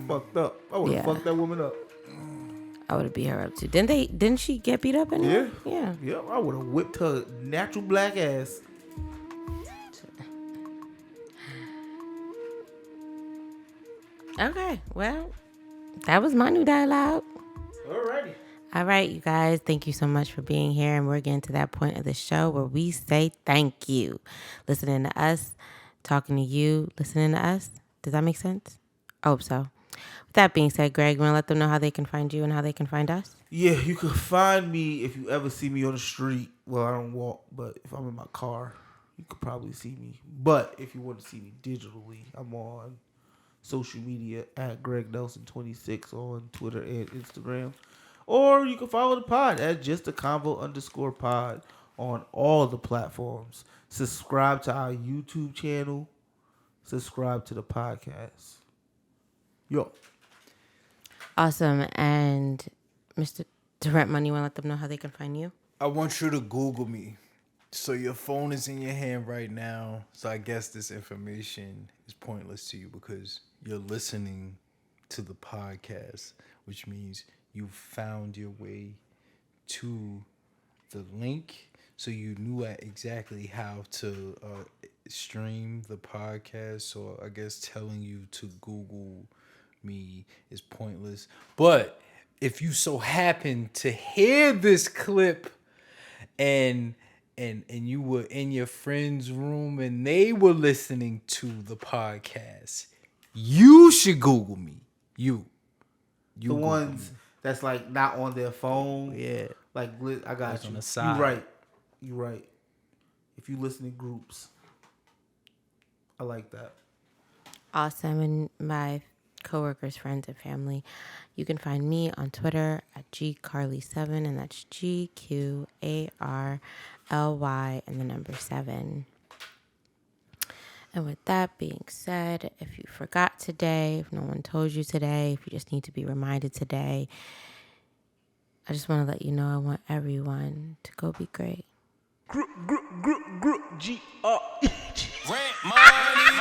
Fucked up. I would have Yeah. fucked that woman up. I would have beat her up too. Didn't she get beat up in Yeah. there? Yeah. Yeah, I would have whipped her natural black ass. Okay, well, that was my new dialogue. Alrighty. All right, you guys, thank you so much for being here. And we're getting to that point of the show where we say thank you. Listening to us, talking to you, listening to us. Does that make sense? I hope so. With that being said, Greg, you want to let them know how they can find you and how they can find us? Yeah, you can find me if you ever see me on the street. Well, I don't walk, but if I'm in my car, you could probably see me. But if you want to see me digitally, I'm on social media at Greg Nelson26 on Twitter and Instagram. Or you can follow the pod at just a convo_pod on all the platforms. Subscribe to our YouTube channel. Subscribe to the podcast. Yo. Awesome. And Mr. Direct Money, you want to let them know how they can find you? I want you to Google me. So your phone is in your hand right now. So I guess this information is pointless to you because you're listening to the podcast, which means you found your way to the link. So you knew exactly how to stream the podcast. So I guess telling you to Google me is pointless. But if you so happen to hear this clip and you were in your friend's room and they were listening to the podcast, you should Google me. You The Google ones me. that's like not on their phone. Yeah. Like, I got That's you. on the side. You right. If you listen in groups, I like that. Awesome. And my coworkers, friends, and family, you can find me on Twitter at gcarly7, and that's GQARLY and the number 7. And with that being said, if you forgot today, if no one told you today, if you just need to be reminded today, I just want to let you know I want everyone to go be great. G-R-E. Rent money.